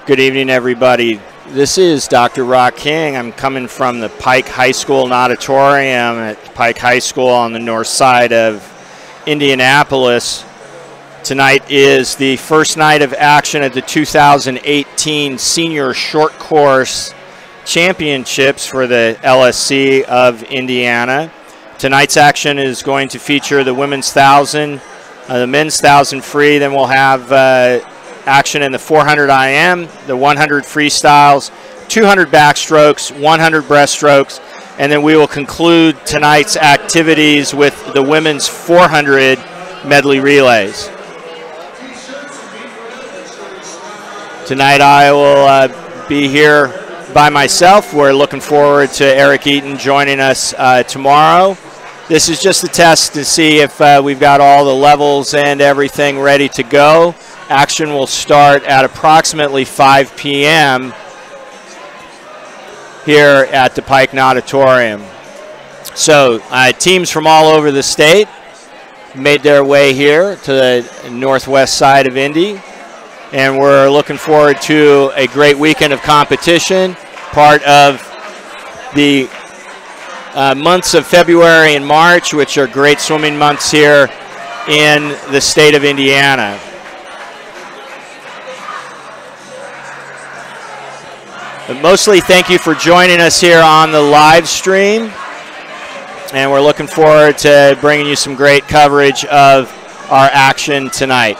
Good evening, everybody. This is Dr. Rock King. I'm coming from the Pike High School auditorium at Pike High School on the north side of Indianapolis. Tonight is the first night of action at the 2018 Senior Short Course Championships for the LSC of Indiana. Tonight's action is going to feature the women's 1,000, the men's 1,000 free. Then we'll have action in the 400 IM, the 100 freestyles, 200 backstrokes, 100 breaststrokes, and then we will conclude tonight's activities with the women's 400 medley relays. Tonight I will be here by myself. We're looking forward to Eric Eaton joining us tomorrow. This is just a test to see if we've got all the levels and everything ready to go. Action will start at approximately 5 p.m. here at the Pike Auditorium. So teams from all over the state made their way here to the northwest side of Indy, and we're looking forward to a great weekend of competition, part of the months of February and March, which are great swimming months here in the state of Indiana. But mostly thank you for joining us here on the live stream, and we're looking forward to bringing you some great coverage of our action tonight.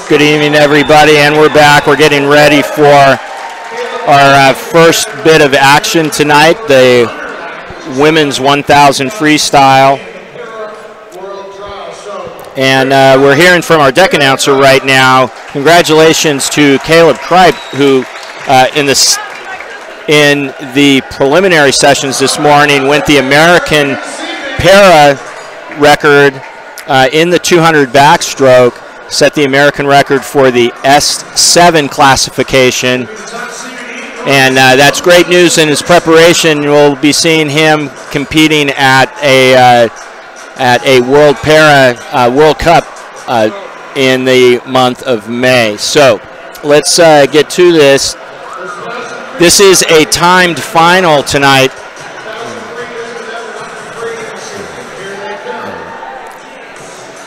Good evening, everybody, and we're back. We're getting ready for our first bit of action tonight, the women's 1,000 freestyle. And we're hearing from our deck announcer right now. Congratulations to Caleb Kripe, who in the preliminary sessions this morning went the American para record in the 200 backstroke. Set the American record for the S7 classification. And that's great news in his preparation. We'll be seeing him competing at a World Para World Cup in the month of May. So let's get to this. This is a timed final tonight.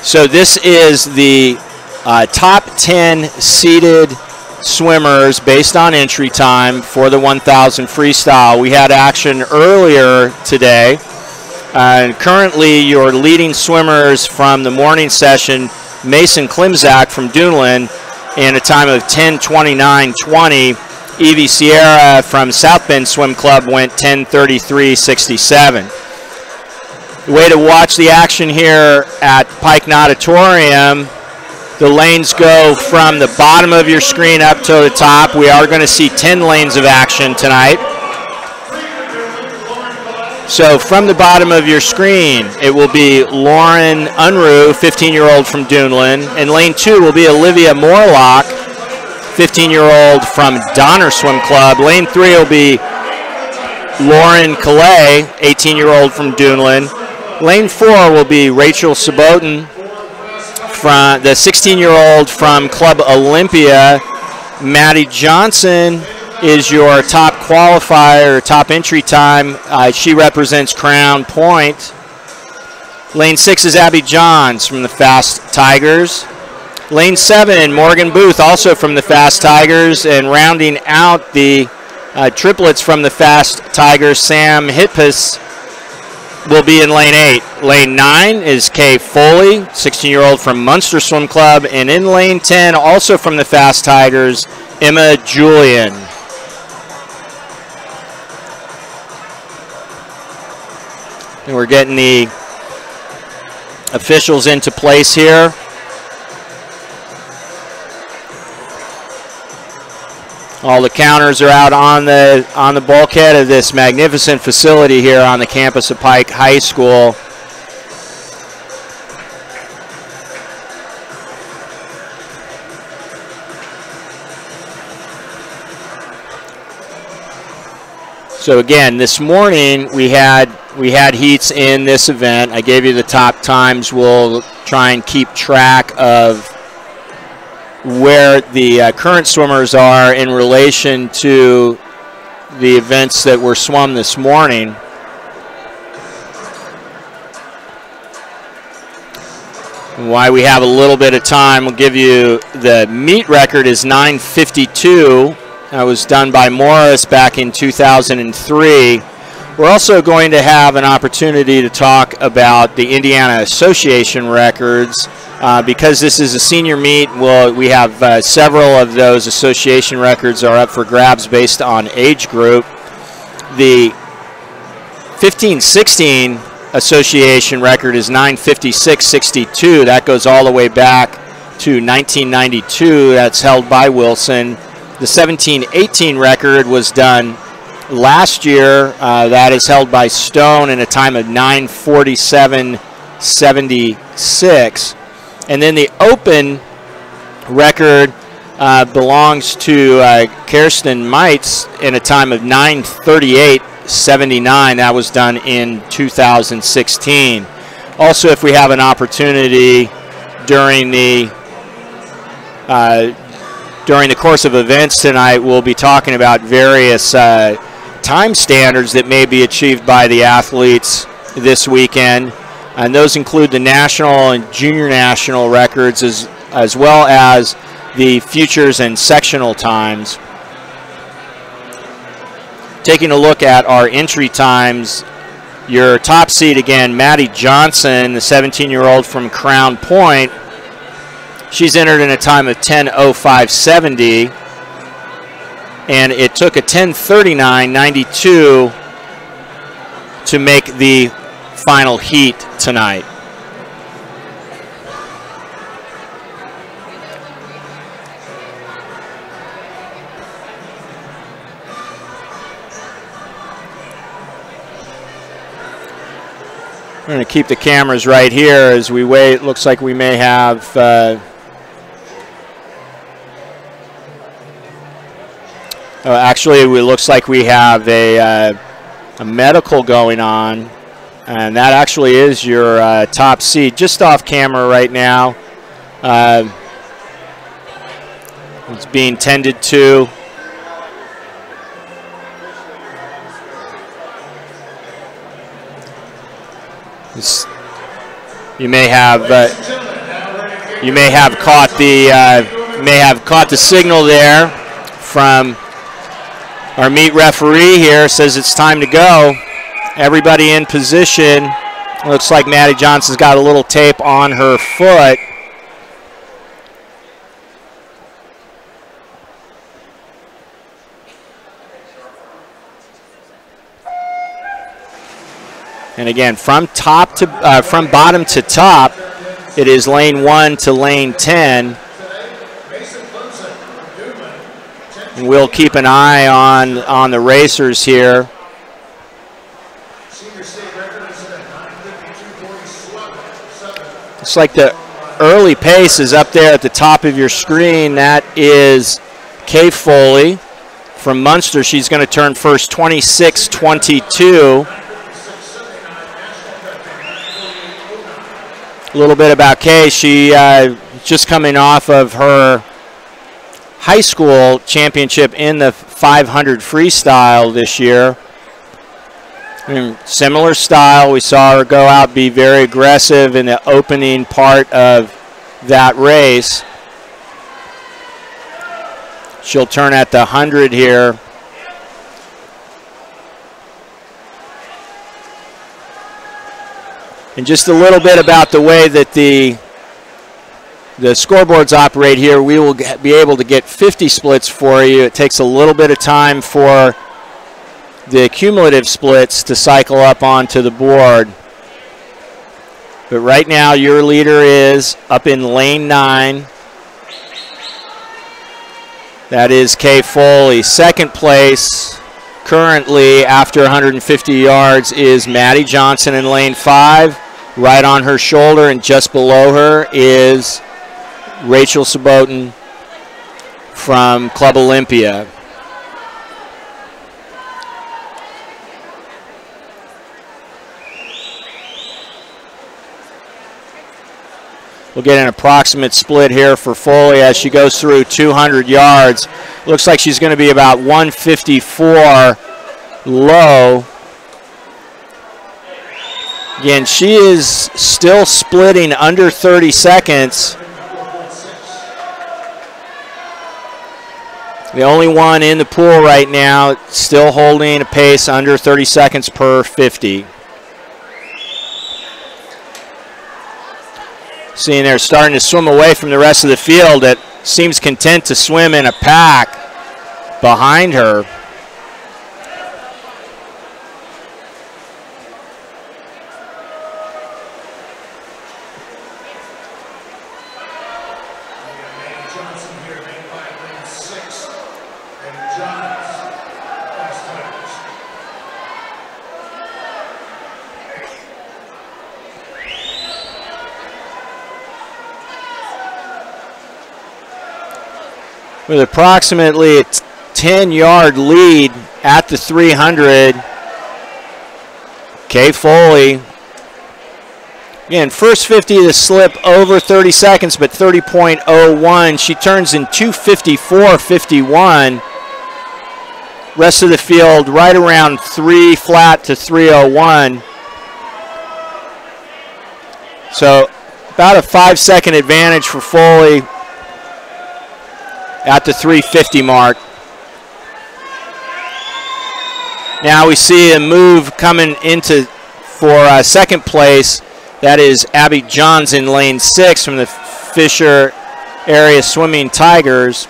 So this is the top 10 seeded swimmers based on entry time for the 1,000 freestyle. We had action earlier today. Currently, your leading swimmers from the morning session, Mason Klimzak from Duneland, in a time of 10:29.20. Evie Sierra from South Bend Swim Club went 10:33.67. The way to watch the action here at Pike Natatorium, the lanes go from the bottom of your screen up to the top. We are going to see 10 lanes of action tonight. So from the bottom of your screen, it will be Lauren Unruh, 15-year-old from Duneland. And lane 2 will be Olivia Morlock, 15-year-old from Donner Swim Club. Lane 3 will be Lauren Calais, 18-year-old from Duneland. Lane 4 will be Rachel Sabotin, from the 16-year-old from Club Olympia. Maddie Johnson is your top qualifier, top entry time. She represents Crown Point. Lane 6 is Abby Johns from the Fast Tigers. Lane 7, Morgan Booth, also from the Fast Tigers. And rounding out the triplets from the Fast Tigers, Sam Hitpus will be in lane 8. Lane 9 is Kay Foley, 16-year-old from Munster Swim Club. And in lane 10, also from the Fast Tigers, Emma Julian. And we're getting the officials into place here. All the counters are out on the bulkhead of this magnificent facility here on the campus of Pike High School. So again, this morning we had heats in this event. I gave you the top times. We'll try and keep track of where the current swimmers are in relation to the events that were swum this morning. And why we have a little bit of time, we'll give you the meet record is 9:52. That was done by Morris back in 2003. We're also going to have an opportunity to talk about the Indiana Association records. Because this is a senior meet, we have several of those association records are up for grabs based on age group. The 15-16 association record is 9:56.62. That goes all the way back to 1992. That's held by Wilson. The 17-18 record was done last year. That is held by Stone in a time of 9:47.76. And then the open record belongs to Kirsten Meitz in a time of 9:38.79. That was done in 2016. Also, if we have an opportunity during the course of events tonight, we'll be talking about various time standards that may be achieved by the athletes this weekend. And those include the national and junior national records as well as the futures and sectional times. Taking a look at our entry times, your top seed again, Maddie Johnson, the 17-year-old from Crown Point, She's entered in a time of 10:05.70, and it took a 10:39.92 to make the final heat tonight. We're going to keep the cameras right here as we wait. It looks like we may have actually, it looks like we have a medical going on, and that actually is your top seed, just off camera right now. It's being tended to. You may have caught the signal there from our meet referee here. Says it's time to go. Everybody in position. Looks like Maddie Johnson's got a little tape on her foot. And again, from bottom to top, it is lane 1 to lane 10. And we'll keep an eye on the racers here. It's like the early pace is up there at the top of your screen. That is Kay Foley from Munster. She's going to turn first 26:22. A little bit about Kay. She just coming off of her high school championship in the 500 freestyle this year. Similar style. We saw her go out, be very aggressive in the opening part of that race. She'll turn at the 100 here. And just a little bit about the way that the scoreboards operate here. We will be able to get 50 splits for you. It takes a little bit of time for the cumulative splits to cycle up onto the board. But right now your leader is up in lane 9. That is Kay Foley. Second place currently after 150 yards is Maddie Johnson in lane 5. Right on her shoulder and just below her is Rachel Sabotin from Club Olympia. We'll get an approximate split here for Foley as she goes through 200 yards. Looks like she's going to be about 154 low. Again, she is still splitting under 30 seconds. The only one in the pool right now, still holding a pace under 30 seconds per 50. Seeing they're starting to swim away from the rest of the field that seems content to swim in a pack behind her. With approximately a 10-yard lead at the 300, Kay Foley. Again, first 50 to slip over 30 seconds, but 30.01. She turns in 2:54.51. Rest of the field right around 3 flat to 3:01. So about a 5-second advantage for Foley at the 3:50 mark. Now we see a move coming into for second place. That is Abby Johns in lane 6 from the Fisher area swimming tigers.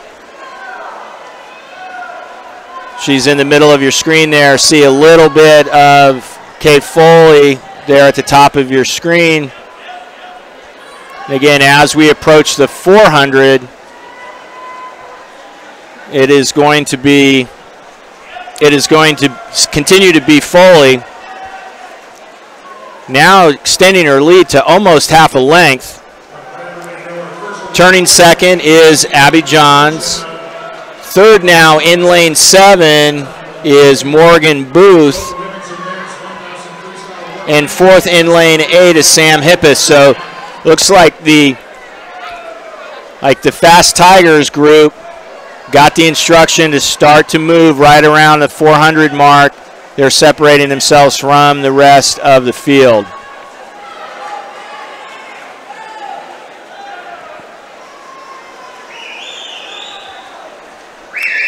She's in the middle of your screen there. See a little bit of Kate Foley there at the top of your screen. And again, as we approach the 400, it is going to continue to be Foley. Now extending her lead to almost half a length. Turning second is Abby Johns. Third now in lane 7 is Morgan Booth. And fourth in lane 8 is Sam Hippis. So looks like the Fast Tigers group got the instruction to start to move right around the 400 mark. They're separating themselves from the rest of the field.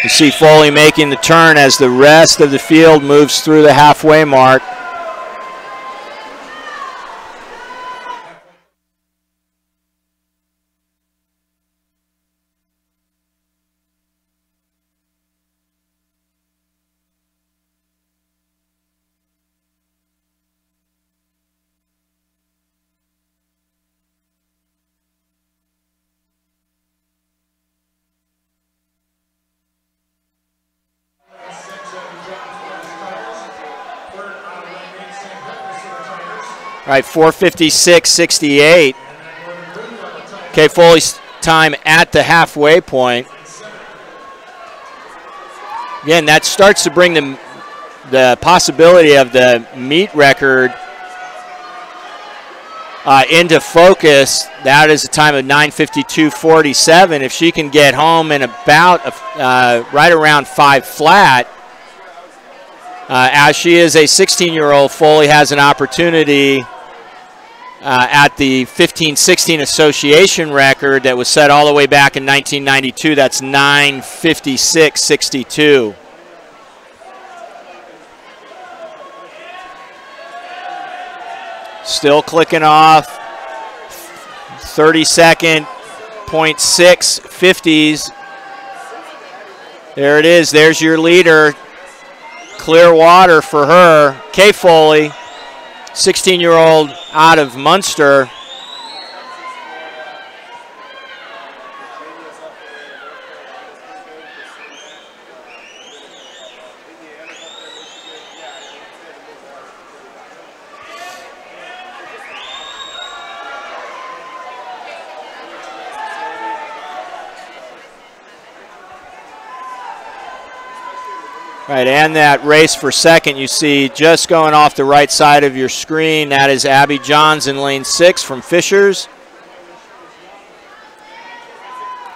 You see Foley making the turn as the rest of the field moves through the halfway mark. All right, 4:56.68. Okay, Foley's time at the halfway point. Again, that starts to bring the possibility of the meet record into focus. That is a time of 9:52.47. If she can get home in about right around 5 flat, as she is a 16-year-old, Foley has an opportunity at the 15-16 association record that was set all the way back in 1992. That's 9:56.62. Still clicking off 30-second 0.6 50s. There it is. There's your leader. Clear water for her. Kay Foley, 16-year-old out of Munster. Right, and that race for second you see just going off the right side of your screen. That is Abby Johns in lane 6 from Fishers.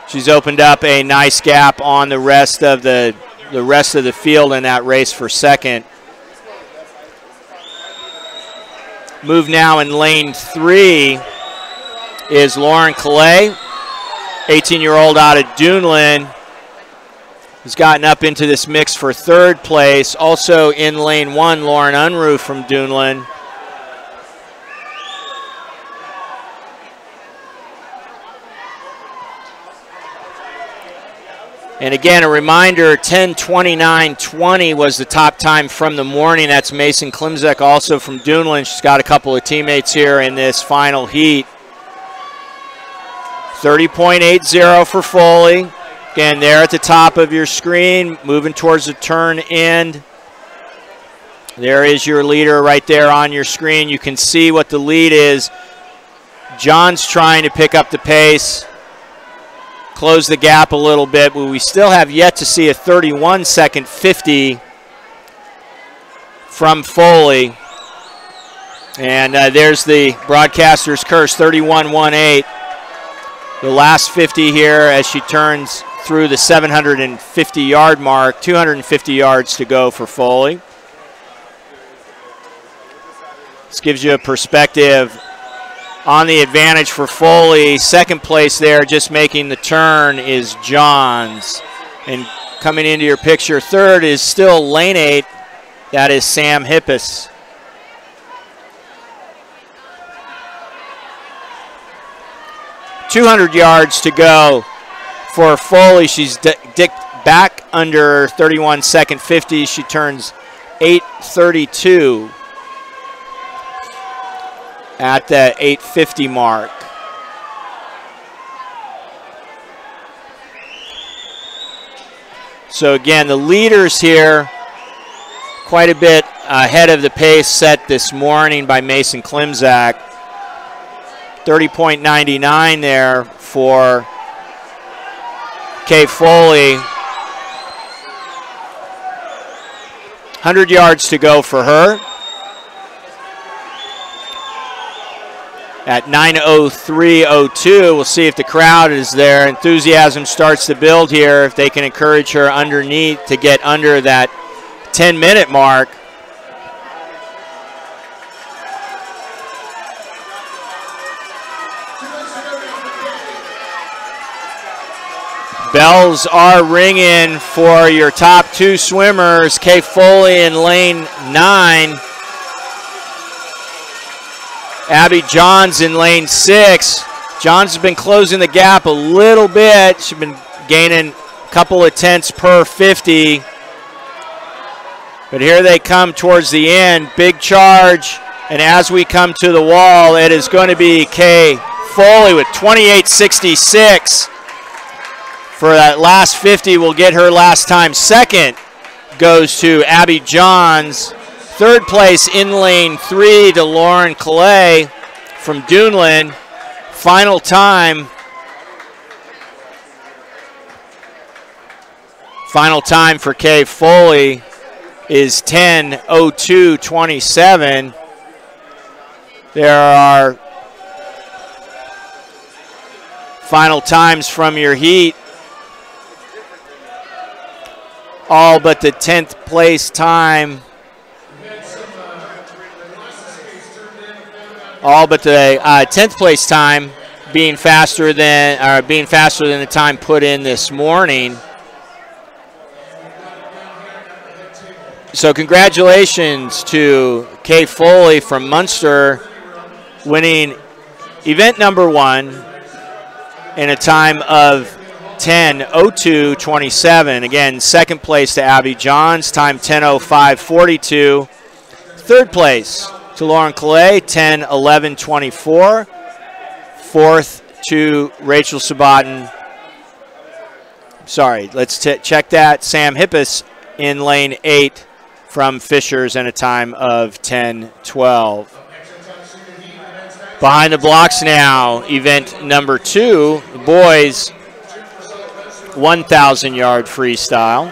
She's opened up a nice gap on the rest of the field in that race for second. Move now in lane 3 is Lauren Calais, 18-year-old out of Duneland, who's gotten up into this mix for third place. Also in lane 1, Lauren Unruh from Duneland. And again, a reminder, 10:29.20 was the top time from the morning. That's Mason Klimzek, also from Duneland. She's got a couple of teammates here in this final heat. 30.80 for Foley. Again, there at the top of your screen, moving towards the turn end. There is your leader right there on your screen. You can see what the lead is. John's trying to pick up the pace, close the gap a little bit, but we still have yet to see a 31-second 50 from Foley. And there's the broadcaster's curse, 31.18. The last 50 here as she turns through the 750-yard mark, 250 yards to go for Foley. This gives you a perspective on the advantage for Foley. Second place there, just making the turn, is Johns. And coming into your picture, third is still lane 8. That is Sam Hippis. 200 yards to go for Foley. She's dipped back under 31 second 50. She turns 8:32 at the 8:50 mark. So again, the leaders here quite a bit ahead of the pace set this morning by Mason Klimzak. 30.99 there for Kay Foley. 100 yards to go for her. At 9:03:02, we'll see if the crowd is there. Enthusiasm starts to build here if they can encourage her underneath to get under that 10-minute mark. Bells are ringing for your top two swimmers, Kay Foley in lane 9. Abby Johns in lane 6. Johns has been closing the gap a little bit. She's been gaining a couple of tenths per 50. But here they come towards the end. Big charge. And as we come to the wall, it is going to be Kay Foley with 28.66. For that last 50, will get her last time. Second goes to Abby Johns. Third place in lane 3 to Lauren Calais from Duneland. Final time. Final time for Kay Foley is 10:02:27. There are final times from your heat. All but the 10th place time. All but the 10th place time being faster than the time put in this morning. So congratulations to Kay Foley from Munster, winning event number 1 in a time of 10:02:27. Again, second place to Abby Johns, time 10:05:42. Third place to Lauren Calais, 10:11:24. Fourth to Rachel Sabatin. Sorry, let's check that. Sam Hippis in lane 8 from Fishers in a time of 10:12. Behind the blocks now, event number 2, the boys 1,000-yard freestyle.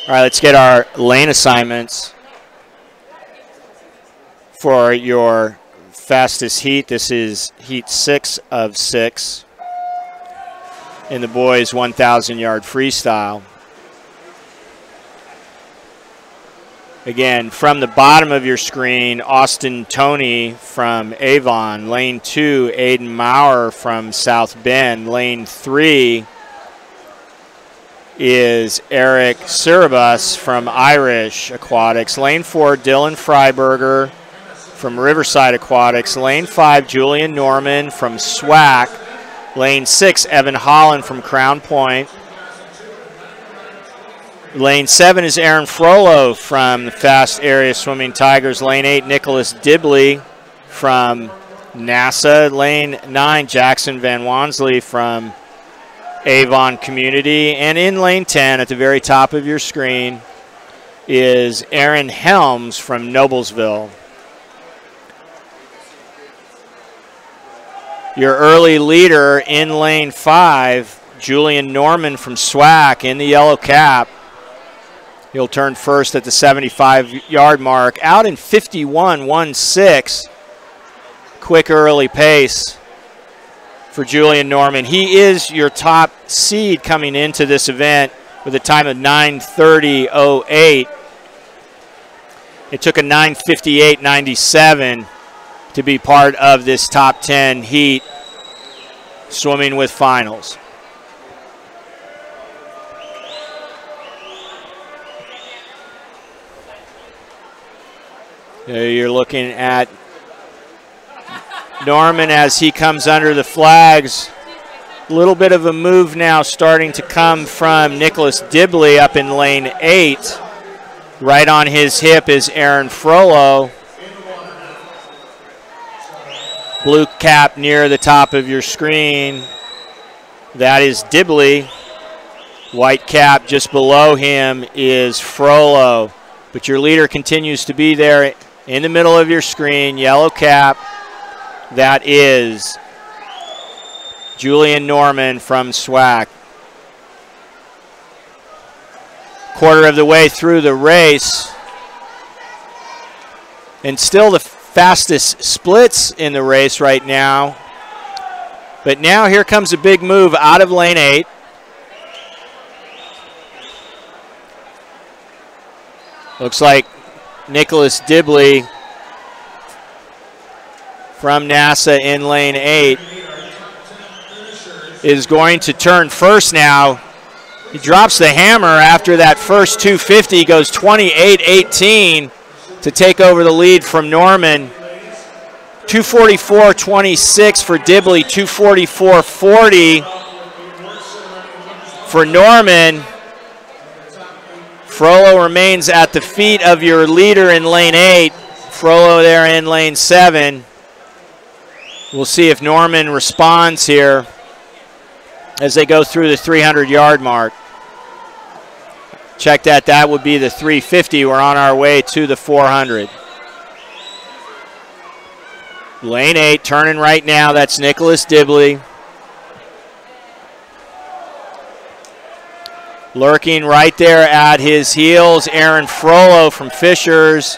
All right, let's get our lane assignments for your fastest heat. This is heat 6 of 6 in the boys' 1,000-yard freestyle. Again, from the bottom of your screen, Austin Toney from Avon. Lane 2, Aiden Maurer from South Bend. Lane 3 is Eric Siribus from Irish Aquatics. Lane 4, Dylan Freiberger from Riverside Aquatics. Lane 5, Julian Norman from SWAC. Lane 6, Evan Holland from Crown Point. Lane 7 is Aaron Frollo from the Fast Area Swimming Tigers. Lane 8, Nicholas Dibley from NASA. Lane 9, Jackson Van Wansley from Avon Community. And in lane 10 at the very top of your screen is Aaron Helms from Noblesville. Your early leader in lane 5, Julian Norman from SWAC in the yellow cap. He'll turn first at the 75-yard mark, out in 51.16. quick early pace for Julian Norman. He is your top seed coming into this event with a time of 9:30.08. It took a 9:58.97 to be part of this top 10 heat swimming with finals. There you're looking at Norman as he comes under the flags. A little bit of a move now starting to come from Nicholas Dibley up in lane 8. Right on his hip is Aaron Frollo. Blue cap near the top of your screen. That is Dibley. White cap just below him is Frollo. But your leader continues to be there in the middle of your screen. Yellow cap. That is Julian Norman from SCY. Quarter of the way through the race. And still the fastest splits in the race right now. But now here comes a big move out of lane 8. Looks like Nicholas Dibley from NASA in lane 8 is going to turn first now. He drops the hammer after that first 250, goes 28.18 to take over the lead from Norman. 244.26 for Dibley, 244.40 for Norman. Frollo remains at the feet of your leader in lane 8. Frollo there in lane 7. We'll see if Norman responds here as they go through the 300-yard mark. Check that. That would be the 350. We're on our way to the 400. Lane 8 turning right now. That's Nicholas Dibley. Lurking right there at his heels, Aaron Frollo from Fishers.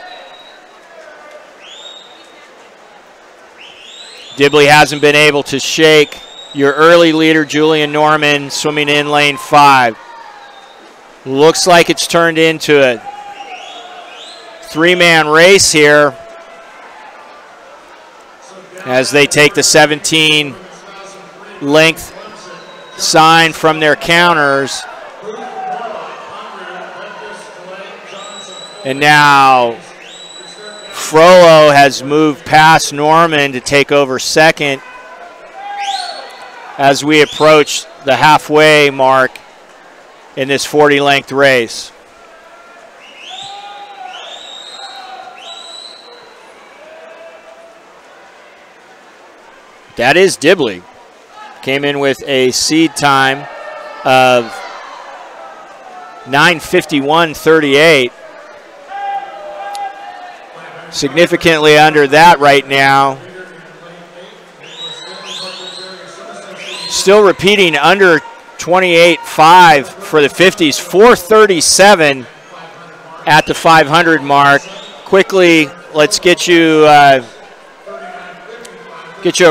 Dibley hasn't been able to shake your early leader, Julian Norman, swimming in lane 5. Looks like it's turned into a three-man race here as they take the 17-length sign from their counters. And now Frollo has moved past Norman to take over second as we approach the halfway mark in this 40-length race. That is Dibley. Came in with a seed time of 9:51.38. Significantly under that right now. Still repeating under 28.5 for the 50s. 4:37 at the 500 mark. Quickly, let's get you a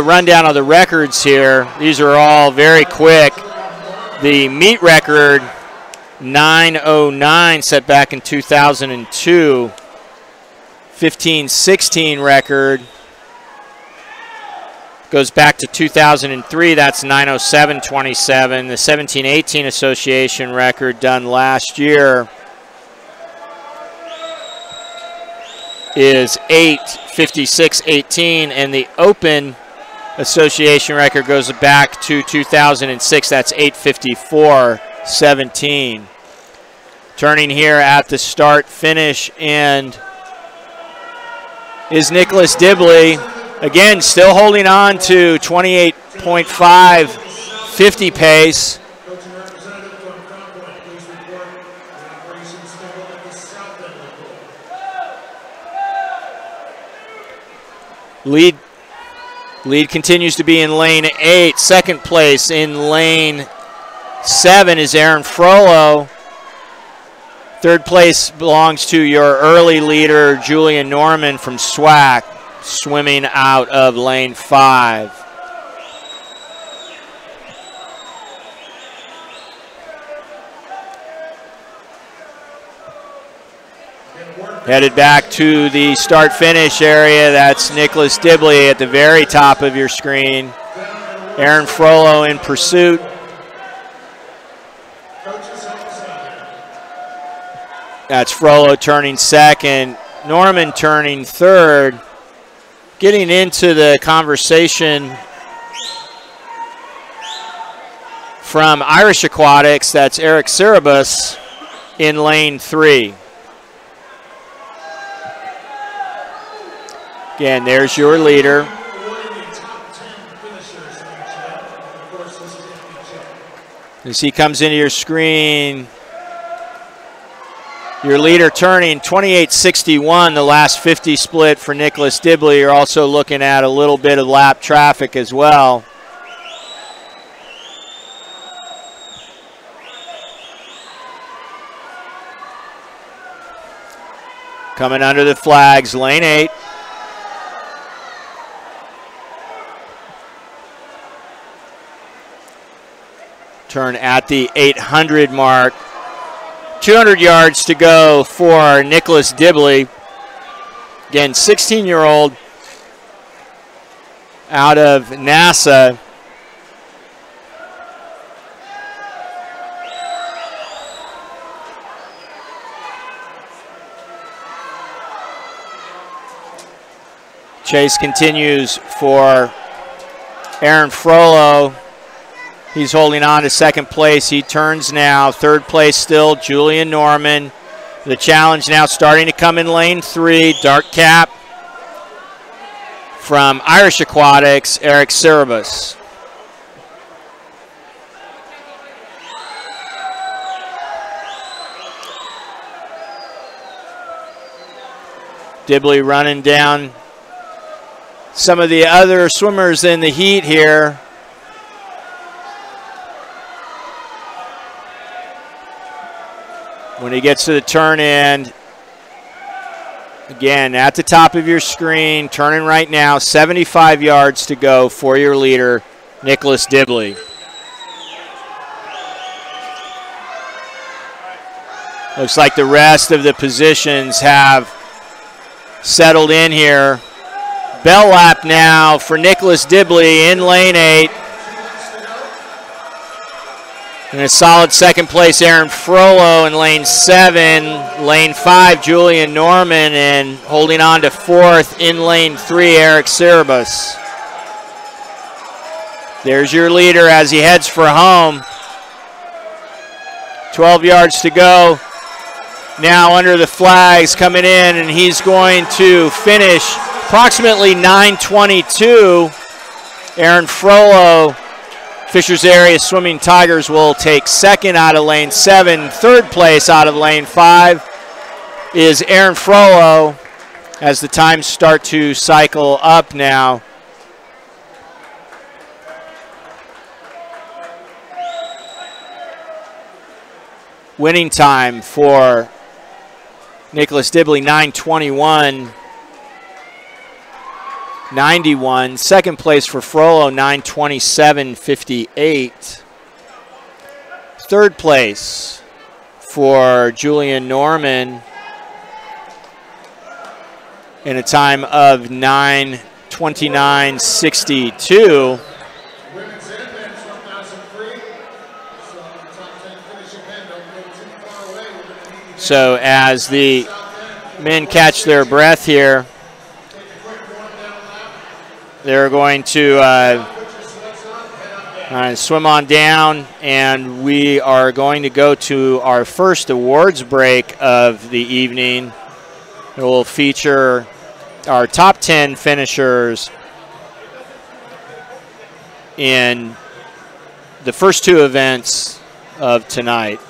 rundown of the records here. These are all very quick. The meet record, 9:09, set back in 2002. 15-16 record goes back to 2003. That's 9:07.27. The 17-18 association record done last year is 8:56.18, and the open association record goes back to 2006. That's 8:54.17. Turning here at the start finish end is Nicholas Dibley. Again, still holding on to 28.5 50 pace. Lead continues to be in lane 8. Second place in lane 7 is Aaron Frollo. Third place belongs to your early leader, Julian Norman from SCY. swimming out of lane 5. Headed back to the start-finish area. That's Nicholas Dibley at the very top of your screen. Aaron Frollo in pursuit. That's Frollo turning second. Norman turning third. Getting into the conversation from Irish Aquatics, that's Eric Cerebus in lane 3. Again, there's your leader. As he comes into your screen, your leader turning 28.61, the last 50 split for Nicholas Dibley. You're also looking at a little bit of lap traffic as well. Coming under the flags, lane 8. Turn at the 800 mark. 200 yards to go for Nicholas Dibley. Again, 16-year-old out of NASA. Chase continues for Aaron Frollo. He's holding on to second place. He turns now. Third place still, Julian Norman. The challenge now starting to come in lane 3. Dark cap from Irish Aquatics, Eric Cerebus. Dibley running down some of the other swimmers in the heat here. When he gets to the turn end, again, at the top of your screen, turning right now, 75 yards to go for your leader, Nicholas Dibley. Looks like the rest of the positions have settled in here. Bell lap now for Nicholas Dibley in lane 8. In a solid second place, Aaron Frollo in lane 7. Lane 5, Julian Norman, and holding on to 4th in lane 3, Eric Cerebus. There's your leader as he heads for home. 12 yards to go. Now under the flags coming in, and he's going to finish approximately 9:22. Aaron Frollo, Fishers Area Swimming Tigers, will take second out of lane 7. Third place out of lane 5 is Aaron Frollo as the times start to cycle up now. Winning time for Nicholas Dibley, 9:21.91. Second place for Frollo, 9:27.58. Third place for Julian Norman in a time of 9:29.62. So as the men catch their breath here, they're going to swim on down, and we are going to go to our first awards break of the evening. It will feature our top 10 finishers in the first 2 events of tonight.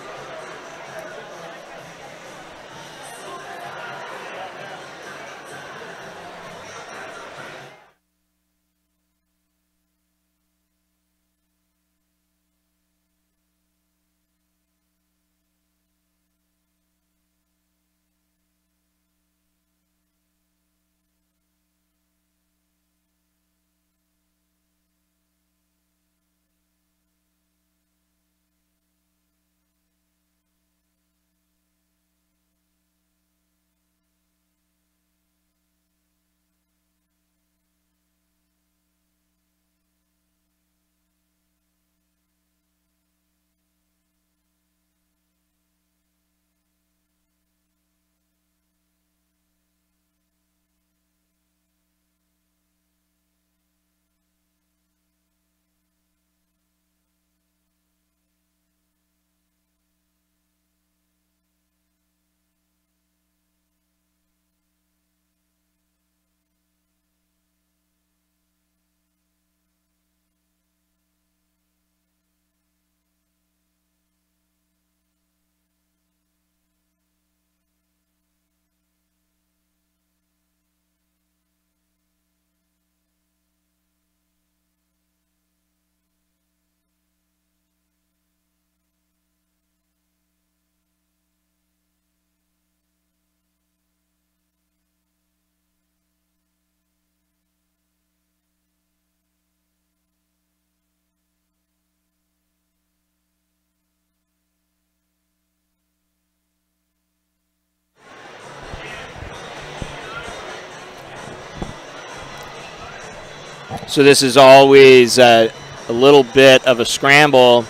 So this is always a little bit of a scramble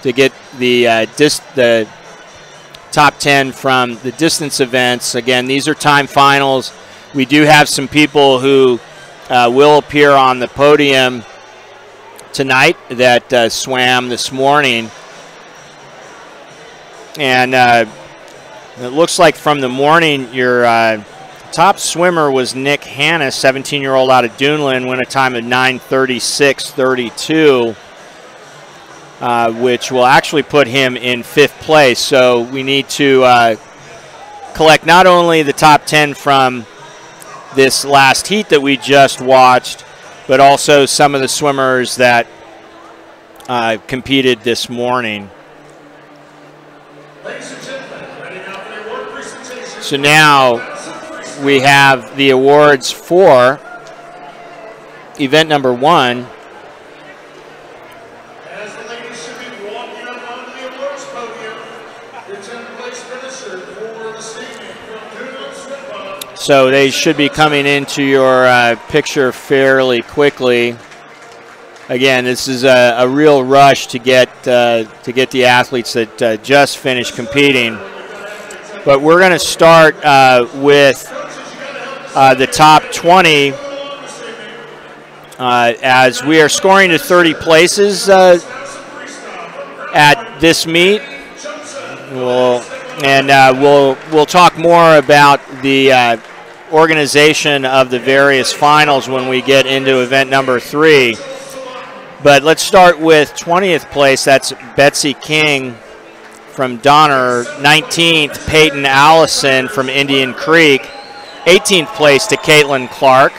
to get the top 10 from the distance events. Again, these are time finals. We do have some people who will appear on the podium tonight that swam this morning. And it looks like from the morning, your top swimmer was Nick Hanna, 17-year-old out of Duneland, went a time of 9:36.32, which will actually put him in 5th place. So we need to collect not only the top 10 from this last heat that we just watched, but also some of the swimmers that competed this morning. So now we have the awards for event number 1. As the ladies should be walking up onto the awards podium, the 10th place finisher for this evening from Duneland Swim Club. So they should be coming into your picture fairly quickly. Again, this is a real rush to get the athletes that just finished competing. But we're going to start with the top 20 as we are scoring to 30 places at this meet. We'll talk more about the organization of the various finals when we get into event number 3. But let's start with 20th place. That's Betsy King from Donner. 19th, Peyton Allison from Indian Creek. 18th place to Caitlin Clark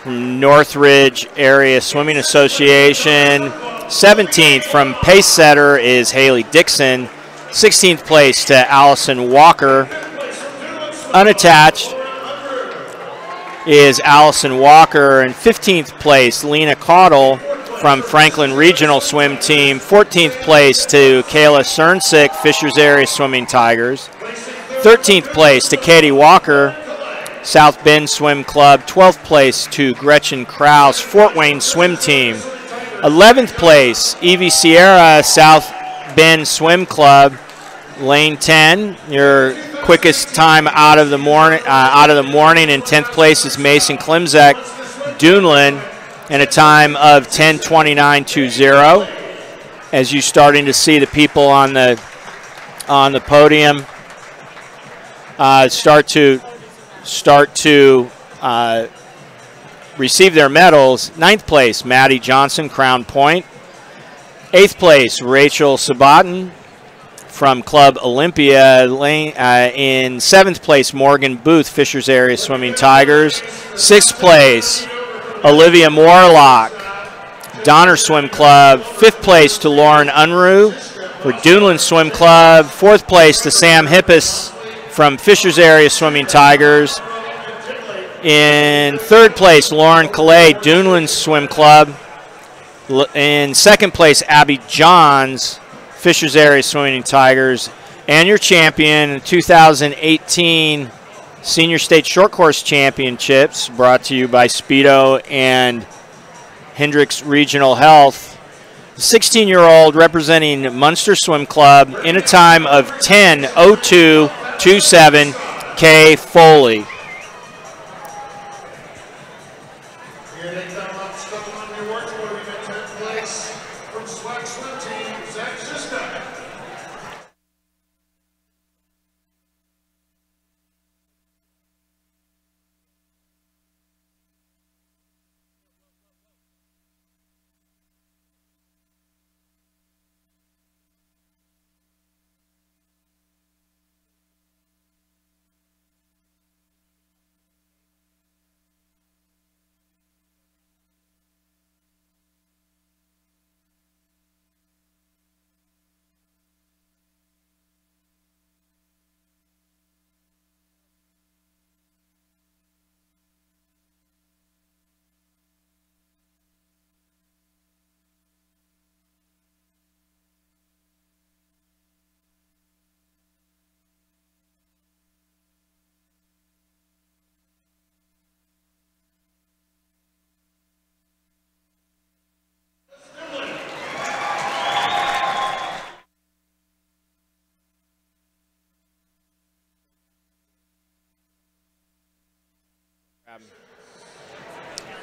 from Northridge Area Swimming Association. 17th from pace setter is Haley Dixon. 16th place to Allison Walker. Unattached is Allison Walker. And 15th place, Lena Caudle from Franklin Regional Swim Team. 14th place to Kayla Cernsick, Fishers Area Swimming Tigers. 13th place to Katie Walker, South Bend Swim Club. 12th place to Gretchen Kraus, Fort Wayne Swim Team. 11th place, Evie Sierra, South Bend Swim Club. Lane 10, your quickest time out of the morning. And 10th place is Mason Klimzek, Duneland, and a time of 10:29.20. As you're starting to see the people on the podium start to receive their medals. 9th place, Maddie Johnson, Crown Point. 8th place, Rachel Sabatin from Club Olympia. In 7th place, Morgan Booth, Fishers Area Swimming Tigers. 6th place, Olivia Morlock, Donner Swim Club. 5th place to Lauren Unruh for Duneland Swim Club. 4th place to Sam Hippis from Fishers Area Swimming Tigers. In 3rd place, Lauren Calais, Duneland Swim Club. In 2nd place, Abby Johns, Fishers Area Swimming Tigers. And your champion, 2018 Senior State Short Course Championships, brought to you by Speedo and Hendricks Regional Health. 16-year-old representing Munster Swim Club in a time of 10:02.27, Kay Foley. Here they come up, stepping on the awards podium at 10th place from SWAC Swim Team, Zach Zista.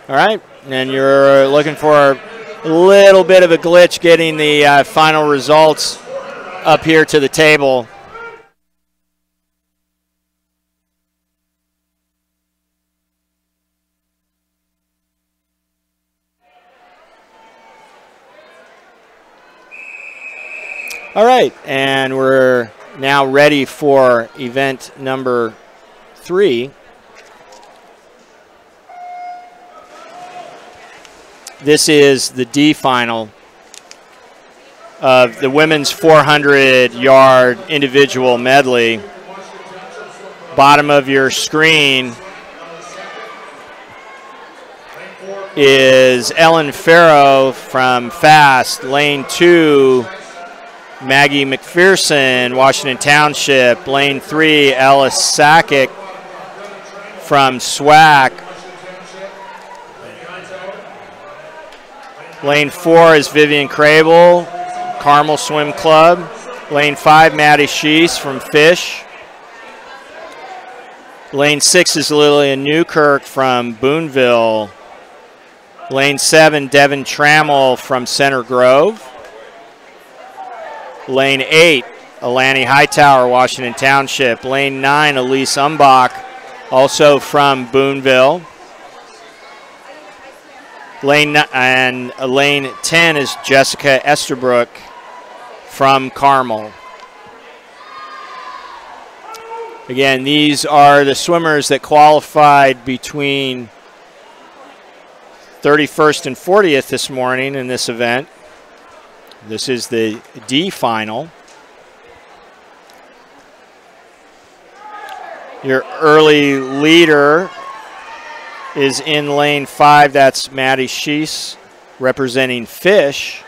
All right, and you're looking for a little bit of a glitch getting the final results up here to the table. All right, and we're now ready for event number 3. This is the D final of the women's 400-yard individual medley. Bottom of your screen is Ellen Farrow from Fast, lane 2. Maggie McPherson, Washington Township. Lane 3, Ellis Sakic from SWAC. Lane 4 is Vivian Crable, Carmel Swim Club. Lane 5, Maddie Sheese from Fish. Lane 6 is Lillian Newkirk from Boonville. Lane 7, Devin Trammell from Center Grove. Lane 8, Alani Hightower, Washington Township. Lane 9, Elise Umbach, also from Boonville. Lane 10 is Jessica Esterbrook from Carmel. Again, these are the swimmers that qualified between 31st and 40th this morning in this event. This is the D final. Your early leader is in lane 5. That's Maddie Sheese representing Fish,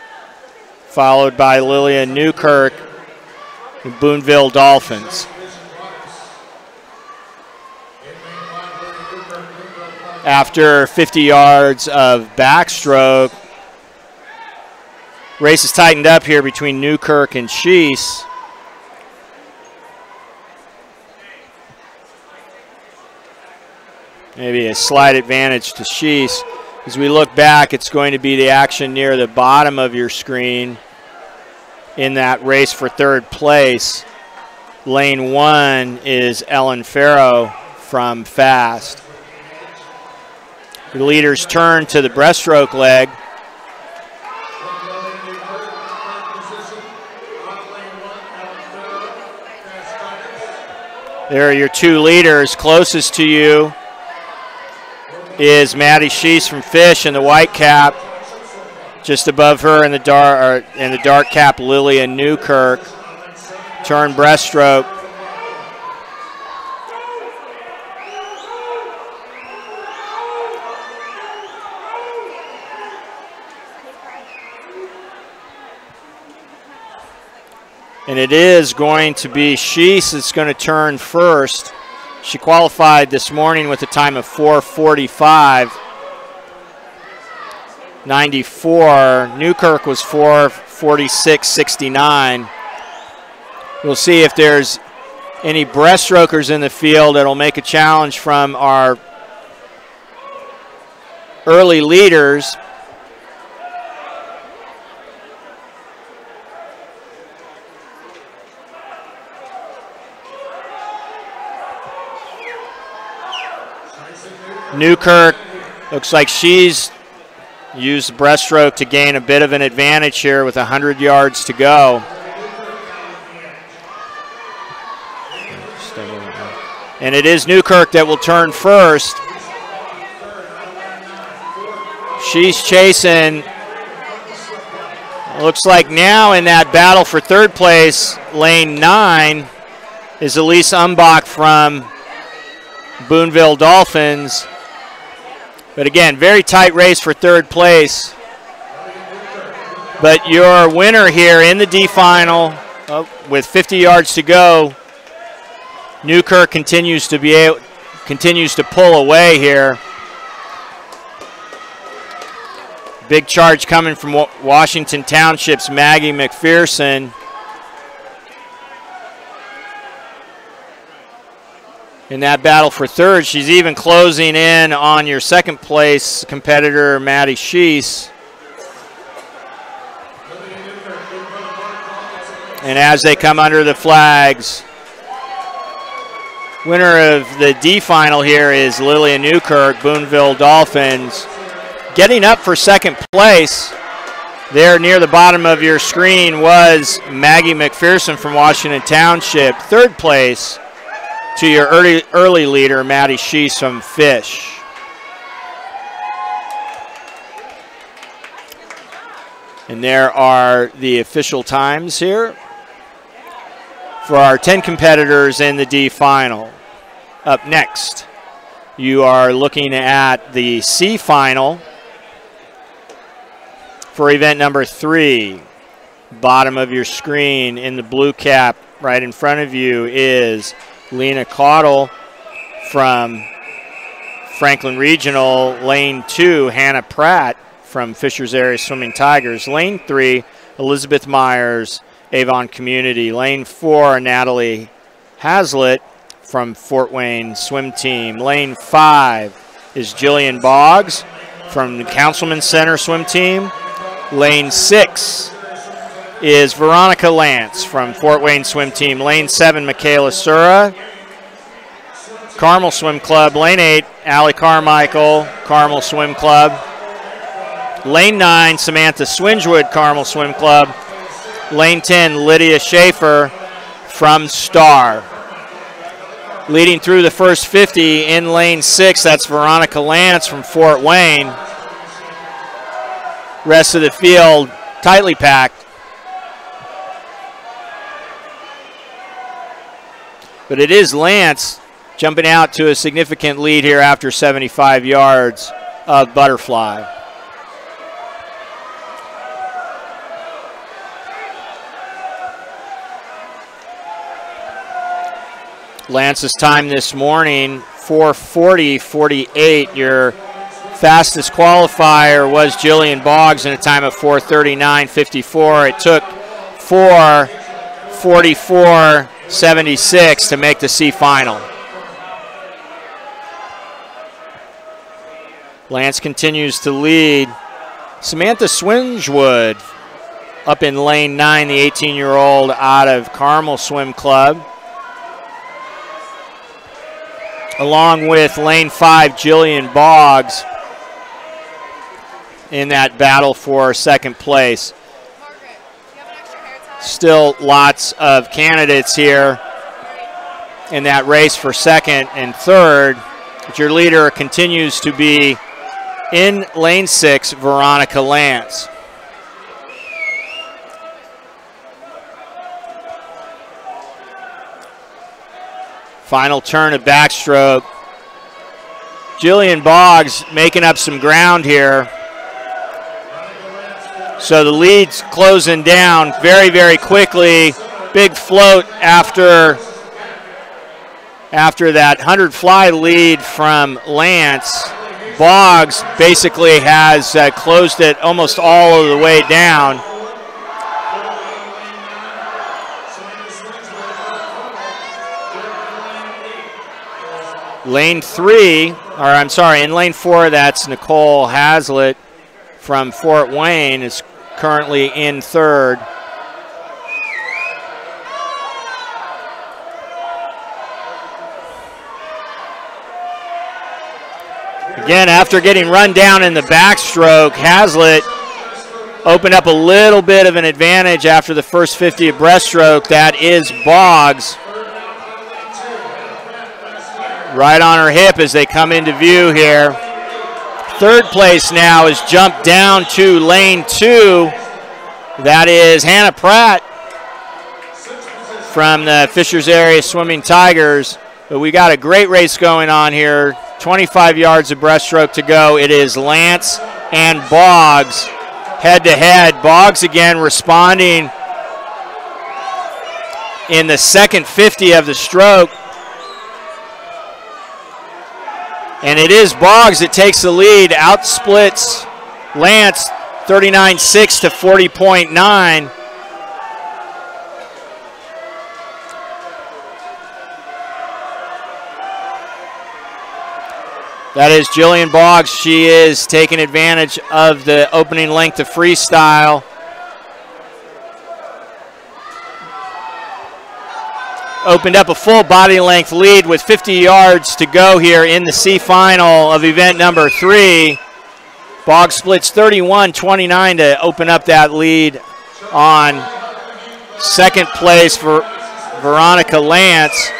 followed by Lillian Newkirk and Boonville Dolphins. After 50 yards of backstroke, race is tightened up here between Newkirk and Sheese. Maybe a slight advantage to Sheese. As we look back, it's going to be the action near the bottom of your screen in that race for third place. Lane 1 is Ellen Farrow from Fast. The leaders turn to the breaststroke leg. There are your two leaders. Closest to you is Maddie Sheese from Fish in the white cap. Just above her in the dark cap, Lillian Newkirk. Turn breaststroke. And it is going to be Sheese that's going to turn first. She qualified this morning with a time of 4:45.94. Newkirk was 4:46.69. We'll see if there's any breaststrokers in the field that'll make a challenge from our early leaders. Newkirk looks like she's used the breaststroke to gain a bit of an advantage here with 100 yards to go. And it is Newkirk that will turn first. She's chasing. Looks like now in that battle for third place, lane 9 is Elise Umbach from Boonville Dolphins. But again, very tight race for third place. But your winner here in the D final, with 50 yards to go, Newkirk continues to pull away here. Big charge coming from Washington Township's Maggie McPherson. in that battle for third. She's even closing in on your second place competitor, Maddie Sheese. And as they come under the flags, winner of the D final here is Lillian Newkirk, Boonville Dolphins. Getting up for second place there near the bottom of your screen was Maggie McPherson from Washington Township. Third place to your early leader, Maddie Sheese from Fish. And there are the official times here for our 10 competitors in the D final. Up next, you are looking at the C final for event number 3. Bottom of your screen in the blue cap right in front of you is Lena Caudle from Franklin Regional. Lane 2, Hannah Pratt from Fishers Area Swimming Tigers. Lane 3, Elizabeth Myers, Avon Community. Lane 4, Natalie Hazlitt from Fort Wayne Swim Team. Lane 5 is Jillian Boggs from the Councilman Center Swim Team. Lane 6 is Veronica Lance from Fort Wayne Swim Team. Lane 7, Michaela Sura, Carmel Swim Club. Lane 8, Allie Carmichael, Carmel Swim Club. Lane 9, Samantha Swingewood, Carmel Swim Club. Lane 10, Lydia Schaefer from Star. Leading through the first 50 in lane 6, that's Veronica Lance from Fort Wayne. Rest of the field tightly packed. But it is Lance jumping out to a significant lead here after 75 yards of butterfly. Lance's time this morning, 4:40.48. Your fastest qualifier was Jillian Boggs in a time of 4:39.54. It took 4:44.76 to make the C final. Lance continues to lead. Samantha Swingewood up in lane 9, the 18-year-old out of Carmel Swim Club. Along with lane 5, Jillian Boggs in that battle for second place. Still lots of candidates here in that race for second and third. But your leader continues to be in lane 6, Veronica Lance. Final turn of backstroke. Jillian Boggs making up some ground here. So the lead's closing down very, very quickly. Big float after that 100 fly lead from Lance. Boggs basically has closed it almost all of the way down. Lane 3, or I'm sorry, in lane 4, that's Nicole Hazlitt from Fort Wayne, is currently in third. Again, after getting run down in the backstroke, Hazlitt opened up a little bit of an advantage after the first 50 of breaststroke. That is Boggs. Right on her hip as they come into view here. Third place now is jumped down to lane 2. That is Hannah Pratt from the Fishers Area Swimming Tigers. But we got a great race going on here. 25 yards of breaststroke to go. It is Lance and Boggs head to head. Boggs again responding in the second 50 of the stroke. And it is Boggs that takes the lead, outsplits Lance 39.6 to 40.9. That is Jillian Boggs. She is taking advantage of the opening length of freestyle. Opened up a full body length lead with 50 yards to go here in the C final of event number 3. Boggs splits 31-29 to open up that lead on second place for Veronica Lance.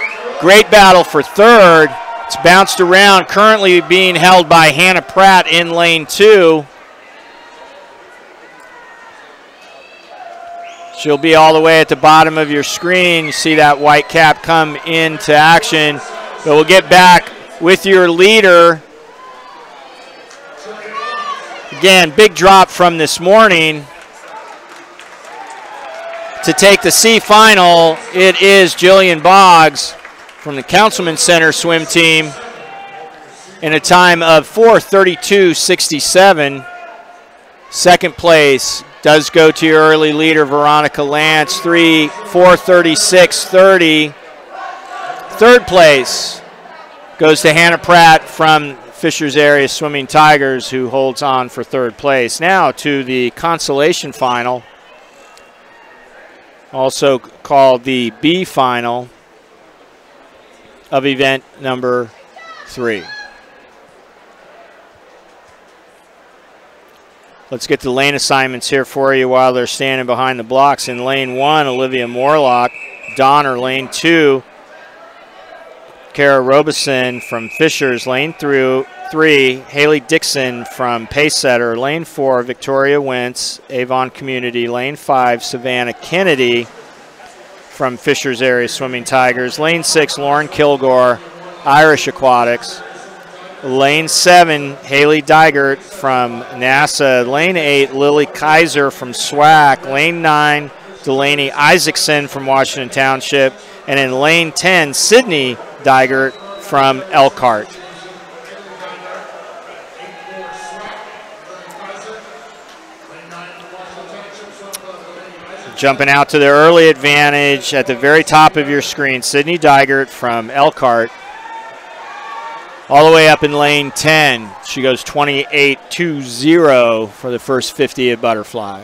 Great battle for third. It's bounced around, currently being held by Hannah Pratt in lane 2. She'll be all the way at the bottom of your screen. You see that white cap come into action. But we'll get back with your leader. Again, big drop from this morning. To take the C final, it is Jillian Boggs from the Councilman Center swim team in a time of 4:32.67. Second place does go to your early leader, Veronica Lance, 4:36.30. Third place goes to Hannah Pratt from Fishers Area Swimming Tigers, who holds on for third place. Now to the consolation final, also called the B final of event number 3. Let's get the lane assignments here for you while they're standing behind the blocks. In lane 1, Olivia Morlock. Donner, lane 2, Kara Robeson from Fishers. Lane 3, Haley Dixon from Pacesetter. Lane 4, Victoria Wentz, Avon Community. Lane 5, Savannah Kennedy from Fishers Area Swimming Tigers. Lane 6, Lauren Kilgore, Irish Aquatics. Lane 7, Haley Digert from NASA. Lane 8, Lily Kaiser from SWAC. Lane 9, Delaney Isaacson from Washington Township. And in lane 10, Sydney Digert from Elkhart. Jumping out to the early advantage at the very top of your screen, Sydney Digert from Elkhart. All the way up in lane 10. She goes 28.20 for the first 50 at Butterfly.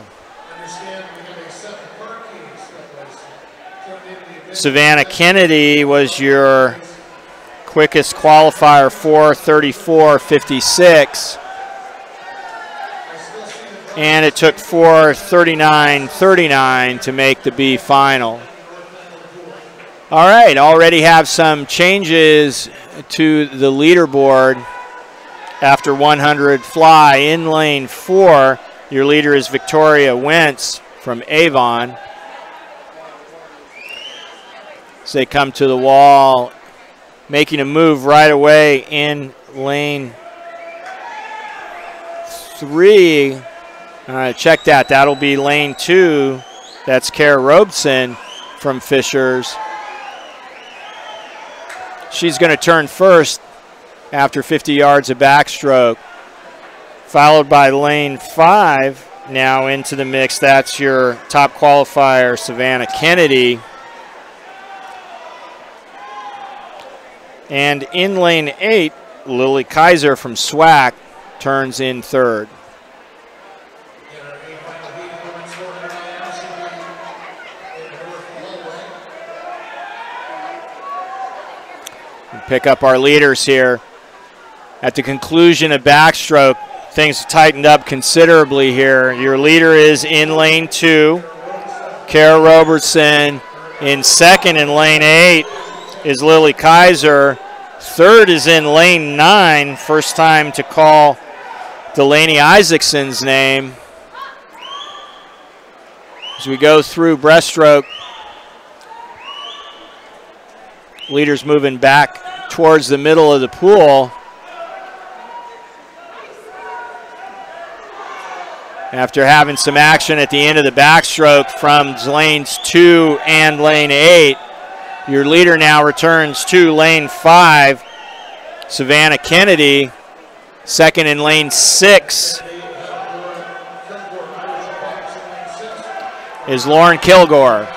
Savannah Kennedy was your quickest qualifier, 4:34.56. And it took 4:39.39 to make the B final. All right, already have some changes to the leaderboard after 100 fly. In lane 4, your leader is Victoria Wentz from Avon. As they come to the wall, making a move right away in lane 3. Check that. That'll be lane 2. That's Kara Robeson from Fishers. She's going to turn first after 50 yards of backstroke, followed by lane 5 now into the mix. That's your top qualifier, Savannah Kennedy. And in lane 8, Lily Kaiser from SWAC turns in third. Pick up our leaders here. At the conclusion of backstroke, things tightened up considerably here. Your leader is in lane 2, Kara Robertson. In second in lane 8 is Lily Kaiser. Third is in lane 9. First time to call Delaney Isaacson's name. As we go through breaststroke, leaders moving back towards the middle of the pool. After having some action at the end of the backstroke from lanes 2 and lane 8, your leader now returns to lane 5, Savannah Kennedy. Second in lane 6 is Lauren Kilgore.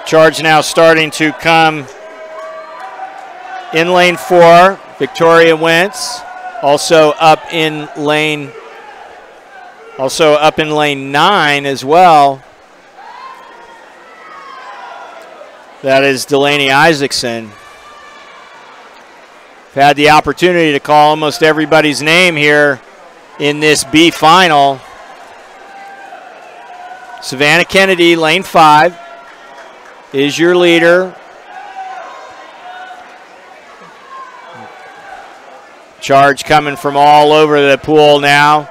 Charge now starting to come in lane 4. Victoria Wentz also up in lane 9 as well. That is Delaney Isaacson. I've had the opportunity to call almost everybody's name here in this B final. Savannah Kennedy, lane 5, is your leader. Charge coming from all over the pool now.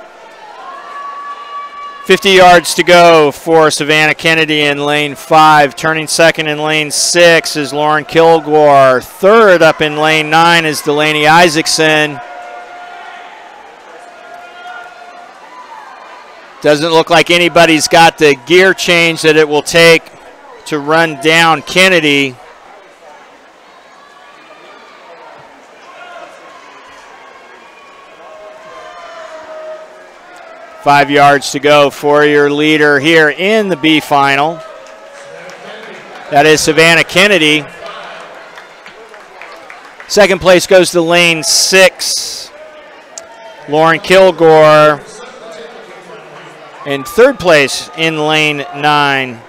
50 yards to go for Savannah Kennedy in lane 5. Turning second in lane 6 is Lauren Kilgore. Third up in lane 9 is Delaney Isaacson. Doesn't look like anybody's got the gear change that it will take to run down Kennedy. Five yards to go for your leader here in the B final. That is Savannah Kennedy. Second place goes to lane 6, Lauren Kilgore. And third place in lane 9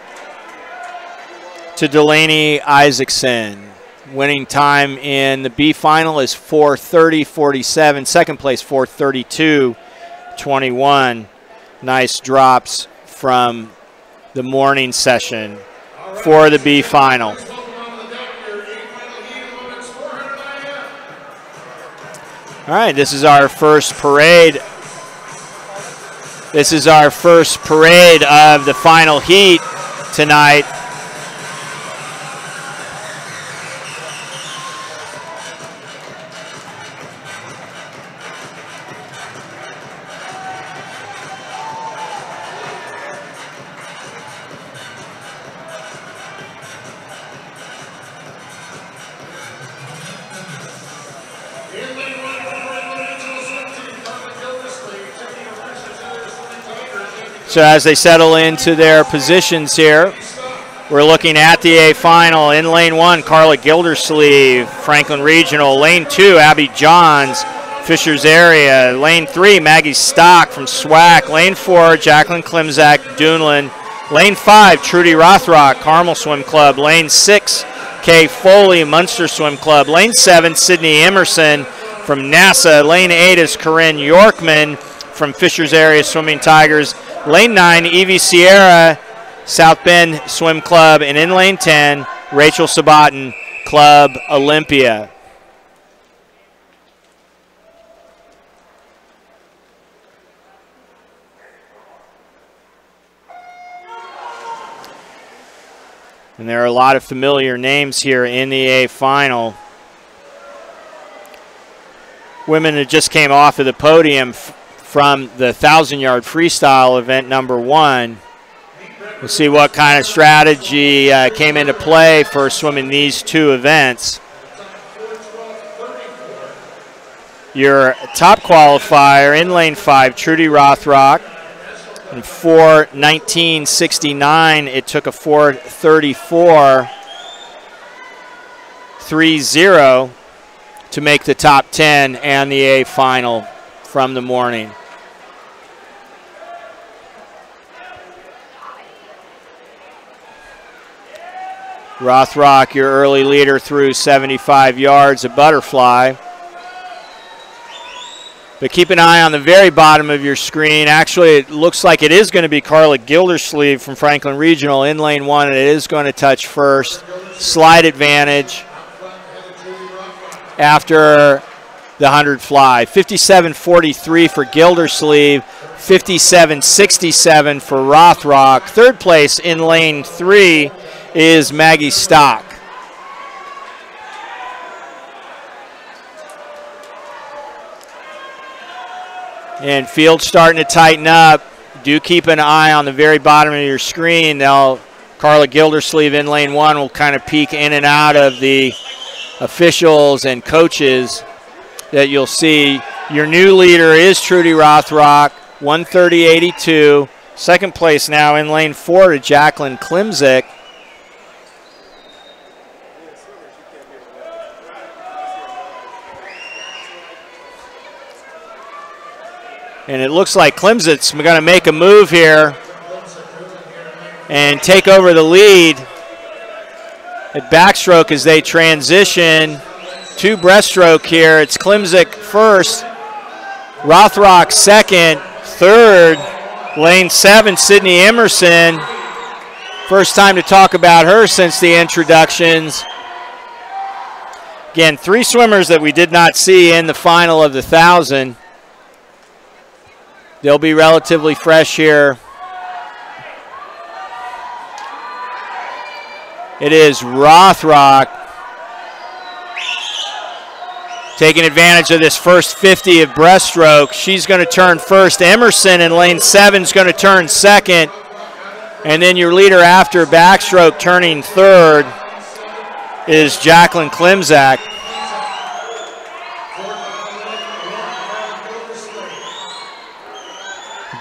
to Delaney Isaacson. Winning time in the B final is 4:30.47. Second place 4:32.21. Nice drops from the morning session for the B final. All right, this is our first parade. This is our first parade of the final heat tonight. So as they settle into their positions here, we're looking at the A final. In lane 1, Carla Gildersleeve, Franklin Regional. Lane 2, Abby Johns, Fishers Area. Lane 3, Maggie Stock from SWAC. Lane 4, Jacqueline Klimzak, Duneland. Lane 5, Trudy Rothrock, Carmel Swim Club. Lane 6, Kay Foley, Munster Swim Club. Lane 7, Sydney Emerson from NASA. Lane 8 is Corinne Yorkman from Fishers Area Swimming Tigers. Lane 9, Evie Sierra, South Bend Swim Club. And in lane 10, Rachel Sabatin, Club Olympia. And there are a lot of familiar names here in the A final. Women that just came off of the podium from the 1,000-yard freestyle event number 1. We'll see what kind of strategy came into play for swimming these two events. Your top qualifier in lane 5, Trudy Rothrock. In 4:19.69, it took a 4:34.30 to make the top 10 and the A final from the morning. Rothrock, your early leader, through 75 yards, a butterfly. But keep an eye on the very bottom of your screen. Actually, it looks like it is going to be Carla Gildersleeve from Franklin Regional in lane 1, and it is going to touch first. Slight advantage after the 100 fly. 57.43 for Gildersleeve, 57.67 for Rothrock. Third place in lane 3 is Maggie Stock. And field starting to tighten up. Do keep an eye on the very bottom of your screen. Now, Carla Gildersleeve in lane 1 will kind of peek in and out of the officials and coaches that you'll see. Your new leader is Trudy Rothrock, 130.82. Second place now in lane 4 to Jacqueline Klimzak. And it looks like Klimzik's going to make a move here and take over the lead at backstroke as they transition to breaststroke here. It's Klimzik first, Rothrock second, third, lane 7, Sydney Emerson. First time to talk about her since the introductions. Again, 3 swimmers that we did not see in the final of the 1,000. They'll be relatively fresh here. It is Rothrock taking advantage of this first 50 of breaststroke. She's going to turn first. Emerson in lane 7 is going to turn second. And then your leader after backstroke turning third is Jacqueline Klimzik.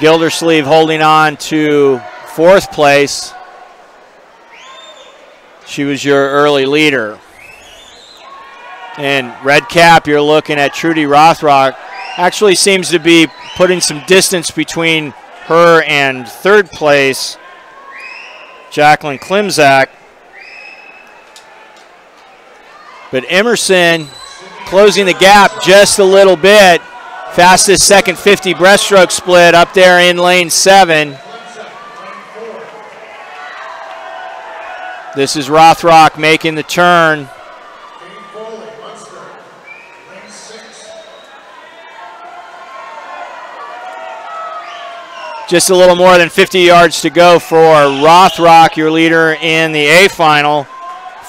Gildersleeve holding on to 4th place. She was your early leader. And red cap, you're looking at Trudy Rothrock. Actually seems to be putting some distance between her and 3rd place, Jacqueline Klimzik. But Emerson closing the gap just a little bit. Fastest second 50 breaststroke split up there in lane 7. This is Rothrock making the turn. Just a little more than 50 yards to go for Rothrock, your leader in the A final,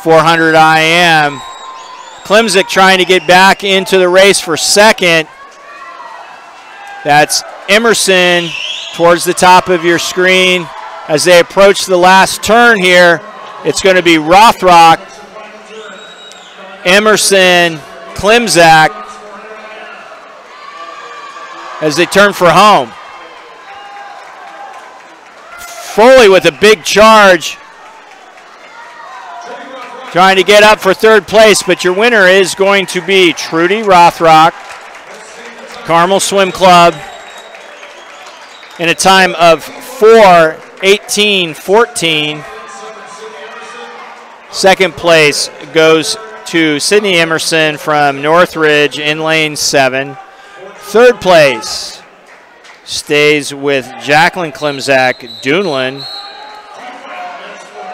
400 IM. Klimzik trying to get back into the race for second. That's Emerson towards the top of your screen. As they approach the last turn here, it's going to be Rothrock, Emerson, Klimzik as they turn for home. Foley with a big charge, trying to get up for 3rd place, but your winner is going to be Trudy Rothrock, Carmel Swim Club, in a time of 4:18.14. Second place goes to Sydney Emerson from Northridge in lane 7. 3rd place stays with Jacqueline Klimzik, Duneland.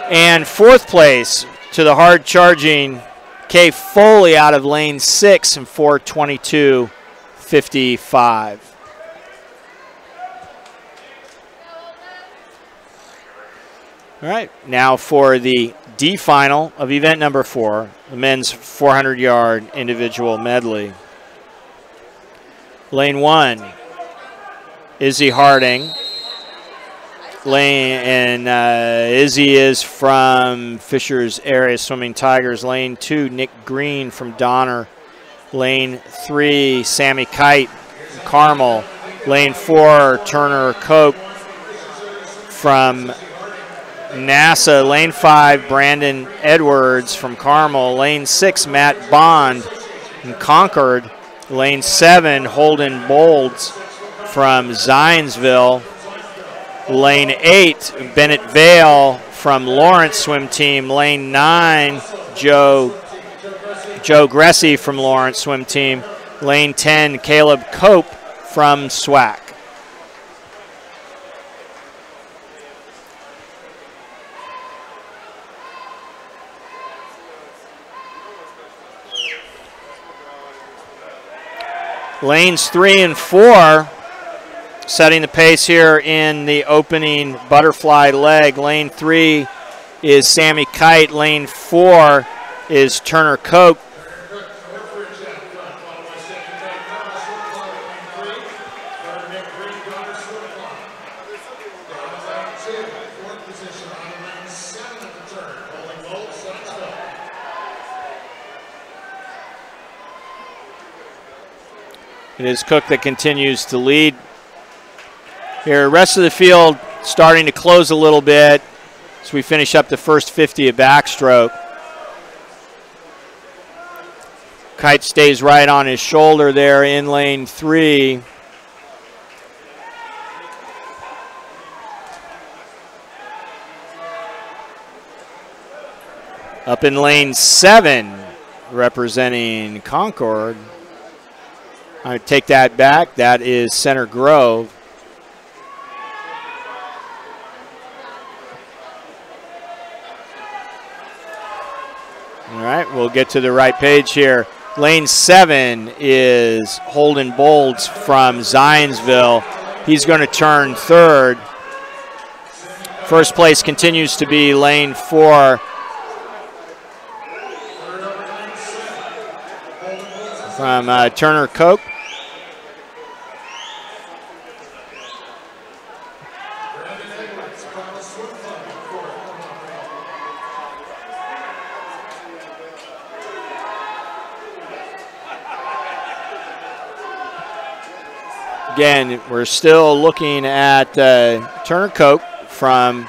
And 4th place to the hard-charging Kay Foley out of lane 6 in 4:22.55. All right, now for the D final of event number 4, the men's 400-yard individual medley. Lane 1, Izzy Harding. Izzy is from Fishers Area Swimming Tigers. Lane 2, Nick Green from Donner. Lane 3, Sammy Kite from Carmel. Lane 4, Turner Cope from NASA. Lane 5, Brandon Edwards from Carmel. Lane 6, Matt Bond from Concord. Lane 7, Holden Bolds from Zionsville. Lane 8, Bennett Vale from Lawrence Swim Team. Lane 9, Joe Gressy from Lawrence Swim Team. Lane 10, Caleb Cope from SWAC. Lanes 3 and 4 setting the pace here in the opening butterfly leg. Lane 3 is Sammy Kite. Lane 4 is Turner Cope. It is Cook that continues to lead. Here, rest of the field starting to close a little bit as we finish up the first 50 of backstroke. Kite stays right on his shoulder there in lane 3. Up in lane 7, representing Concord. I take that back. That is Center Grove. All right, we'll get to the right page here. Lane 7 is Holden Bolds from Zionsville. He's going to turn third. First place continues to be lane 4. From Turner Coke. Again, we're still looking at Turner Coke from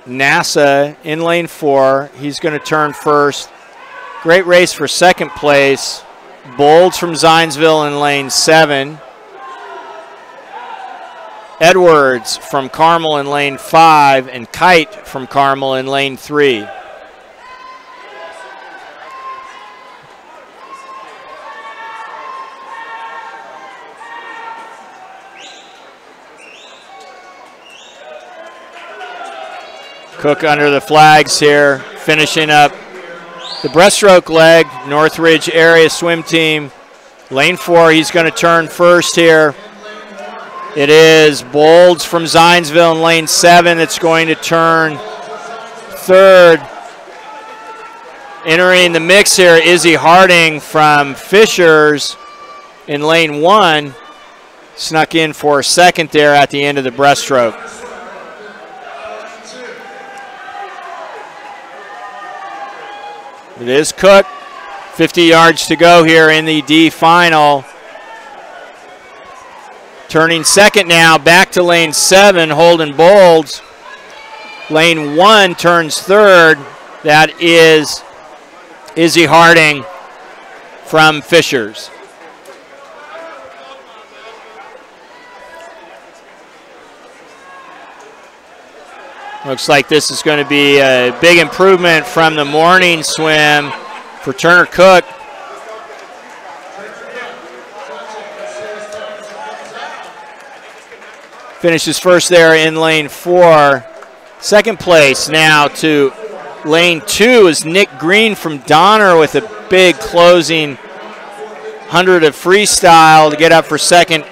NASA in lane 4. He's going to turn first. Great race for second place. Bolds from Zionsville in lane 7. Edwards from Carmel in lane 5, and Kite from Carmel in lane 3. Cook under the flags here, finishing up the breaststroke leg. Northridge area swim team. Lane 4, he's going to turn first here. It is Bolds from Zionsville in lane 7. It's going to turn third. Entering the mix here, Izzy Harding from Fishers in lane 1. Snuck in for a second there at the end of the breaststroke. It is Cook. 50 yards to go here in the D final. Turning second now, back to lane 7, Holden Bolds. Lane 1 turns third. That is Izzy Harding from Fishers. Looks like this is going to be a big improvement from the morning swim for Turner Cook. Finishes first there in lane 4. Second place now to lane 2 is Nick Green from Donner with a big closing 100 of freestyle to get up for second.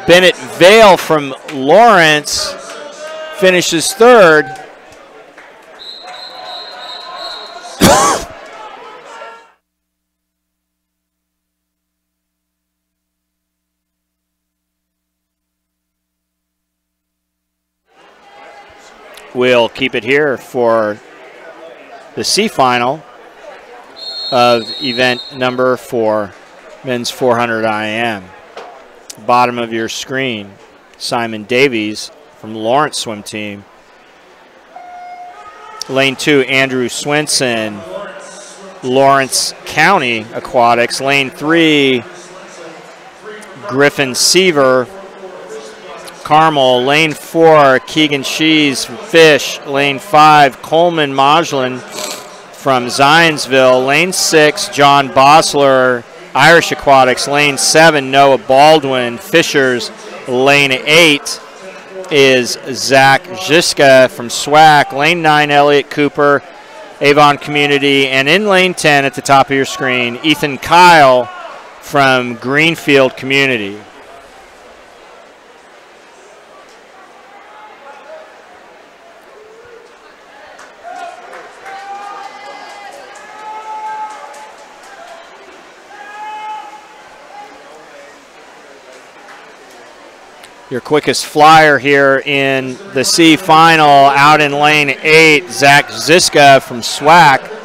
Bennett Vale from Lawrence finishes third. We'll keep it here for the C final of event number 4, men's 400 IM. Bottom of your screen, Simon Davies from Lawrence swim team. Lane 2, Andrew Swenson, Lawrence County Aquatics. Lane 3, Griffin Seaver, Carmel. Lane 4, Keegan Shees from Fish. Lane 5, Coleman Modulin from Zionsville. Lane 6, John Bosler, Irish Aquatics. Lane 7, Noah Baldwin, Fishers. Lane 8 is Zach Ziska from SWAC. Lane 9, Elliott Cooper, Avon Community. And in lane 10 at the top of your screen, Ethan Kyle from Greenfield Community. Your quickest flyer here in the C final, out in lane 8, Zach Ziska from SWAC.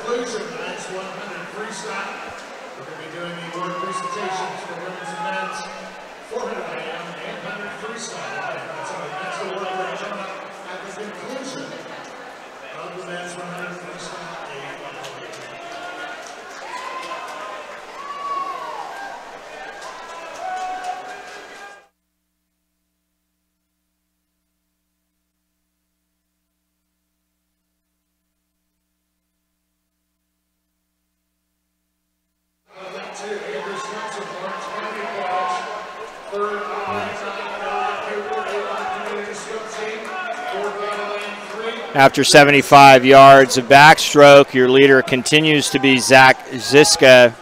After 75 yards of backstroke, your leader continues to be Zach Ziska.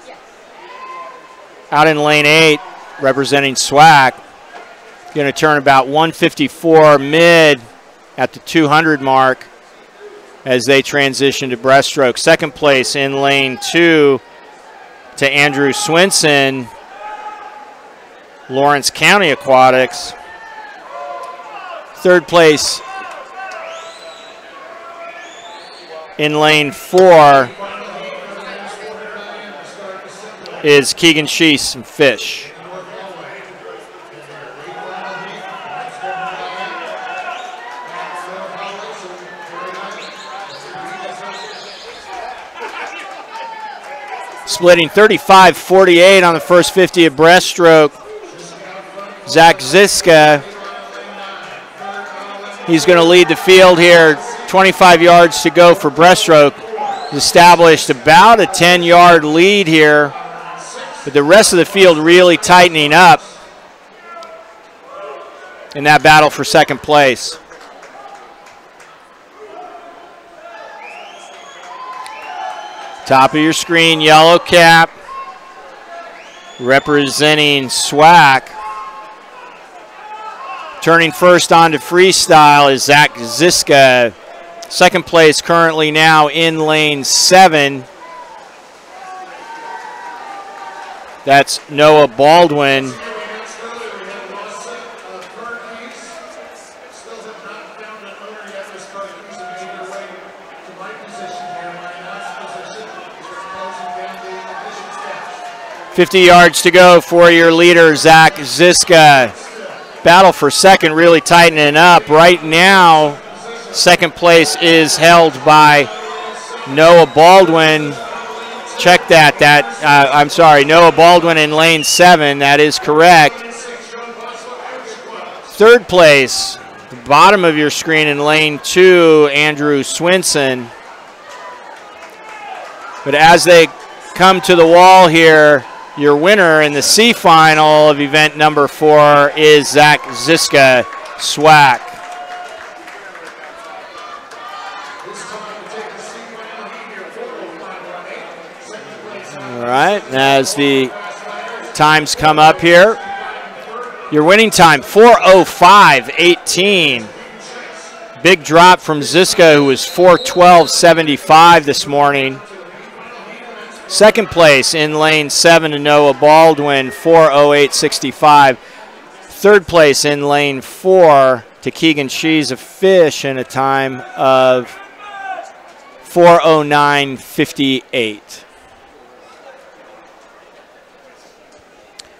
Out in lane 8, representing SWAC, going to turn about 154 mid at the 200 mark as they transition to breaststroke. Second place in lane 2 to Andrew Swinson, Lawrence County Aquatics. Third place in lane 4 is Keegan Sheese and Fish. Splitting 35-48 on the first 50 of breaststroke. Zach Ziska, he's going to lead the field here. 25 yards to go for breaststroke. Established about a 10-yard lead here, but the rest of the field really tightening up in that battle for second place. Top of your screen, yellow cap, representing SWAC. Turning first on to freestyle is Zach Ziska. Second place currently now in lane 7. That's Noah Baldwin. $50 yards to go for your leader, Zach Ziska. Battle for second really tightening up. Right now, second place is held by Noah Baldwin. Check that. I'm sorry, Noah Baldwin in lane 7. That is correct. Third place, the bottom of your screen in lane 2, Andrew Swinson. But as they come to the wall here, your winner in the C final of event number 4 is Zach Ziska, SWAC. All right, as the times come up here, your winning time, 4:05.18. Big drop from Ziska, who was 4:12.75 this morning. Second place in lane 7 to Noah Baldwin, 4:08.65. Third place in lane 4 to Keegan Sheese of Fish in a time of 4:09.58.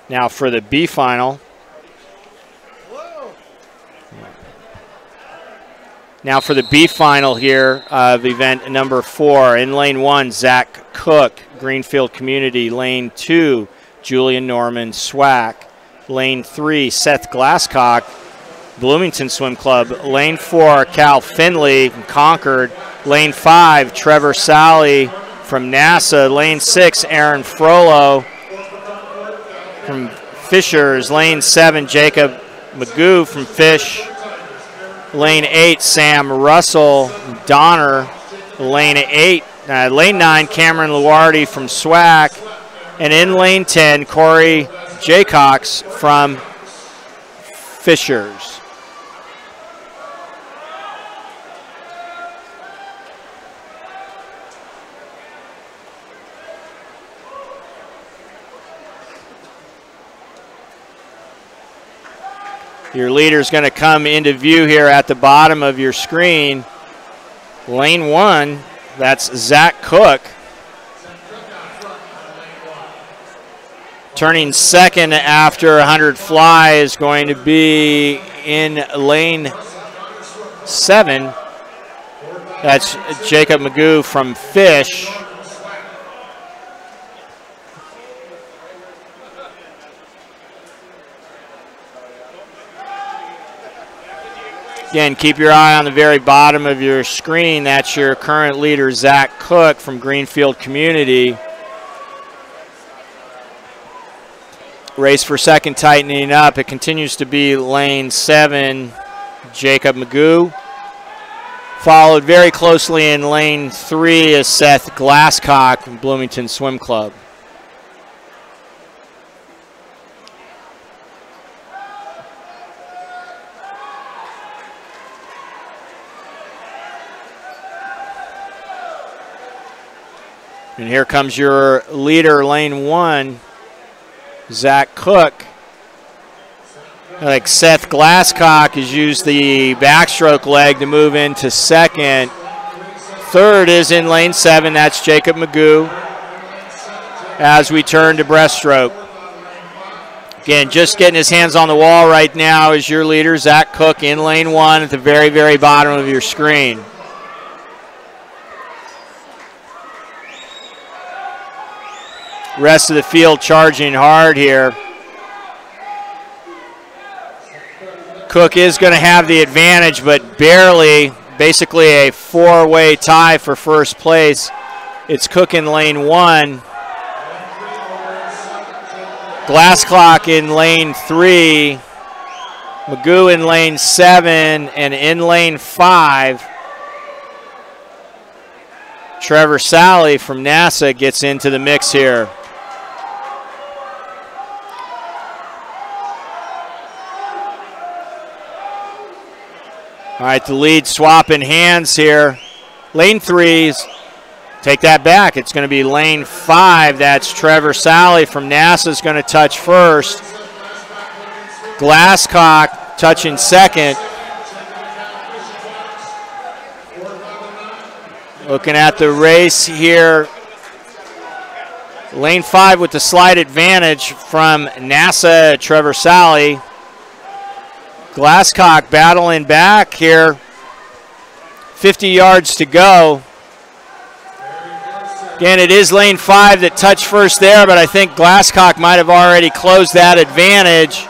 Now for the B final. Now for the B final here of event number 4. In lane 1, Zach Cook, Greenfield Community. Lane 2, Julian Norman, SWAC. Lane 3, Seth Glasscock, Bloomington Swim Club. Lane 4, Cal Finley from Concord. Lane 5, Trevor Sally from NASA. Lane 6, Aaron Frollo from Fishers. Lane 7, Jacob Magoo from Fish. Lane 8, Sam Russell, Donner. Lane 9, Cameron Luardi from SWAC. And in lane 10, Corey Jaycox from Fishers. Your leader's going to come into view here at the bottom of your screen. Lane 1, that's Zach Cook. Turning second after 100 fly is going to be in lane 7. That's Jacob Magoo from Fish. Again, keep your eye on the very bottom of your screen. That's your current leader, Zach Cook from Greenfield Community. Race for second tightening up. It continues to be lane 7, Jacob Magoo. Followed very closely in lane 3 is Seth Glasscock from Bloomington Swim Club. And here comes your leader, lane 1, Zach Cook. Like Seth Glasscock has used the backstroke leg to move into second. Third is in lane 7, that's Jacob Magoo. As we turn to breaststroke. Again, just getting his hands on the wall right now is your leader, Zach Cook, in lane 1 at the very, very bottom of your screen. Rest of the field charging hard here. Cook is going to have the advantage, but barely. Basically a 4-way tie for first place. It's Cook in lane 1. Glasscock in lane 3. Magoo in lane 7. And in lane 5, Trevor Sally from NASA gets into the mix here. All right, the lead swapping hands here. Lane 3, take that back. It's going to be lane 5. That's Trevor Sally from NASA is going to touch first. Glasscock touching second. Looking at the race here. Lane 5 with the slight advantage from NASA, Trevor Sally. Glasscock battling back here. 50 yards to go. Again, it is lane 5 that touched first there, but I think Glasscock might have already closed that advantage.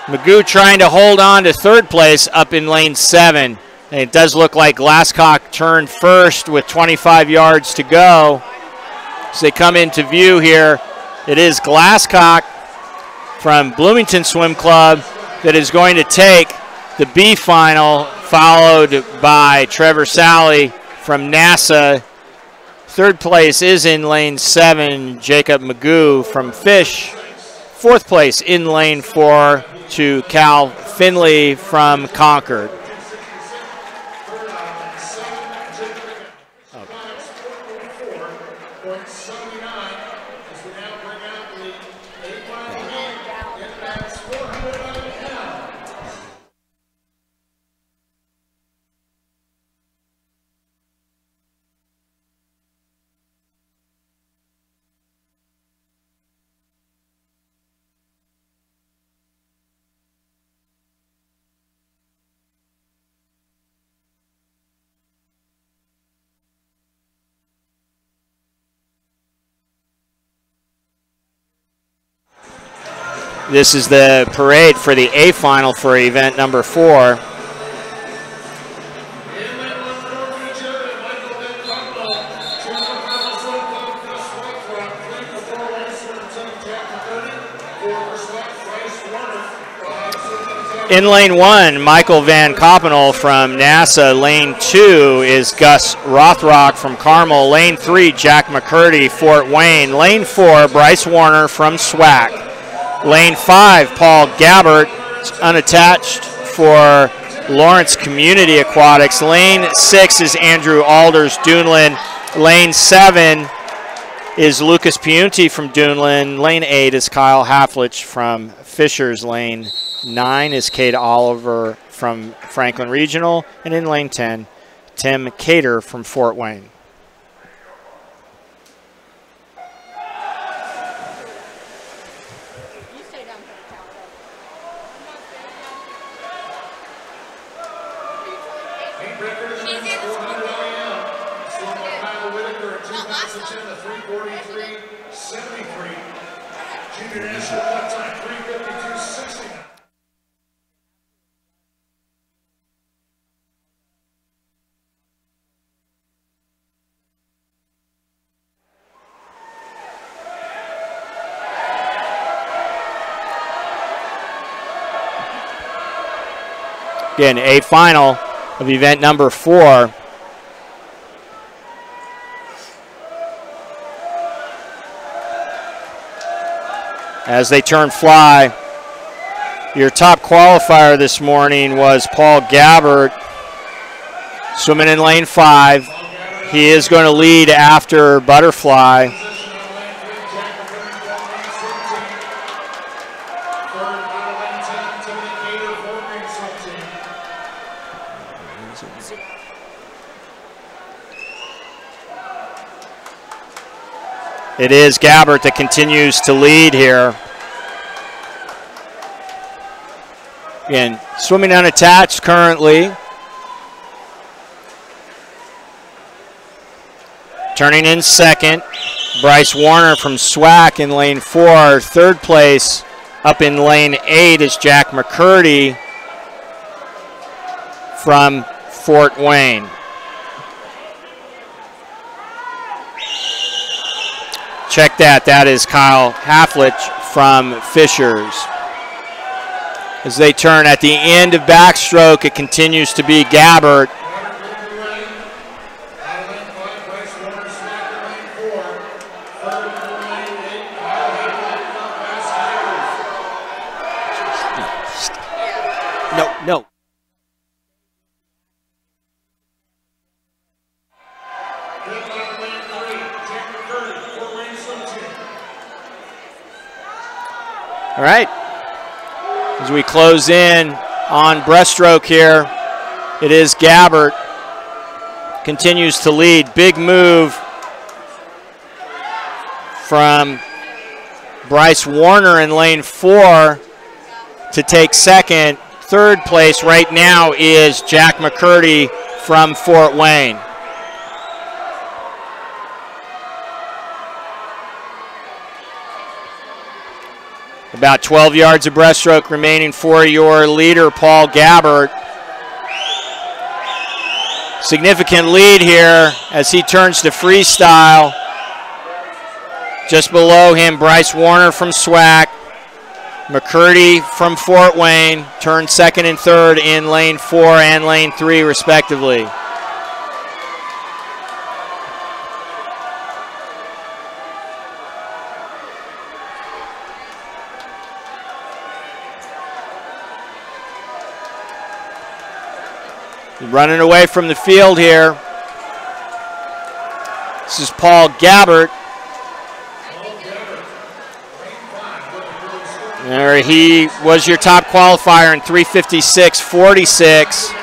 Magoo trying to hold on to third place up in lane 7. And it does look like Glasscock turned first with 25 yards to go. As they come into view here, it is Glasscock from Bloomington Swim Club that is going to take the B final, followed by Trevor Sally from NASA. Third place is in lane 7, Jacob Magoo from Fish. Fourth place in lane 4 to Cal Finley from Concord. This is the parade for the A final for event number 4. In lane 1, Michael Van Koppenel from NASA. Lane 2 is Gus Rothrock from Carmel. Lane 3, Jack McCurdy, Fort Wayne. Lane 4, Bryce Warner from SWAC. Lane 5, Paul Gabbert, unattached for Lawrence Community Aquatics. Lane 6 is Andrew Alders, Duneland. Lane 7 is Lucas Piunti from Duneland. Lane 8 is Kyle Haflich from Fishers. Lane 9 is Kate Oliver from Franklin Regional. And in lane 10, Tim Cater from Fort Wayne. Again, a final of event number 4. As they turn fly, your top qualifier this morning was Paul Gabbert, swimming in lane 5. He is going to lead after butterfly. It is Gabbert that continues to lead here. Again, swimming unattached currently. Turning in second, Bryce Warner from SWAC in lane 4. Third place up in lane 8 is Jack McCurdy from Fort Wayne. Check that. That is Kyle Halflich from Fishers. As they turn at the end of backstroke, it continues to be Gabbert. No. All right, as we close in on breaststroke here, it is Gabbert, continues to lead. Big move from Bryce Warner in lane 4 to take second. Third place right now is Jack McCurdy from Fort Wayne. About 12 yards of breaststroke remaining for your leader, Paul Gabbert. Significant lead here as he turns to freestyle. Just below him, Bryce Warner from SWAC. McCurdy from Fort Wayne turned second and third in lane 4 and lane 3 respectively. Running away from the field here. This is Paul Gabbert. There he was your top qualifier in 3:56.46.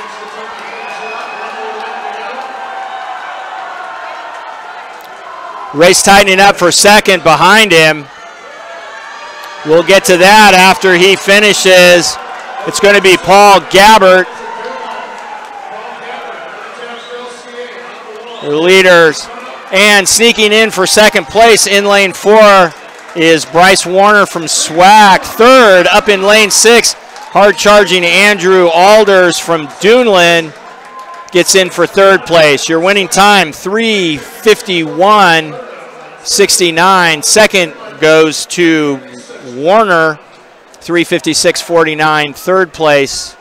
Race tightening up for second behind him. We'll get to that after he finishes. It's going to be Paul Gabbert, the leaders, and sneaking in for second place in lane 4 is Bryce Warner from SWAC. Third, up in lane 6, hard-charging Andrew Alders from Duneland gets in for third place. Your winning time, 3:51.69. Second goes to Warner, 3:56.49. Third place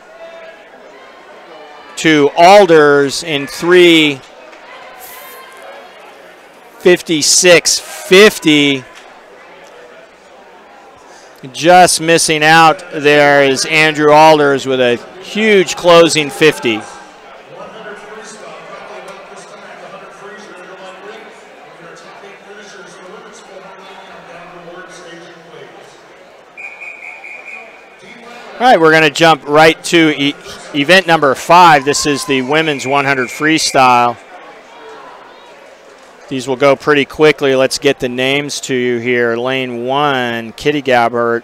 to Alders in 3:56.50. Just missing out there is Andrew Alders with a huge closing 50. All right, we're going to jump right to event number 5. This is the women's 100 freestyle. These will go pretty quickly. Let's get the names to you here. Lane 1, Kitty Gabbert,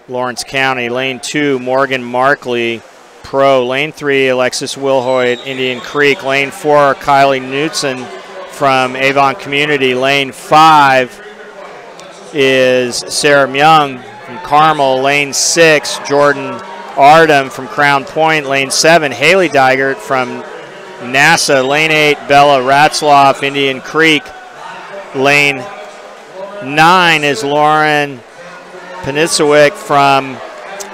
Lawrence County. Lane 2, Morgan Markley, pro. Lane 3, Alexis Wilhoit, Indian Creek. Lane 4, Kylie Knutson from Avon Community. Lane 5 is Sarah Myung from Carmel. Lane 6, Jordan Ardem from Crown Point. Lane 7, Haley Digert from NASA. Lane 8, Bella Ratzloff, Indian Creek. Lane 9 is Lauren Penisowick from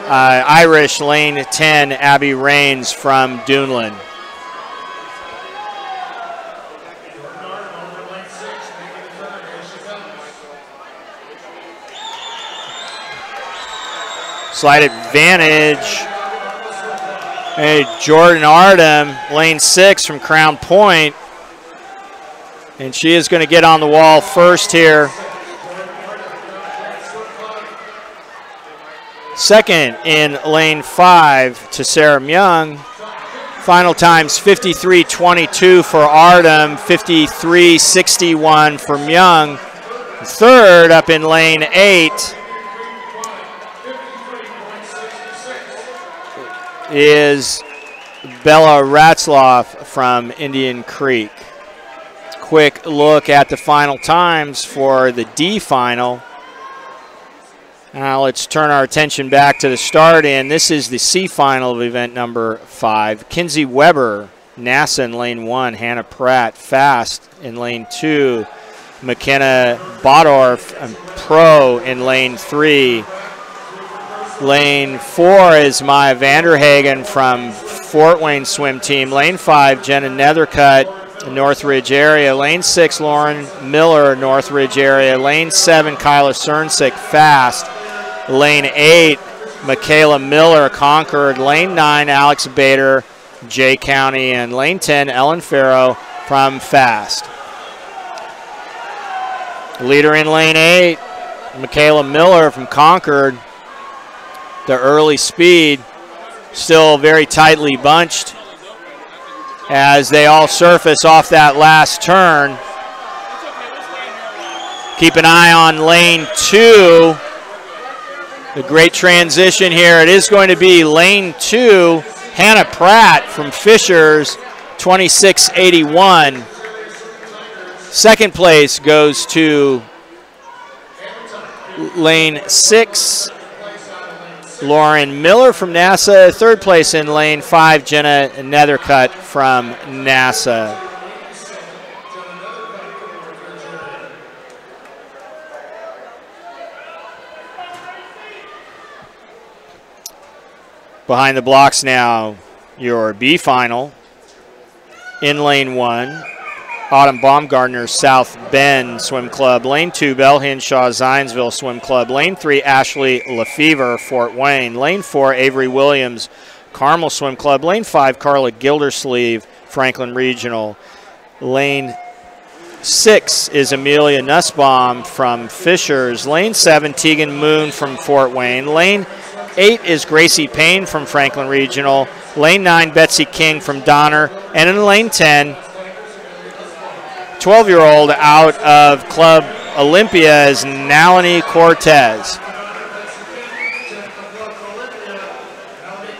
Irish. Lane 10, Abby Rains from Duneland. Slight advantage. Hey, Jordan Artem, lane 6 from Crown Point. And she is going to get on the wall first here. Second in lane 5 to Sarah Myung. Final times 53.22 for Artem, 53.61 for Myung. Third up in lane 8 is Bella Ratzloff from Indian Creek. Quick look at the final times for the D final. Now let's turn our attention back to the start, and this is the C final of event number 5. Kinsey Weber, NASA in lane 1, Hannah Pratt, fast in lane 2, McKenna Bodorf, pro in lane 3. Lane 4 is Maya Vanderhagen from Fort Wayne swim team. Lane 5, Jenna Nethercutt, Northridge area. Lane 6, Lauren Miller, Northridge area. Lane 7, Kyla Cernsick, fast. Lane 8, Michaela Miller, Concord. Lane 9, Alex Bader, Jay County. And lane 10, Ellen Farrow from fast. Leader in lane 8, Michaela Miller from Concord. The early speed still very tightly bunched as they all surface off that last turn. Keep an eye on lane 2. A great transition here. It is going to be lane 2, Hannah Pratt from Fishers, 26.81. Second place goes to lane 6, Lauren Miller from NASA. Third place in lane 5, Jenna Nethercutt from NASA. Behind the blocks now, your B final. In lane 1, Autumn Baumgartner, South Bend Swim Club. Lane 2, Belle Hinshaw, Zionsville Swim Club. Lane 3, Ashley Lefevre, Fort Wayne. Lane 4, Avery Williams, Carmel Swim Club. Lane 5, Carla Gildersleeve, Franklin Regional. Lane 6 is Amelia Nussbaum from Fishers. Lane 7, Tegan Moon from Fort Wayne. Lane 8 is Gracie Payne from Franklin Regional. Lane 9, Betsy King from Donner. And in lane 10, 12-year-old out of Club Olympia is Nalini Cortez.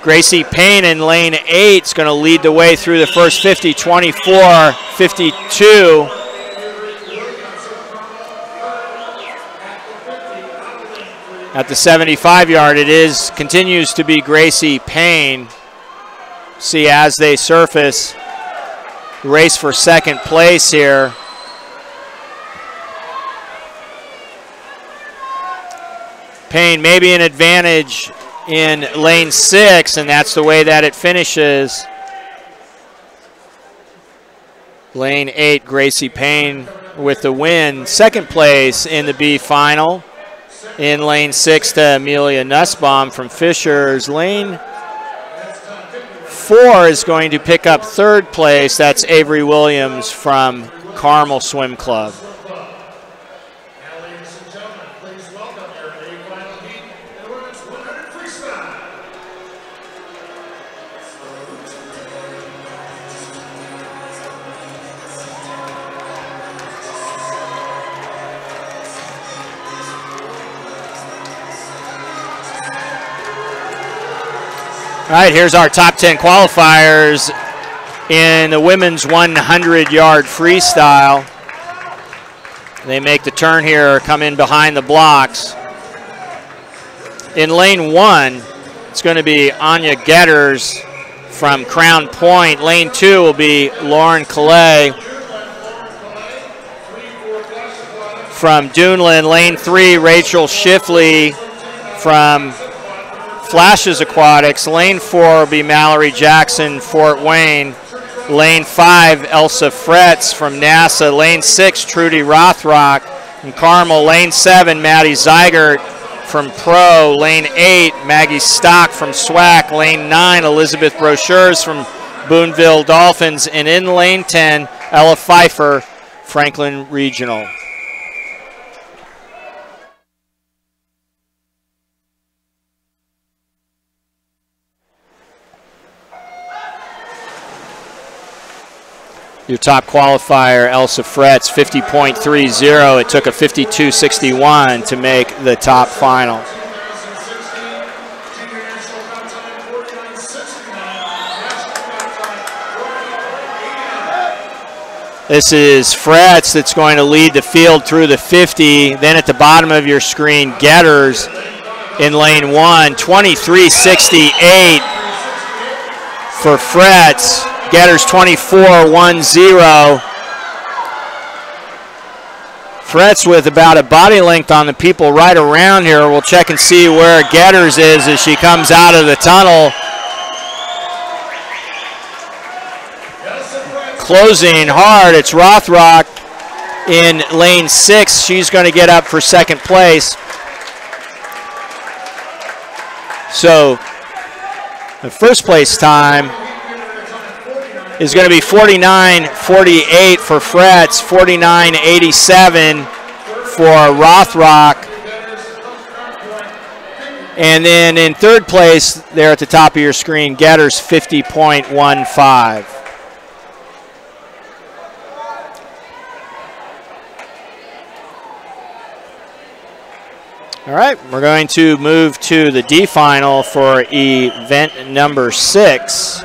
Gracie Payne in lane 8 is going to lead the way through the first 50, 24, 52. At the 75-yard, it continues to be Gracie Payne. See, as they surface, race for second place here. Payne maybe an advantage in lane 6, and that's the way that it finishes. Lane 8, Gracie Payne with the win. Second place in the B final. In lane 6 to Amelia Nussbaum from Fishers. Lane 4 is going to pick up third place. That's Avery Williams from Carmel Swim Club. Now, ladies and gentlemen, please welcome your A-final heat in the women's 100 freestyle. All right, here's our top 10 qualifiers in the women's 100-yard freestyle. They make the turn here, come in behind the blocks. In lane 1, it's going to be Anya Getters from Crown Point. Lane 2 will be Lauren Calais from Duneland. Lane 3, Rachel Schiffley from Flashes Aquatics. Lane 4 will be Mallory Jackson, Fort Wayne. Lane 5, Elsa Fretz from NASA. Lane 6, Trudy Rothrock from Carmel. Lane 7, Maddie Zeigert from Pro. Lane 8, Maggie Stock from SWAC. Lane 9, Elizabeth Brochures from Boonville Dolphins. And in lane 10, Ella Pfeiffer, Franklin Regional. Your top qualifier, Elsa Fretz, 50.30. It took a 52.61 to make the top final. This is Fretz that's going to lead the field through the 50. Then at the bottom of your screen, Getters in lane 1, 23.68 for Fretz. Getters 24.10. Fretz with about a body length on the people right around here. We'll check and see where Getters is as she comes out of the tunnel. Closing hard, it's Rothrock in lane 6. She's going to get up for second place. So the first place time is going to be 49.48 for Fretz, 49.87 for Rothrock. And then in third place, there at the top of your screen, Getters 50.15. All right, we're going to move to the D final for event number 6.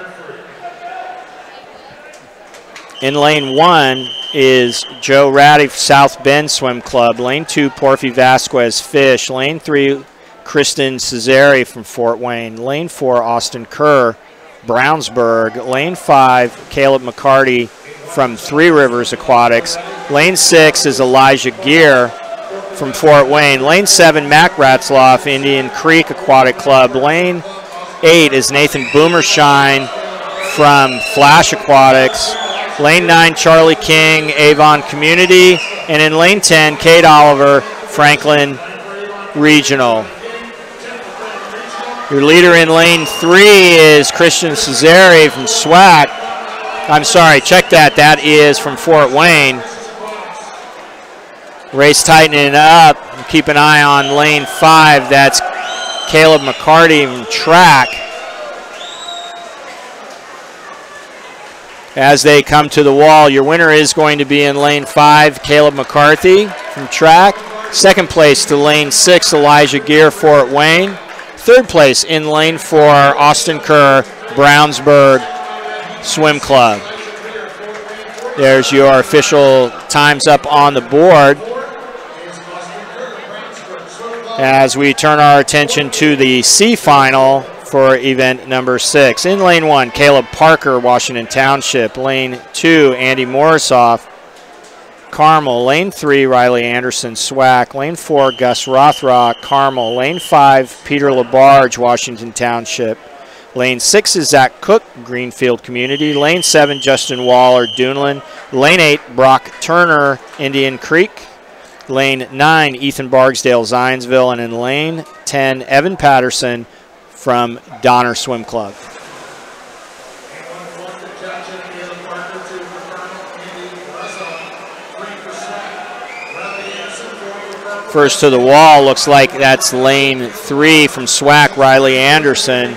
In lane 1 is Joe Ratty, South Bend Swim Club. Lane 2, Porphy Vasquez Fish. Lane 3, Kristen Cesare from Fort Wayne. Lane 4, Austin Kerr, Brownsburg. Lane 5, Caleb McCarty from Three Rivers Aquatics. Lane 6 is Elijah Gear from Fort Wayne. Lane 7, Mac Ratzloff, Indian Creek Aquatic Club. Lane 8 is Nathan Boomershine from Flash Aquatics. Lane 9, Charlie King, Avon Community. And in lane 10, Kate Oliver, Franklin Regional. Your leader in lane 3 is Christian Cesare from SWAC. I'm sorry, check that. That is from Fort Wayne. Race tightening up. Keep an eye on lane 5. That's Caleb McCarty from track. As they come to the wall, your winner is going to be in lane 5, Caleb McCarthy from track. Second place to lane 6, Elijah Gear, Fort Wayne. Third place in lane 4, Austin Kerr, Brownsburg Swim Club. There's your official times up on the board. As we turn our attention to the C final for event number 6. In lane 1, Caleb Parker, Washington Township. Lane 2, Andy Morisoff, Carmel. Lane 3, Riley Anderson, SWAC. Lane 4, Gus Rothrock, Carmel. Lane 5, Peter LaBarge, Washington Township. Lane 6 is Zach Cook, Greenfield Community. Lane 7, Justin Waller, Duneland. Lane 8, Brock Turner, Indian Creek. Lane 9, Ethan Bargsdale, Zionsville. And in lane 10, Evan Patterson from Donner Swim Club. First to the wall, looks like that's lane 3 from SWAC, Riley Anderson.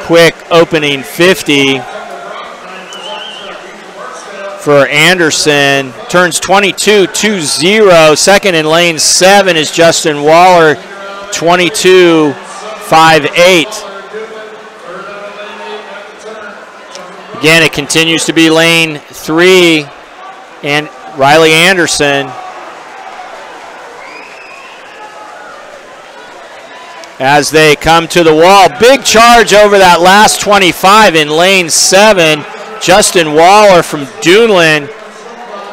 Quick opening 50 for Anderson. Turns 22.20. Second in lane 7 is Justin Waller, 22.58. Again, it continues to be lane 3 and Riley Anderson. As they come to the wall, big charge over that last 25 in lane 7. Justin Waller from Duneland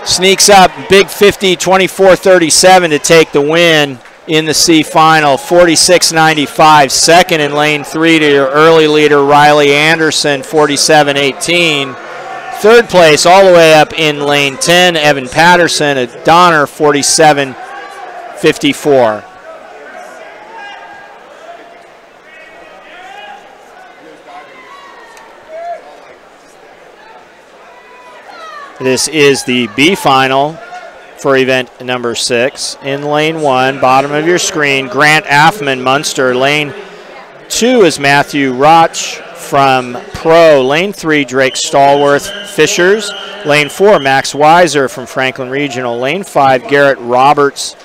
sneaks up, big 50, 24.37 to take the win in the C final, 46.95. Second in lane 3 to your early leader, Riley Anderson, 47.18. Third place all the way up in lane 10, Evan Patterson at Donner, 47.58. 54. This is the B final for event number 6. In lane 1, bottom of your screen, Grant Affman, Munster. Lane 2 is Matthew Roch from Pro. Lane 3, Drake Stallworth, Fishers. Lane 4, Max Weiser from Franklin Regional. Lane 5, Garrett Roberts,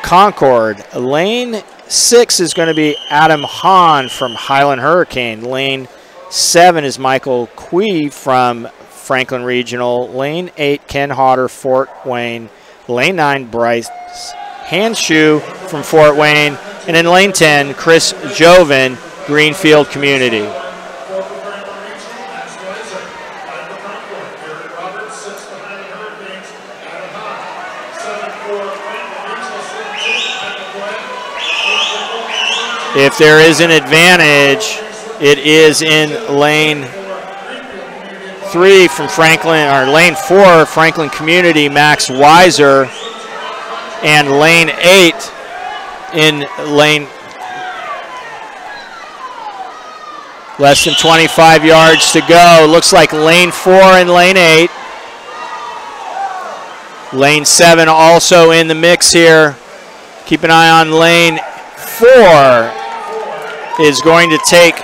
Concord. Lane 6 is going to be Adam Hahn from Highland Hurricane. Lane 7 is Michael Quee from Franklin Regional. Lane 8, Ken Hodder, Fort Wayne. Lane 9, Bryce Handshoe from Fort Wayne. And in lane 10, Chris Joven, Greenfield Community. If there is an advantage, it is in lane 3 from Franklin, or lane 4, Franklin Community, Max Weiser, and lane 8 in lane less than 25 yards to go. Looks like lane 4 and lane 8. Lane 7 also in the mix here. Keep an eye on lane 4 is going to take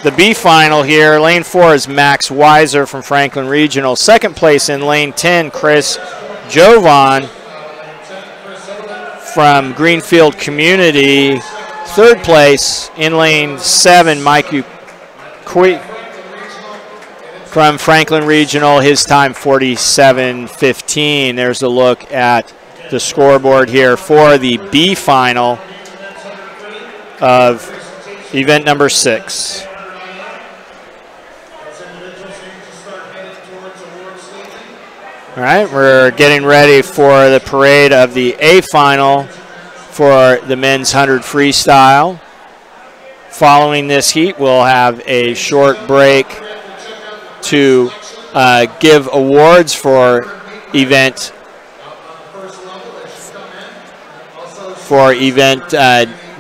the B final here. Lane 4 is Max Weiser from Franklin Regional. Second place in lane 10, Chris Jovan from Greenfield Community. Third place in lane 7, Mike Quee from Franklin Regional. His time 47:15. There's a look at the scoreboard here for the B final of event number 6. All right, we're getting ready for the parade of the A final for the men's 100 freestyle. Following this heat, we'll have a short break to give awards for event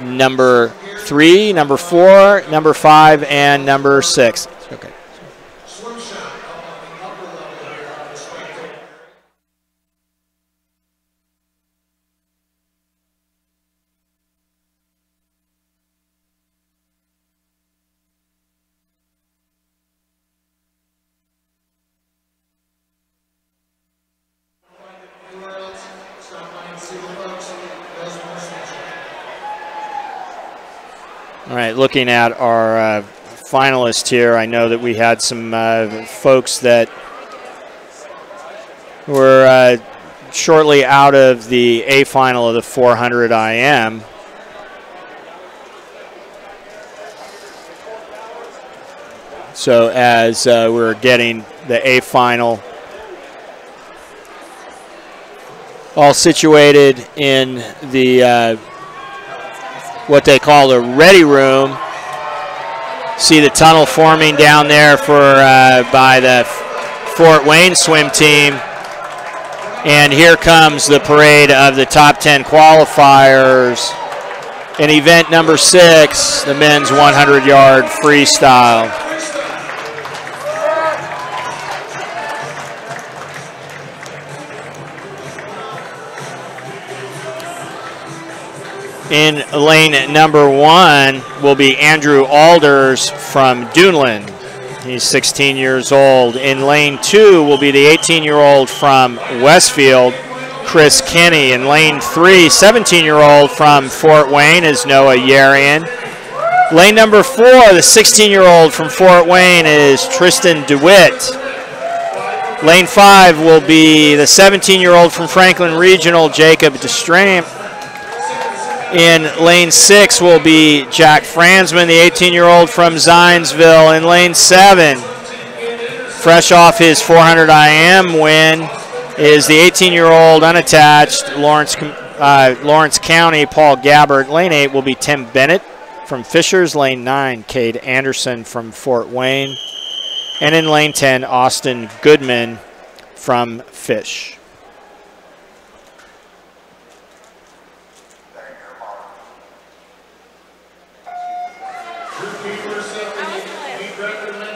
number 3, number 4, number 5, and number 6. Okay. All right, looking at our finalists here, I know that we had some folks that were shortly out of the A final of the 400 IM. So as we're getting the A final all situated in the what they call the ready room. See the tunnel forming down there for by the Fort Wayne swim team. And here comes the parade of the top 10 qualifiers in event number 6, the men's 100-yard freestyle. In lane number 1 will be Andrew Alders from Duneland. He's 16 years old. In lane 2 will be the 18-year-old from Westfield, Chris Kinney. In lane 3, 17-year-old from Fort Wayne is Noah Yarian. Lane number 4, the 16-year-old from Fort Wayne is Tristan DeWitt. Lane 5 will be the 17-year-old from Franklin Regional, Jacob DeStramp. In lane 6 will be Jack Fransman, the 18-year-old from Zionsville. In lane 7, fresh off his 400 IM win, is the 18-year-old unattached Lawrence County, Paul Gabbard. Lane 8 will be Tim Bennett from Fishers. Lane 9, Cade Anderson from Fort Wayne. And in lane 10, Austin Goodman from Fish.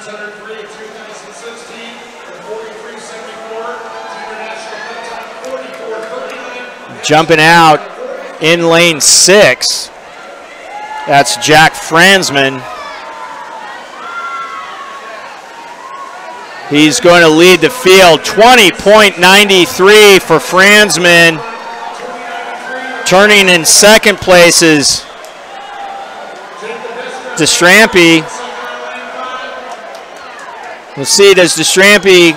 600 free in 2016 and 43.74. Junior national time 44.39. Jumping out in lane 6. That's Jack Fransman. He's going to lead the field. 20.93 for Fransman. Turning in second place is DeStrampy. Let's see, does DeStrampy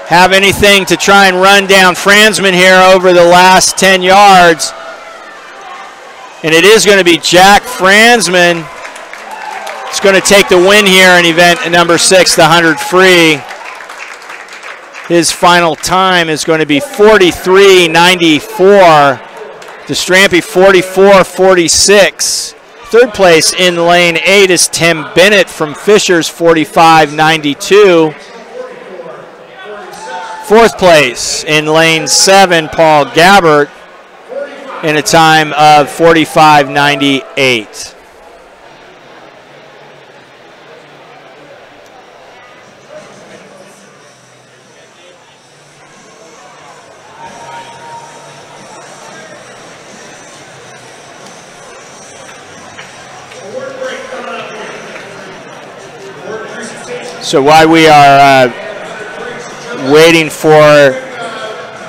have anything to try and run down Fransman here over the last 10 yards? And it is going to be Jack Fransman. It's going to take the win here in event number 6, the 100 free. His final time is going to be 43.94. DeStrampy 44.46. Third place in lane 8 is Tim Bennett from Fishers, 45.92. Fourth place in lane 7, Paul Gabbert, in a time of 45.98. So while we are waiting for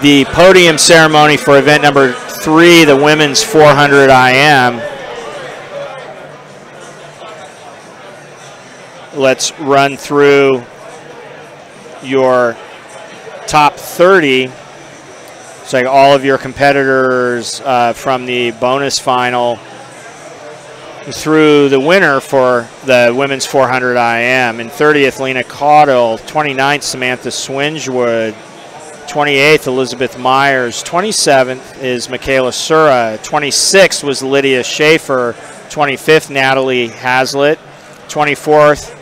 the podium ceremony for event number 3, the women's 400 IM, let's run through your top 30. It's like all of your competitors from the bonus final through the winner for the women's 400 IM. In 30th, Lena Caudle. 29th, Samantha Swingewood. 28th, Elizabeth Myers. 27th is Michaela Sura. 26th was Lydia Schaefer. 25th, Natalie Hazlitt. 24th,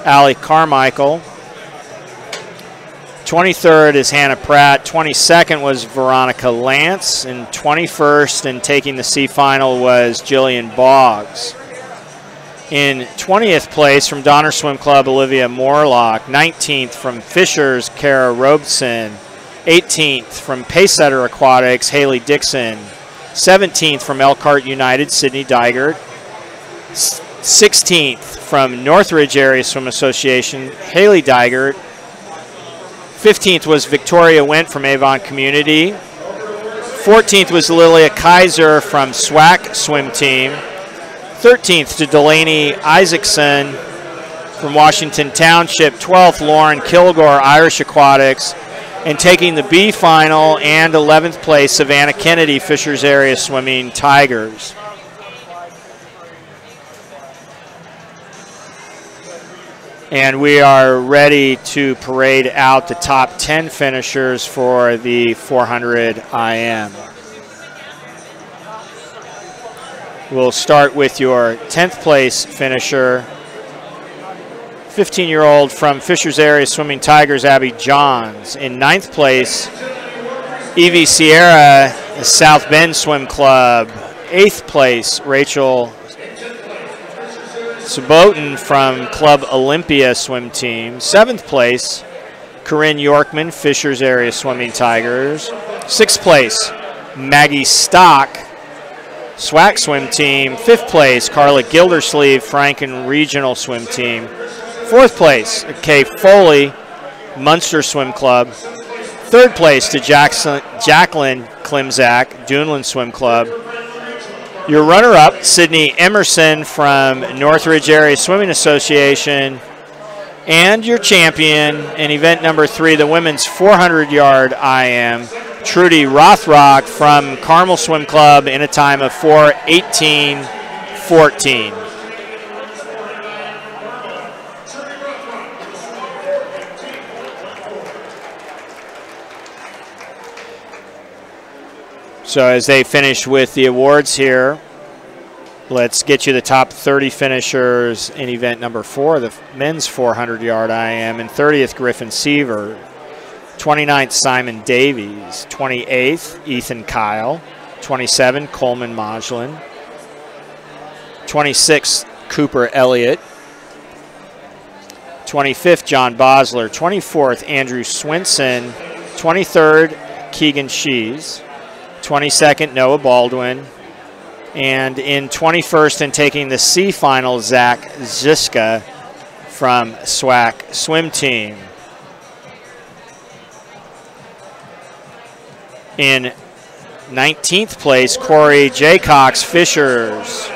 Allie Carmichael. 23rd is Hannah Pratt. 22nd was Veronica Lance. And 21st, and taking the C final, was Jillian Boggs. In 20th place from Donner Swim Club, Olivia Morlock. 19th from Fishers, Kara Robeson. 18th from Pacesetter Aquatics, Haley Dixon. 17th from Elkhart United, Sydney Digert. 16th from Northridge Area Swim Association, Haley Digert. 15th was Victoria Went from Avon Community. 14th was Lilia Kaiser from SWAC Swim Team. 13th to Delaney Isaacson from Washington Township. 12th, Lauren Kilgore, Irish Aquatics. And taking the B final and 11th place, Savannah Kennedy, Fishers Area Swimming Tigers. And we are ready to parade out the top 10 finishers for the 400 IM. We'll start with your 10th place finisher, 15-year-old from Fishers Area Swimming Tigers, Abby Johns. In 9th place, Evie Sierra, South Bend Swim Club. 8th place, Rachel Sabotin from Club Olympia Swim Team. 7th place, Corinne Yorkman, Fishers Area Swimming Tigers. 6th place, Maggie Stock, SWAC Swim Team. 5th place, Carla Gildersleeve, Franken Regional Swim Team. 4th place, Kay Foley, Munster Swim Club. 3rd place to Jacqueline Klimzak, Duneland Swim Club. Your runner-up, Sydney Emerson from Northridge Area Swimming Association. And your champion in event number 3, the women's 400-yard IM, Trudy Rothrock from Carmel Swim Club in a time of 4:18.14. So as they finish with the awards here, let's get you the top 30 finishers in event number 4, the men's 400-yard IM. In 30th, Griffin Seaver. 29th, Simon Davies. 28th, Ethan Kyle. 27, Coleman Majlin. 26th, Cooper Elliott. 25th, John Bosler. 24th, Andrew Swinson. 23rd, Keegan Shees. 22nd, Noah Baldwin. And in 21st and taking the C final, Zach Ziska from SWAC Swim Team. In 19th place, Corey J. Cox Fishers.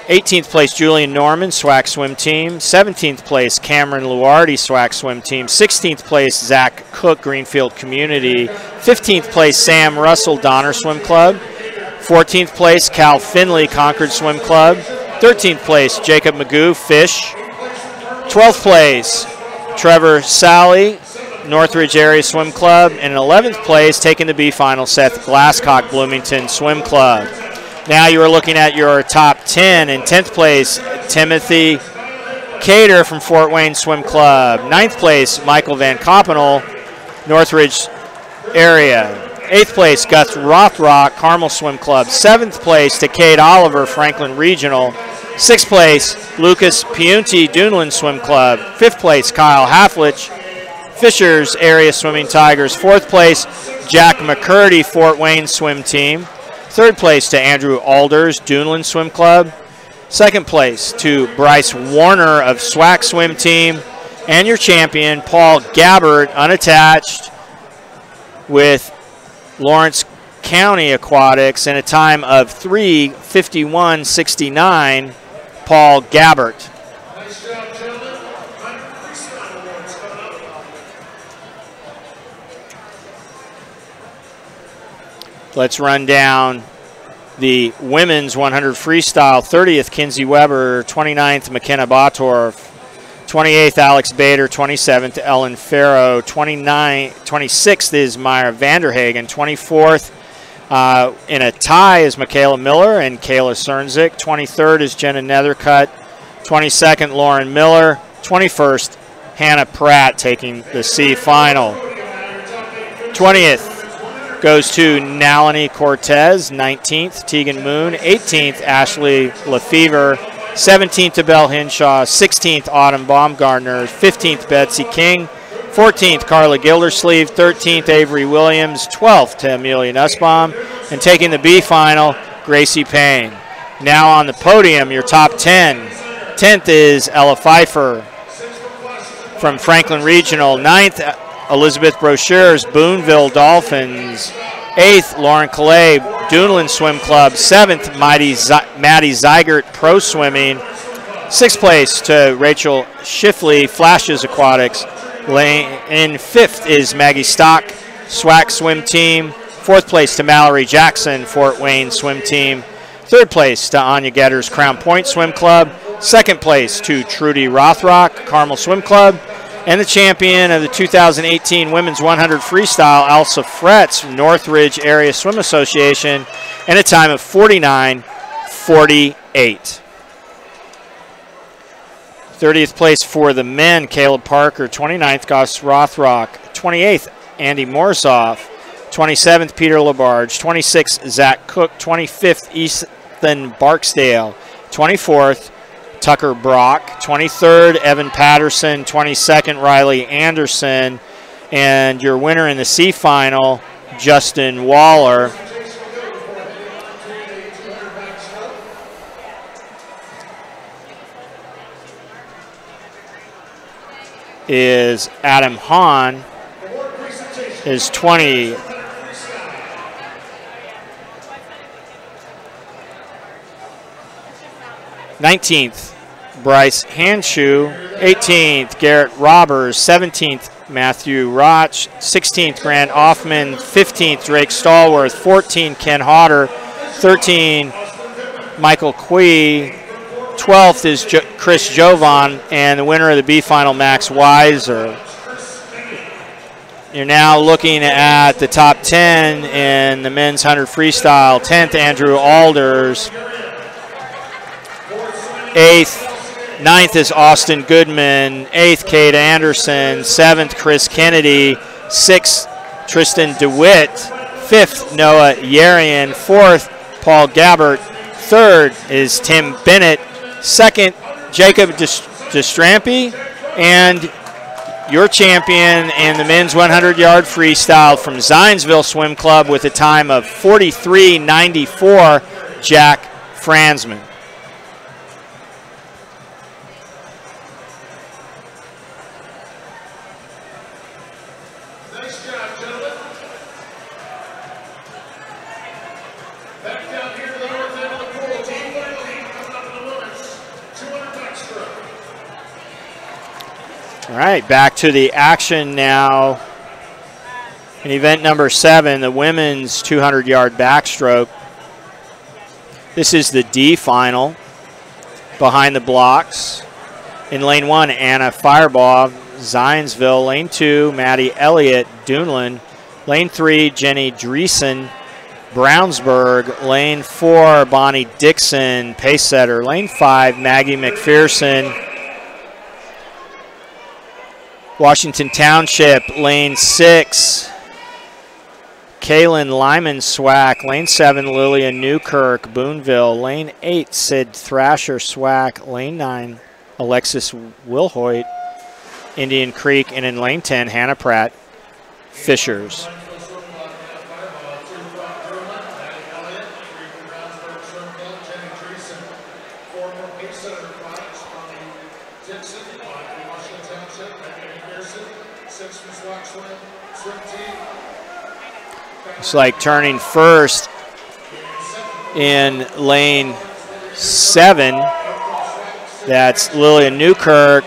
18th place, Julian Norman, SWAC Swim Team. 17th place, Cameron Luardi, SWAC Swim Team. 16th place, Zach Cook, Greenfield Community. 15th place, Sam Russell, Donner Swim Club. 14th place, Cal Finley, Concord Swim Club. 13th place, Jacob Magoo, Fish. 12th place, Trevor Sally, Northridge Area Swim Club. And in 11th place, taking the B final, Seth Glasscock, Bloomington Swim Club. Now you are looking at your top 10. In 10th place, Timothy Cater from Fort Wayne Swim Club. 9th place, Michael Van Koppenel, Northridge Area. 8th place, Gus Rothrock, Carmel Swim Club. 7th place to Cade Oliver, Franklin Regional. 6th place, Lucas Piunti, Duneland Swim Club. 5th place, Kyle Halflich, Fishers Area Swimming Tigers. 4th place, Jack McCurdy, Fort Wayne Swim Team. 3rd place to Andrew Alders, Duneland Swim Club. 2nd place to Bryce Warner of SWAC Swim Team. And your champion, Paul Gabbert, unattached, with Lawrence County Aquatics in a time of 3:51.69, Paul Gabbert. Nice job, gentlemen. Freestyle awards coming up. Let's run down the women's 100 freestyle. 30th, Kinsey Weber. 29th, McKenna Botorf. 28th, Alex Bader. 27th, Ellen Farrow. 26th is Myra Vanderhagen. 24th in a tie is Michaela Miller and Kayla Cernzik. 23rd is Jenna Nethercutt. 22nd, Lauren Miller. 21st, Hannah Pratt taking the C final. 20th goes to Nalini Cortez. 19th, Tegan Moon. 18th, Ashley Lefevre. 17th to Belle Hinshaw. 16th, Autumn Baumgartner. 15th, Betsy King. 14th, Carla Gildersleeve. 13th, Avery Williams. 12th to Amelia Nussbaum. And taking the B final, Gracie Payne. Now on the podium, your top 10. 10th is Ella Pfeiffer from Franklin Regional. 9th, Elizabeth Brochures, Boonville Dolphins. 8th, Lauren Calais, Duneland Swim Club. 7th, Maddie Zeigert, Pro Swimming. 6th place to Rachel Schiffley, Flashes Aquatics. In 5th is Maggie Stock, SWAC Swim Team. 4th place to Mallory Jackson, Fort Wayne Swim Team. 3rd place to Anya Getters, Crown Point Swim Club. 2nd place to Trudy Rothrock, Carmel Swim Club. And the champion of the 2018 Women's 100 Freestyle, Elsa Fretz, Northridge Area Swim Association, and a time of 49:48. 30th place for the men, Caleb Parker. 29th, Gus Rothrock. 28th, Andy Morsoff. 27th, Peter Labarge. 26th, Zach Cook. 25th, Ethan Barksdale. 24th, Tucker Brock. 23rd, Evan Patterson. 22nd, Riley Anderson. And your winner in the C final, Justin Waller. Is Adam Hahn, is 20. '19th, Bryce Hanshoe. 18th, Garrett Robbers. 17th, Matthew Roch. 16th, Grant Offman. 15th, Drake Stallworth. 14th, Ken Hodder. 13th, Michael Quee. 12th is Chris Jovan, and the winner of the B final, Max Weiser. You're now looking at the top 10 in the men's 100 freestyle. 10th, Andrew Alders. 8th, 9th is Austin Goodman. 8th, Kate Anderson. 7th, Chris Kennedy. 6th, Tristan DeWitt. 5th, Noah Yarian. 4th, Paul Gabbert. 3rd is Tim Bennett. 2nd, Jacob Destrampi. And your champion in the men's 100-yard freestyle from Zionsville Swim Club with a time of 43:94, Jack Fransman. Nice job, gentlemen. Back down here to the north end of the pool. Team Medley coming up in the women's 200 backstroke. All right, back to the action now. In event number 7, the women's 200-yard backstroke. This is the D final. Behind the blocks. In lane 1, Anna Firebaugh, Zionsville. Lane 2, Maddie Elliott, Duneland. Lane 3, Jenny Dreesen, Brownsburg. Lane 4, Bonnie Dixon, pace setter. Lane 5, Maggie McPherson, Washington Township. Lane 6, Kaylin Lyman Swack. Lane 7, Lillian Newkirk, Boonville. Lane 8, Sid Thrasher Swack. Lane 9, Alexis Wilhoit, Indian Creek. And in lane 10, Hannah Pratt, Fishers. It's like turning first in lane 7. That's Lillian Newkirk,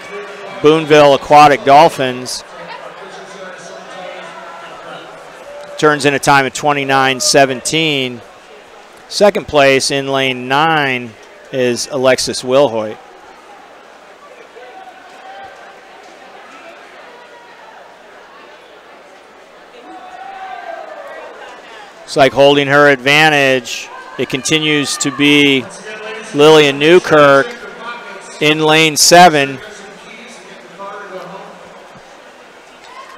Boonville Aquatic Dolphins. Turns in a time of 29:17. Second place in lane 9 is Alexis Wilhoit. It's like holding her advantage. It continues to be Lillian Newkirk in lane 7.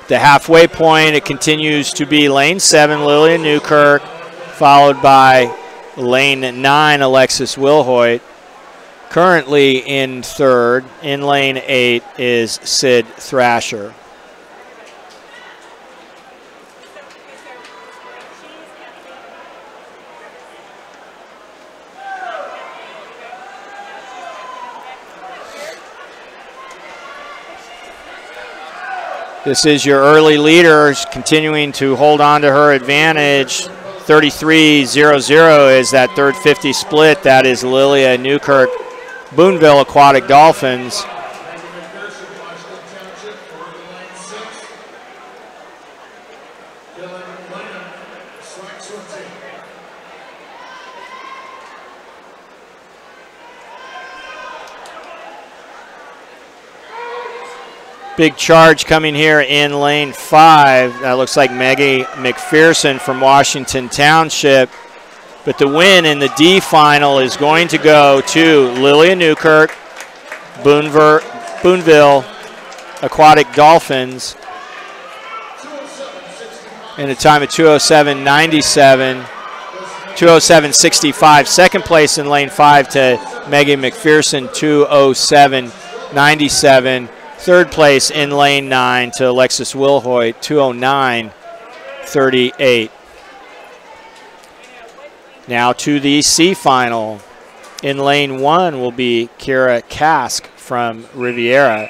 The halfway point, it continues to be lane 7, Lillian Newkirk, followed by lane 9, Alexis Wilhoit. Currently in 3rd, in lane 8, is Sid Thrasher. This is your early leader, continuing to hold on to her advantage. 33:00 is that third 50 split. That is Lilia Newkirk, Boonville Aquatic Dolphins. Big charge coming here in lane 5. That looks like Maggie McPherson from Washington Township. But the win in the D final is going to go to Lillian Newkirk, Boonville Aquatic Dolphins, in a time of 2:07.97, 2:07.65. Second place in lane 5 to Maggie McPherson, 2:07.97. Third place in lane 9 to Alexis Wilhoit, 2:09.38. Now to the C final. In lane 1 will be Kira Kask from Riviera.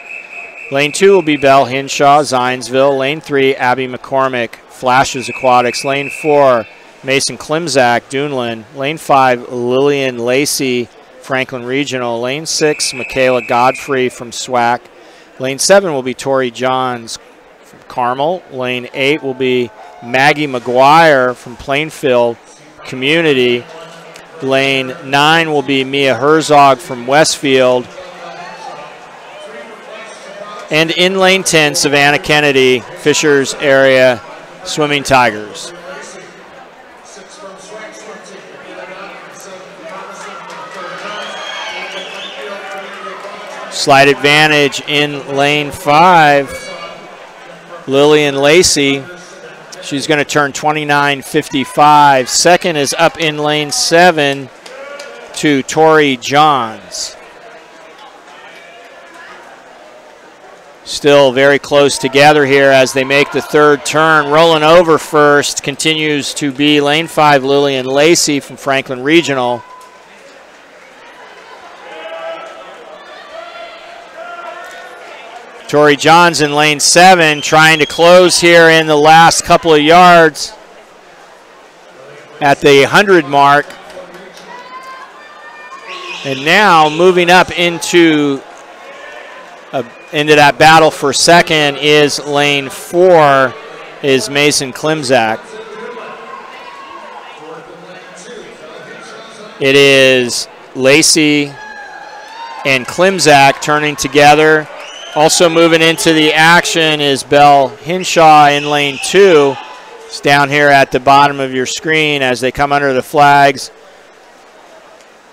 Lane 2 will be Belle Hinshaw, Zionsville. Lane 3, Abby McCormick, Flashes Aquatics. Lane 4, Mason Klimzak, Duneland. Lane 5, Lillian Lacey, Franklin Regional. Lane 6, Michaela Godfrey from SWAC. Lane 7 will be Tori Johns from Carmel. Lane 8 will be Maggie McGuire from Plainfield Community. Lane 9 will be Mia Herzog from Westfield. And in lane 10, Savannah Kennedy, Fishers Area Swimming Tigers. Slight advantage in lane 5. Lillian Lacey, she's going to turn 29.55. Second is up in lane 7 to Tori Johns. Still very close together here as they make the third turn. Rolling over first continues to be lane 5, Lillian Lacey from Franklin Regional. Tori Johns in lane 7 trying to close here in the last couple of yards at the 100 mark. And now moving up into that battle for second is lane 4 is Mason Klimzak. It is Lacey and Klimzak turning together. Also moving into the action is Belle Hinshaw in lane 2. It's down here at the bottom of your screen as they come under the flags.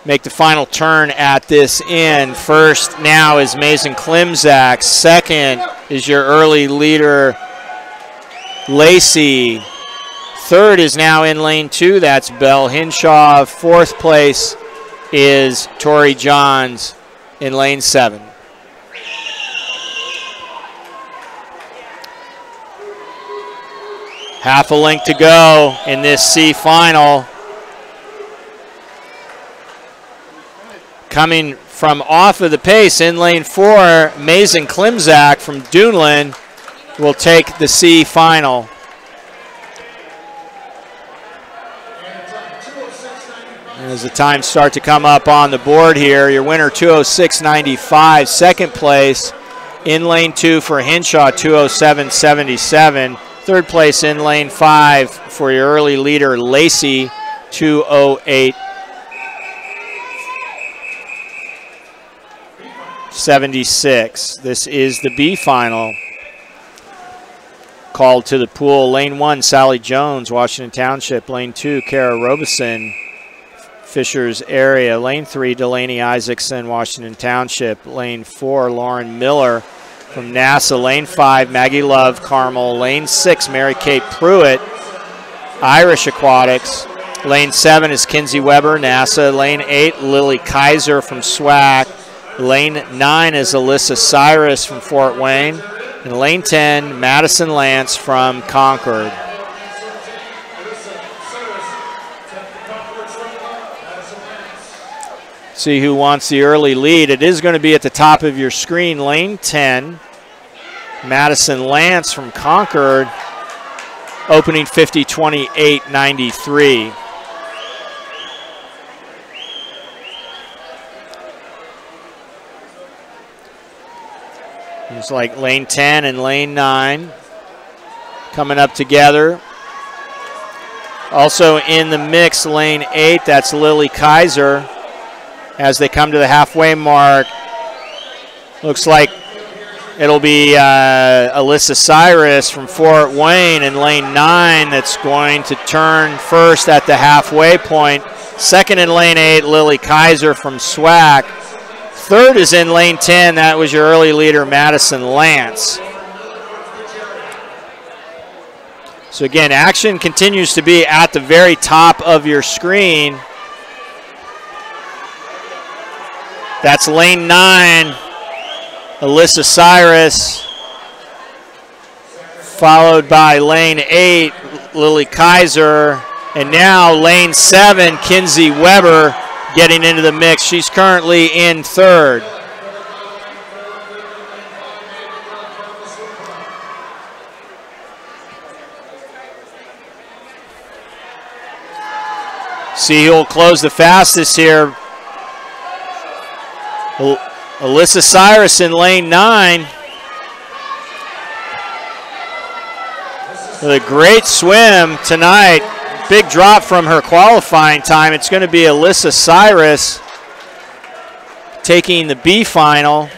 Make the final turn at this end. First now is Mason Klimzak. Second is your early leader, Lacey. Third is now in lane 2. That's Belle Hinshaw. Fourth place is Tori Johns in lane 7. Half a length to go in this C final. Coming from off of the pace in lane 4, Mason Klimzak from Duneland will take the C final. As the times start to come up on the board here, your winner 206.95. Second place in lane 2 for Hinshaw, 207.77. Third place in lane 5 for your early leader, Lacey, 208.76. This is the B final. Called to the pool. Lane 1, Sally Jones, Washington Township. Lane 2, Kara Robeson, Fishers area. Lane 3, Delaney Isaacson, Washington Township. Lane 4, Lauren Miller from NASA. Lane 5, Maggie Love, Carmel. Lane 6, Mary Kate Pruitt, Irish Aquatics. Lane 7 is Kinsey Weber, NASA. Lane 8, Lily Kaiser from SWAC. Lane 9 is Alyssa Cyrus from Fort Wayne. And lane 10, Madison Lance from Concord. See who wants the early lead. It is going to be at the top of your screen. Lane 10, Madison Lance from Concord, opening 50:28.93. It's like lane 10 and lane 9 coming up together. Also in the mix, lane 8, that's Lily Kaiser. As they come to the halfway mark, looks like it'll be Alyssa Cyrus from Fort Wayne in lane 9 that's going to turn first at the halfway point. Second in lane 8, Lily Kaiser from SWAC. Third is in lane 10. That was your early leader, Madison Lance. So again, action continues to be at the very top of your screen. That's lane 9, Alyssa Cyrus, followed by lane 8, Lily Kaiser, and now lane 7, Kinsey Weber getting into the mix. She's currently in third. See who'll close the fastest here. Alyssa Cyrus in lane 9. With a great swim tonight. Big drop from her qualifying time. It's going to be Alyssa Cyrus taking the B final.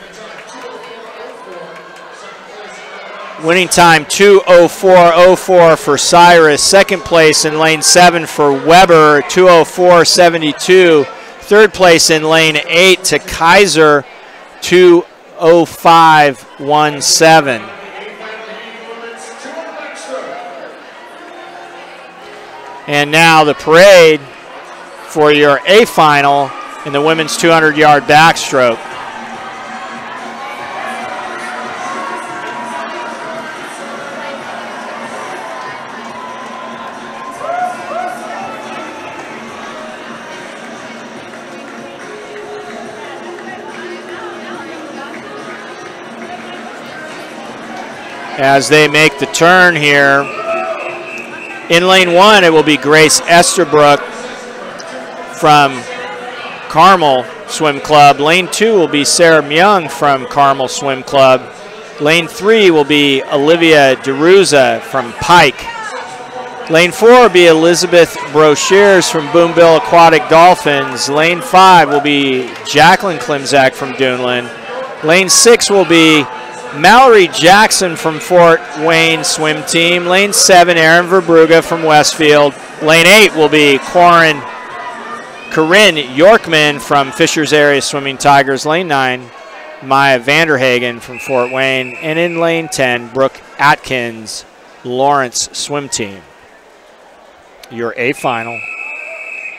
Winning time 2:04.04 for Cyrus. Second place in lane 7 for Weber, 2:04.72. Third place in lane 8 to Kaiser, 2:05.17. And now the parade for your A final in the women's 200-yard backstroke. as they make the turn here. In lane 1, it will be Grace Esterbrook from Carmel Swim Club. Lane 2 will be Sarah Myung from Carmel Swim Club. Lane 3 will be Olivia DeRuza from Pike. Lane 4 will be Elizabeth Brochures from Boombill Aquatic Dolphins. Lane 5 will be Jacqueline Klimzak from Duneland. Lane 6 will be Mallory Jackson from Fort Wayne Swim Team. Lane 7, Erin Verbruga from Westfield. Lane 8 will be Corinne Yorkman from Fishers Area Swimming Tigers. Lane 9, Maya Vanderhagen from Fort Wayne. And in lane 10, Brooke Atkins, Lawrence Swim Team. Your A final,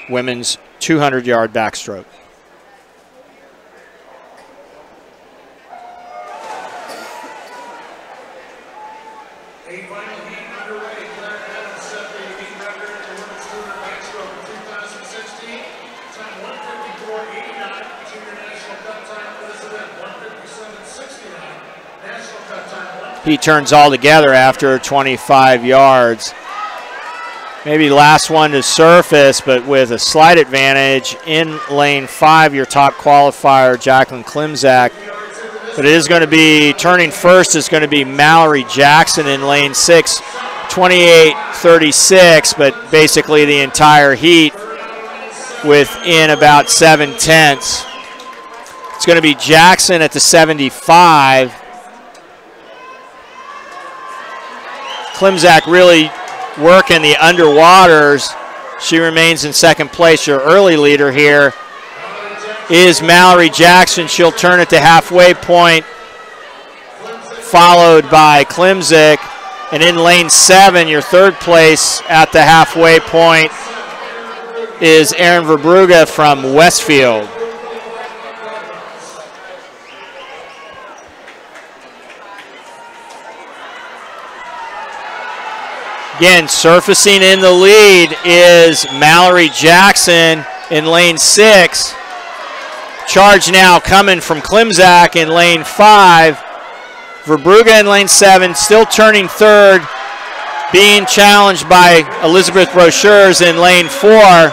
women's 200-yard backstroke. He turns all together after 25 yards. Maybe last one to surface, but with a slight advantage in lane 5, your top qualifier, Jacqueline Klimzak. But it is going to be, turning first is going to be Mallory Jackson in lane 6, 28:36, but basically the entire heat within about 7/10. It's going to be Jackson at the 75. Klimzak really working the underwaters. She remains in second place. Your early leader here is Mallory Jackson. She'll turn at the halfway point, followed by Klimzak. And in lane 7, your third place at the halfway point is Erin Verbruga from Westfield. Again, surfacing in the lead is Mallory Jackson in lane 6. Charge now coming from Klimzak in lane 5. Verbruga in lane 7, still turning third, being challenged by Elizabeth Brochures in lane 4.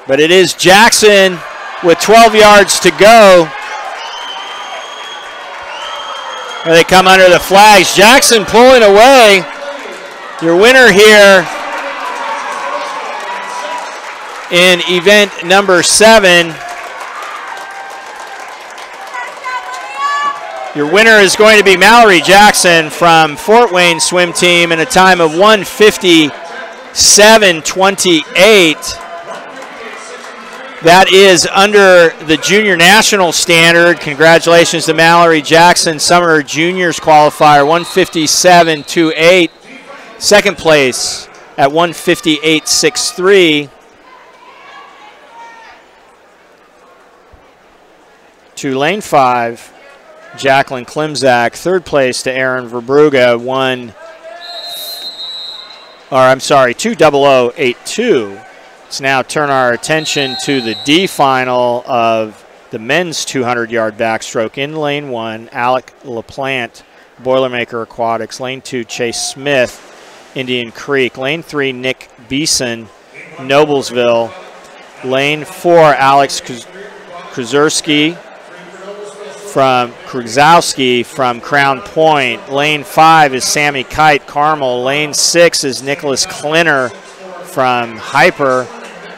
But it is Jackson with 12 yards to go. They come under the flags. Jackson pulling away. Your winner here in event number 7. Your winner is going to be Mallory Jackson from Fort Wayne Swim Team in a time of 1:57.28. That is under the junior national standard. Congratulations to Mallory Jackson, Summer Juniors qualifier, 1:57.28. Second place at 1:58.63. To lane 5, Jacqueline Klimzak. Third place to Erin Verbruga, 2:00.82. Let's now turn our attention to the D final of the men's 200-yard backstroke. In lane 1, Alec LaPlante, Boilermaker Aquatics. Lane 2, Chase Smith, Indian Creek. Lane 3, Nick Beeson, Noblesville. Lane 4, Alex Kruzowski from Crown Point. Lane 5 is Sammy Kite, Carmel. Lane 6 is Nicholas Klinner from Hyper.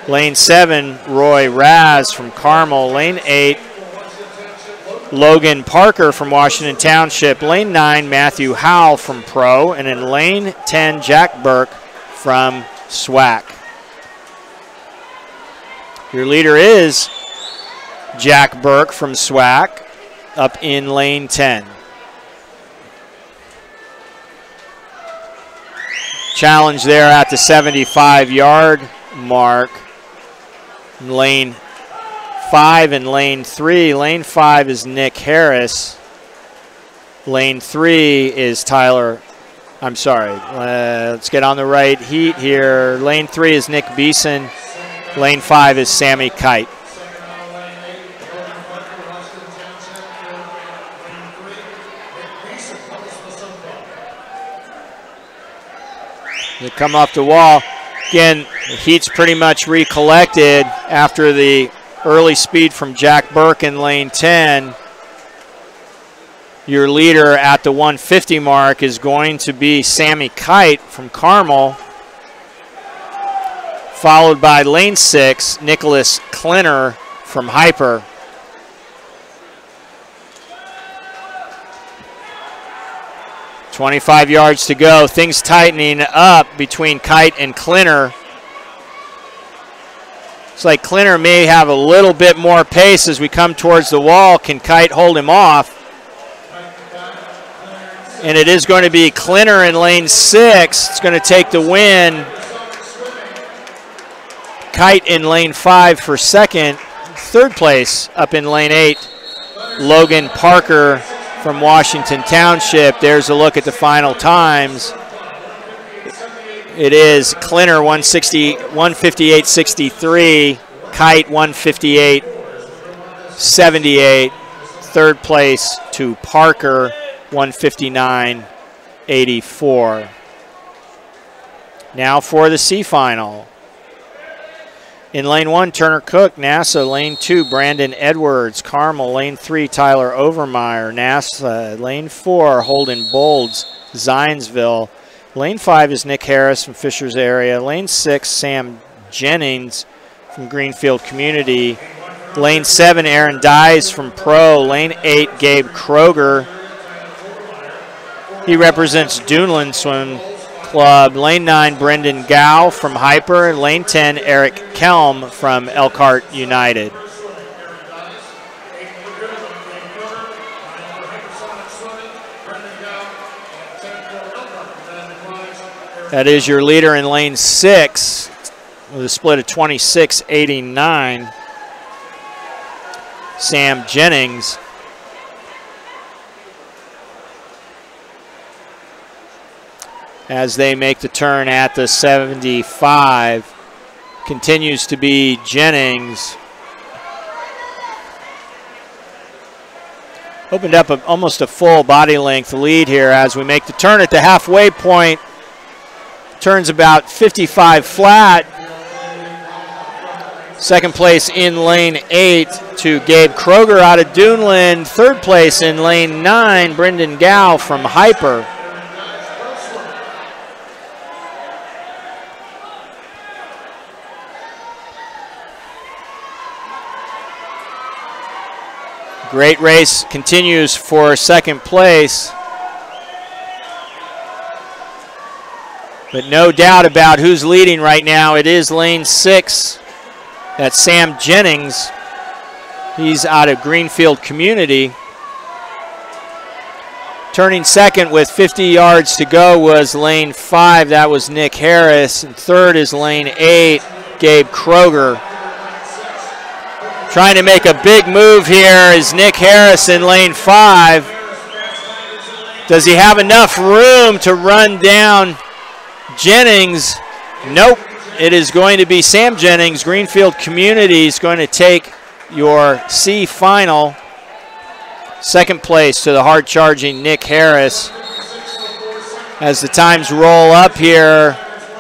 Lane 7, Roy Raz from Carmel. Lane 8, Logan Parker from Washington Township. Lane 9, Matthew Howell from Pro. And in lane 10, Jack Burke from SWAC. Your leader is Jack Burke from SWAC up in lane 10. Challenge there at the 75-yard mark. Lane 5 and lane 3. Lane 5 is Nick Harris. Lane 3 is Tyler. I'm sorry. Let's get on the right heat here. Lane 3 is Nick Beeson. Lane 5 is Sammy Kite. They come off the wall. Again, the heat's pretty much recollected after the early speed from Jack Burke in lane 10. Your leader at the 150 mark is going to be Sammy Kite from Carmel, followed by lane 6, Nicholas Klinner from Hyper. .25 yards to go. Things tightening up between Kite and Klinner. It's like Klinner may have a little bit more pace as we come towards the wall. Can Kite hold him off? And it is going to be Klinner in lane 6. It's going to take the win. Kite in lane 5 for second. Third place up in lane 8, Logan Parker from Washington Township. There's a look at the final times. It is Klinner 158.63, Kite 158.78. Third place to Parker 159.84. Now for the C final. In lane 1, Turner Cook, NASA. Lane 2, Brandon Edwards, Carmel. Lane 3, Tyler Overmeyer, NASA. Lane 4, Holden Bolds, Zionsville. Lane 5 is Nick Harris from Fishers area. Lane 6, Sam Jennings from Greenfield Community. Lane 7, Aaron Dyes from Pro. Lane 8, Gabe Kroger. He represents Duneland Swim Club. Lane 9, Brendan Gow from Hyper. Lane 10, Eric Kelm from Elkhart United. That is your leader in lane 6 with a split of 26.89. Sam Jennings. As they make the turn at the 75. Continues to be Jennings. Opened up almost a full body length lead here as we make the turn at the halfway point. Turns about 55 flat. Second place in lane 8 to Gabe Kroger out of Duneland. Third place in lane 9, Brendan Gow from Hyper. Great race continues for second place. But no doubt about who's leading right now. It is lane 6. That's Sam Jennings. He's out of Greenfield Community. Turning second with 50 yards to go was lane 5. That was Nick Harris. And third is lane 8, Gabe Kroger. Trying to make a big move here is Nick Harris in lane 5. Does he have enough room to run down Jennings? Nope. It is going to be Sam Jennings. Greenfield Community is going to take your C final. Second place to the hard-charging Nick Harris. As the times roll up here,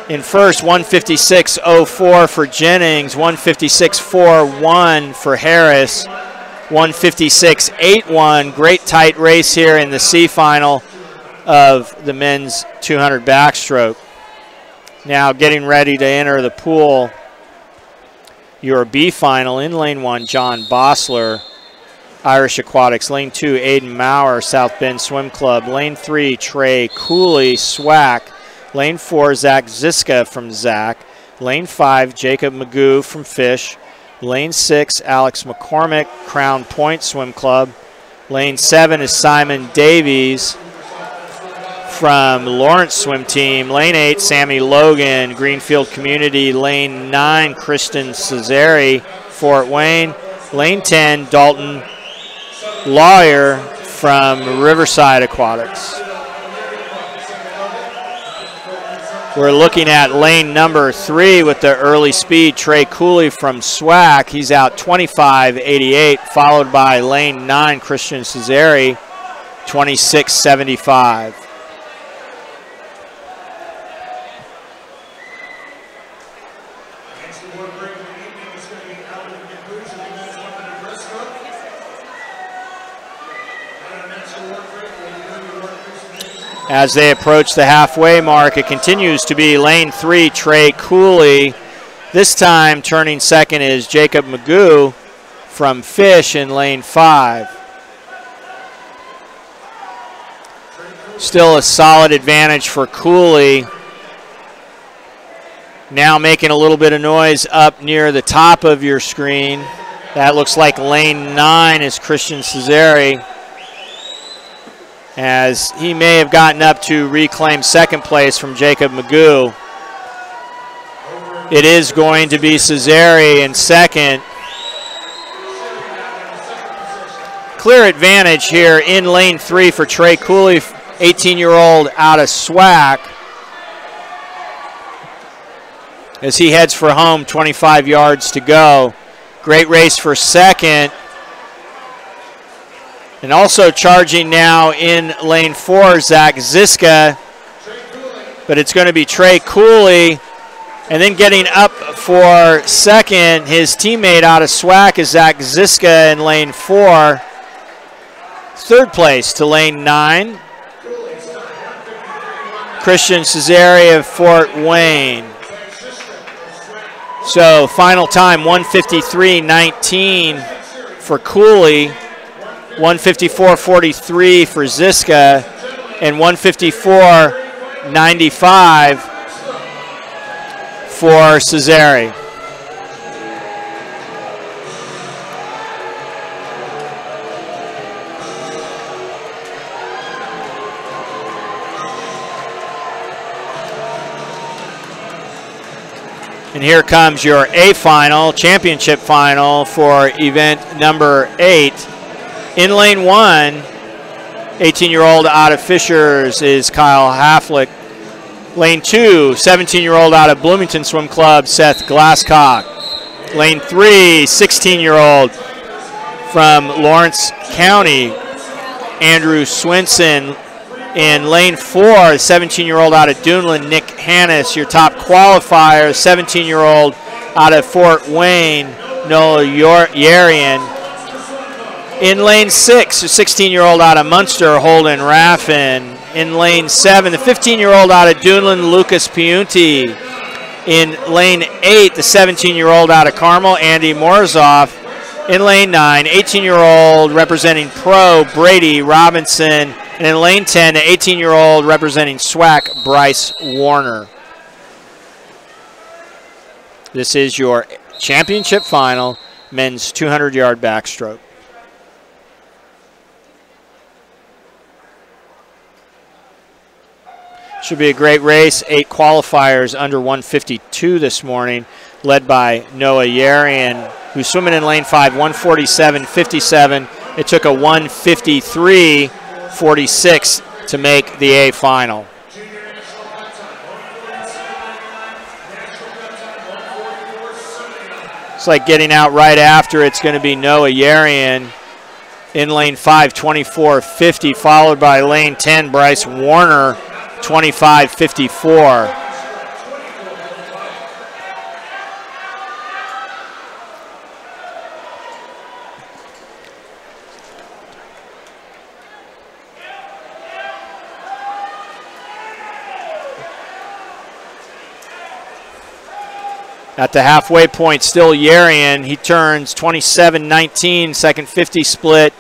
in first, 156.04 for Jennings, 156.41 for Harris, 156.81. Great tight race here in the C final of the men's 200 backstroke. Now getting ready to enter the pool, your B final. In lane 1, John Bossler, Irish Aquatics. Lane 2, Aiden Maurer, South Bend Swim Club. Lane 3, Trey Cooley, SWAC. Lane 4, Zach Ziska from Zach. Lane 5, Jacob Magoo from Fish. Lane 6, Alex McCormick, Crown Point Swim Club. Lane 7 is Simon Davies from Lawrence Swim Team. Lane 8, Sammy Logan, Greenfield Community. Lane 9, Kristen Cesari, Fort Wayne. Lane 10, Dalton Lawyer from Riverside Aquatics. We're looking at lane number 3 with the early speed, Trey Cooley from SWAC. He's out 25.88, followed by lane 9, Christian Cesari, 26.75. As they approach the halfway mark, it continues to be lane 3, Trey Cooley. This time turning second is Jacob Magoo from Fish in lane 5. Still a solid advantage for Cooley. Now making a little bit of noise up near the top of your screen. That looks like lane 9 is Christian Cesare, as he may have gotten up to reclaim second place from Jacob Magoo. It is going to be Cesare in second. Clear advantage here in lane 3 for Trey Cooley, 18-year-old out of SWAC, as he heads for home, 25 yards to go. Great race for second. And also charging now in lane 4, Zach Ziska. But it's going to be Trey Cooley. And then getting up for second, his teammate out of SWAC is Zach Ziska in lane 4. Third place to lane 9, Christian Cesare of Fort Wayne. So final time, 1:53.19 for Cooley, 1:54.43 for Ziska, and 1:54.95 for Cesare. And here comes your A final, championship final for event number 8. In lane 1, 18-year-old out of Fishers is Kyle Haflick. Lane 2, 17-year-old out of Bloomington Swim Club, Seth Glasscock. Lane 3, 16-year-old from Lawrence County, Andrew Swinson. In lane 4, 17-year-old out of Duneland, Nick Hannes. Your top qualifier, 17-year-old out of Fort Wayne, Noah Yarian. In lane 6, a 16-year-old out of Munster, Holden Raffin. In lane 7, the 15-year-old out of Duneland, Lucas Piunti. In lane 8, the 17-year-old out of Carmel, Andy Morzoff. In lane 9, 18-year-old representing Pro, Brady Robinson. And in lane 10, the 18-year-old representing SWAC, Bryce Warner. This is your championship final, men's 200-yard backstroke. Should be a great race. 8 qualifiers under 152 this morning, led by Noah Yarian, who's swimming in lane 5, 147.57. It took a 153.46 to make the A final. It's like getting out right after. It's going to be Noah Yarian in lane 5, 24.50, followed by lane 10, Bryce Warner, 25.54. At the halfway point, still Yarian. He turns 27.19, second 50 split.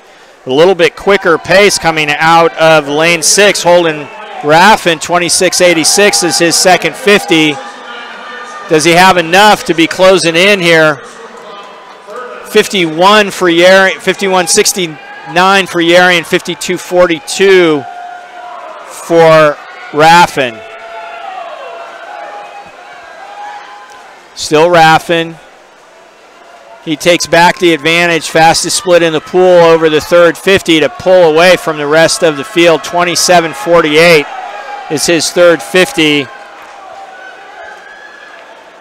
A little bit quicker pace coming out of lane 6. Holden Raffin, 26.86 is his second 50. Does he have enough to be closing in here? 51 for Yarian, 51.69 for Yarian, 52.42 for Raffin. Still Raffin. He takes back the advantage, fastest split in the pool over the third 50 to pull away from the rest of the field. 27.48 is his third 50.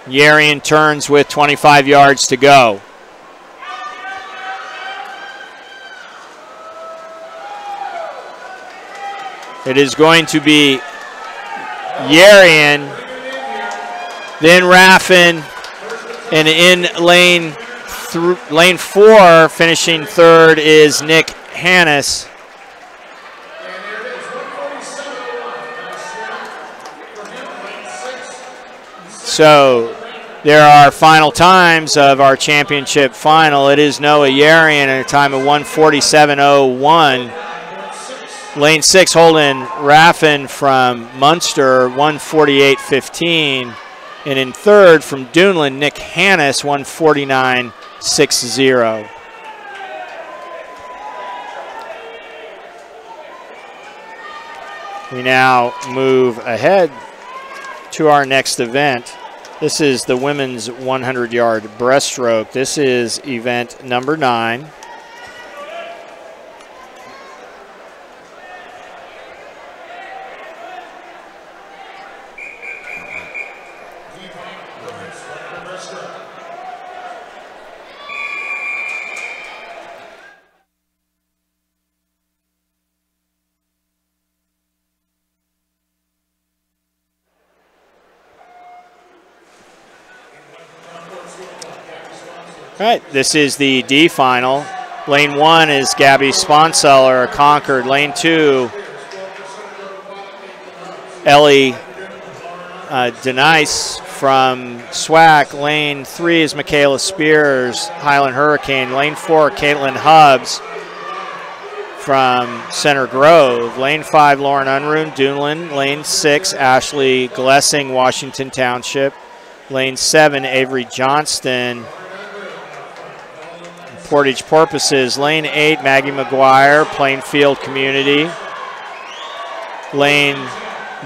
Yarian turns with 25 yards to go. It is going to be Yarian, then Raffin, and in lane 4, finishing third, is Nick Hannes. So there are final times of our championship final. It is Noah Yarian at a time of 1:47.01. Lane 6, Holden Raffin from Munster, 1:48.15. And in third from Duneland, Nick Hannes, 1:49.60. We now move ahead to our next event. This is the women's 100-yard breaststroke. This is event number 9. All right, this is the D final. Lane 1 is Gabby Sponseller, Concord. Lane 2, Ellie Denice from SWAC. Lane 3 is Michaela Spears, Highland Hurricane. Lane 4, Caitlin Hubbs from Center Grove. Lane 5, Lauren Unruh, Duneland. Lane 6, Ashley Glessing, Washington Township. Lane 7, Avery Johnston, Portage Porpoises. Lane 8, Maggie McGuire, Plainfield Community. Lane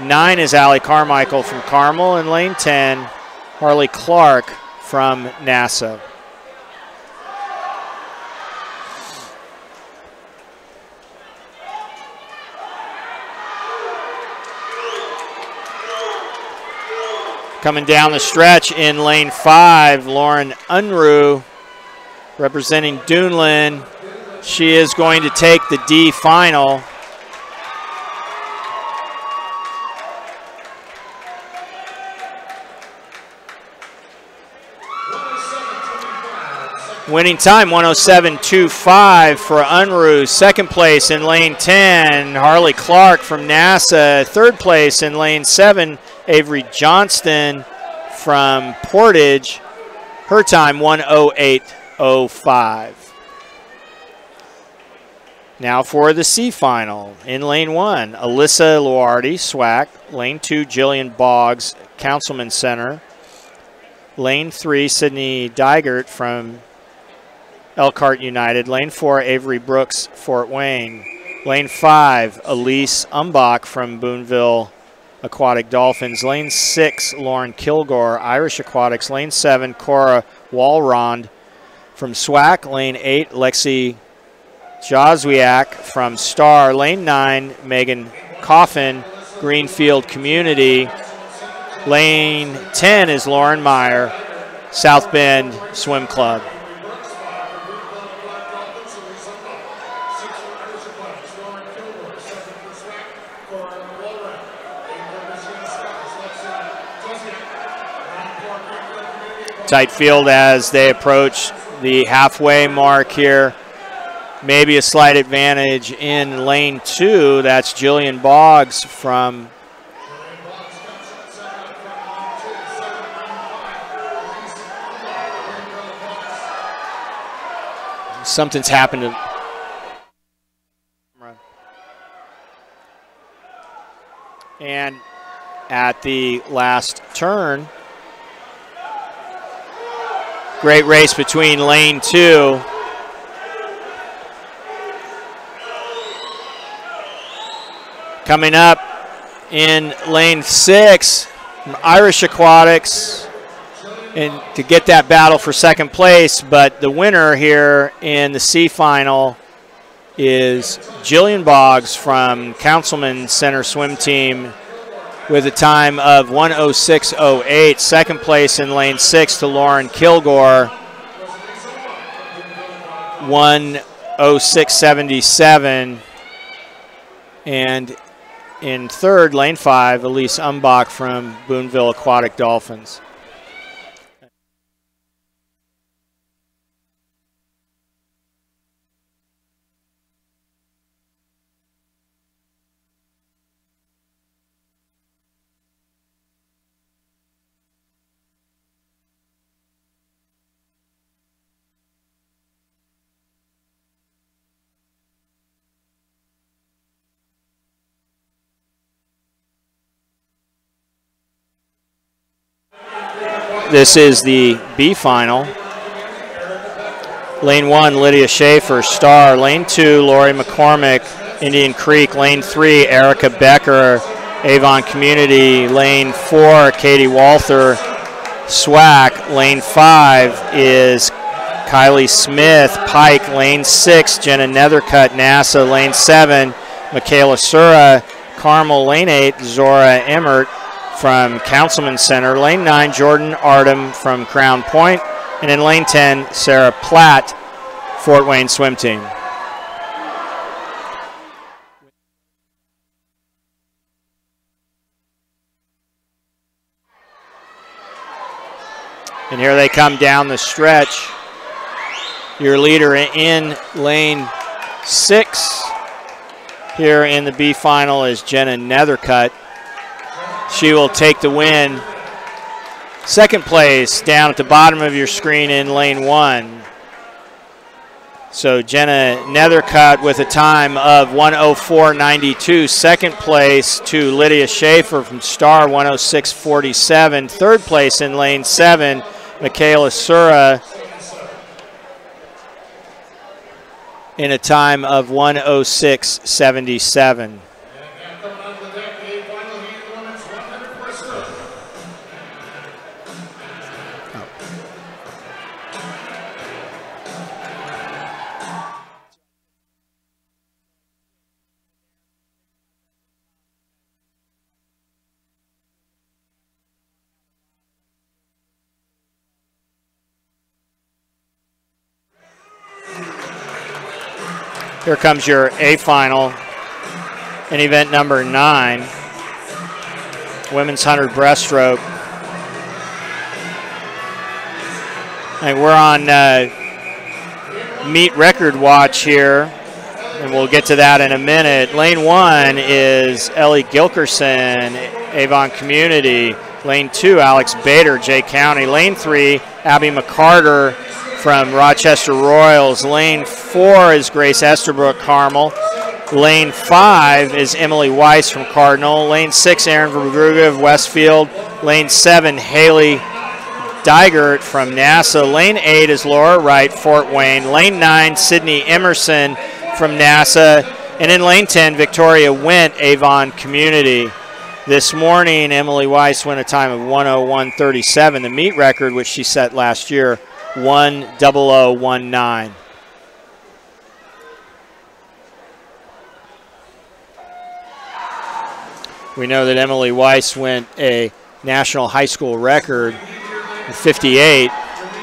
9 is Allie Carmichael from Carmel. And lane 10, Harley Clark from NASA. Coming down the stretch in lane 5, Lauren Unruh, representing Duneland. She is going to take the D final. Winning time 1:07.25 for Unruh. Second place in lane 10, Harley Clark from NASA. Third place in lane 7, Avery Johnston from Portage. Her time 1:08.05. Now for the C final. In lane 1, Alyssa Luardi, SWAC. Lane 2, Jillian Boggs, Councilman Center. Lane 3, Sydney Digert from Elkhart United. Lane 4, Avery Brooks, Fort Wayne. Lane 5, Elise Umbach from Boonville Aquatic Dolphins. Lane 6, Lauren Kilgore, Irish Aquatics. Lane 7, Cora Walrond from SWAC. Lane 8, Lexi Jozwiak from Star. Lane 9, Megan Coffin, Greenfield Community. Lane 10 is Lauren Meyer, South Bend Swim Club. Tight field as they approach the halfway mark here. Maybe a slight advantage in lane 2. That's Jillian Boggs from something's happened to and at the last turn. Great race between lane 2. Coming up in lane 6, Irish Aquatics, and to get that battle for second place. But the winner here in the C final is Jillian Boggs from Councilman Center Swim Team with a time of 1:06.08. Second place in lane 6 to Lauren Kilgore, 1:06.77. And in third, lane 5, Elise Umbach from Boonville Aquatic Dolphins. This is the B final. Lane 1, Lydia Schaefer, Star. Lane 2, Lori McCormick, Indian Creek. Lane 3, Erica Becker, Avon Community. Lane 4, Katie Walther, SWAC. Lane 5 is Kylie Smith, Pike. Lane 6, Jenna Nethercutt, NASA. Lane 7, Michaela Sura, Carmel. Lane 8, Zora Emmert from Councilman Center. Lane 9, Jordan Artem from Crown Point. And in lane 10, Sarah Platt, Fort Wayne swim team. And here they come down the stretch. Your leader in lane 6 here in the B final is Jenna Nethercutt. She will take the win. Second place down at the bottom of your screen in lane 1. So Jenna Nethercutt with a time of 1:04.92. Second place to Lydia Schaefer from Star, 1:06.47. Third place in lane 7, Michaela Sura in a time of 1:06.77. Here comes your A final in event number 9, women's 100 breaststroke. And we're on meet record watch here, and we'll get to that in a minute. Lane 1 is Ellie Gilkerson, Avon Community. Lane 2, Alex Bader, Jay County. Lane 3, Abby McCarter from Rochester Royals. Lane 4 is Grace Esterbrook, Carmel. Lane 5 is Emily Weiss from Cardinal. Lane 6, Erin Verbrugge of Westfield. Lane 7, Haley Digert from NASA. Lane 8 is Laura Wright, Fort Wayne. Lane 9, Sydney Emerson from NASA. And in lane 10, Victoria Went, Avon Community. This morning, Emily Weiss went a time of 1:01.37, the meet record, which she set last year, 1:00.19. We know that Emily Weiss went a national high school record, 58,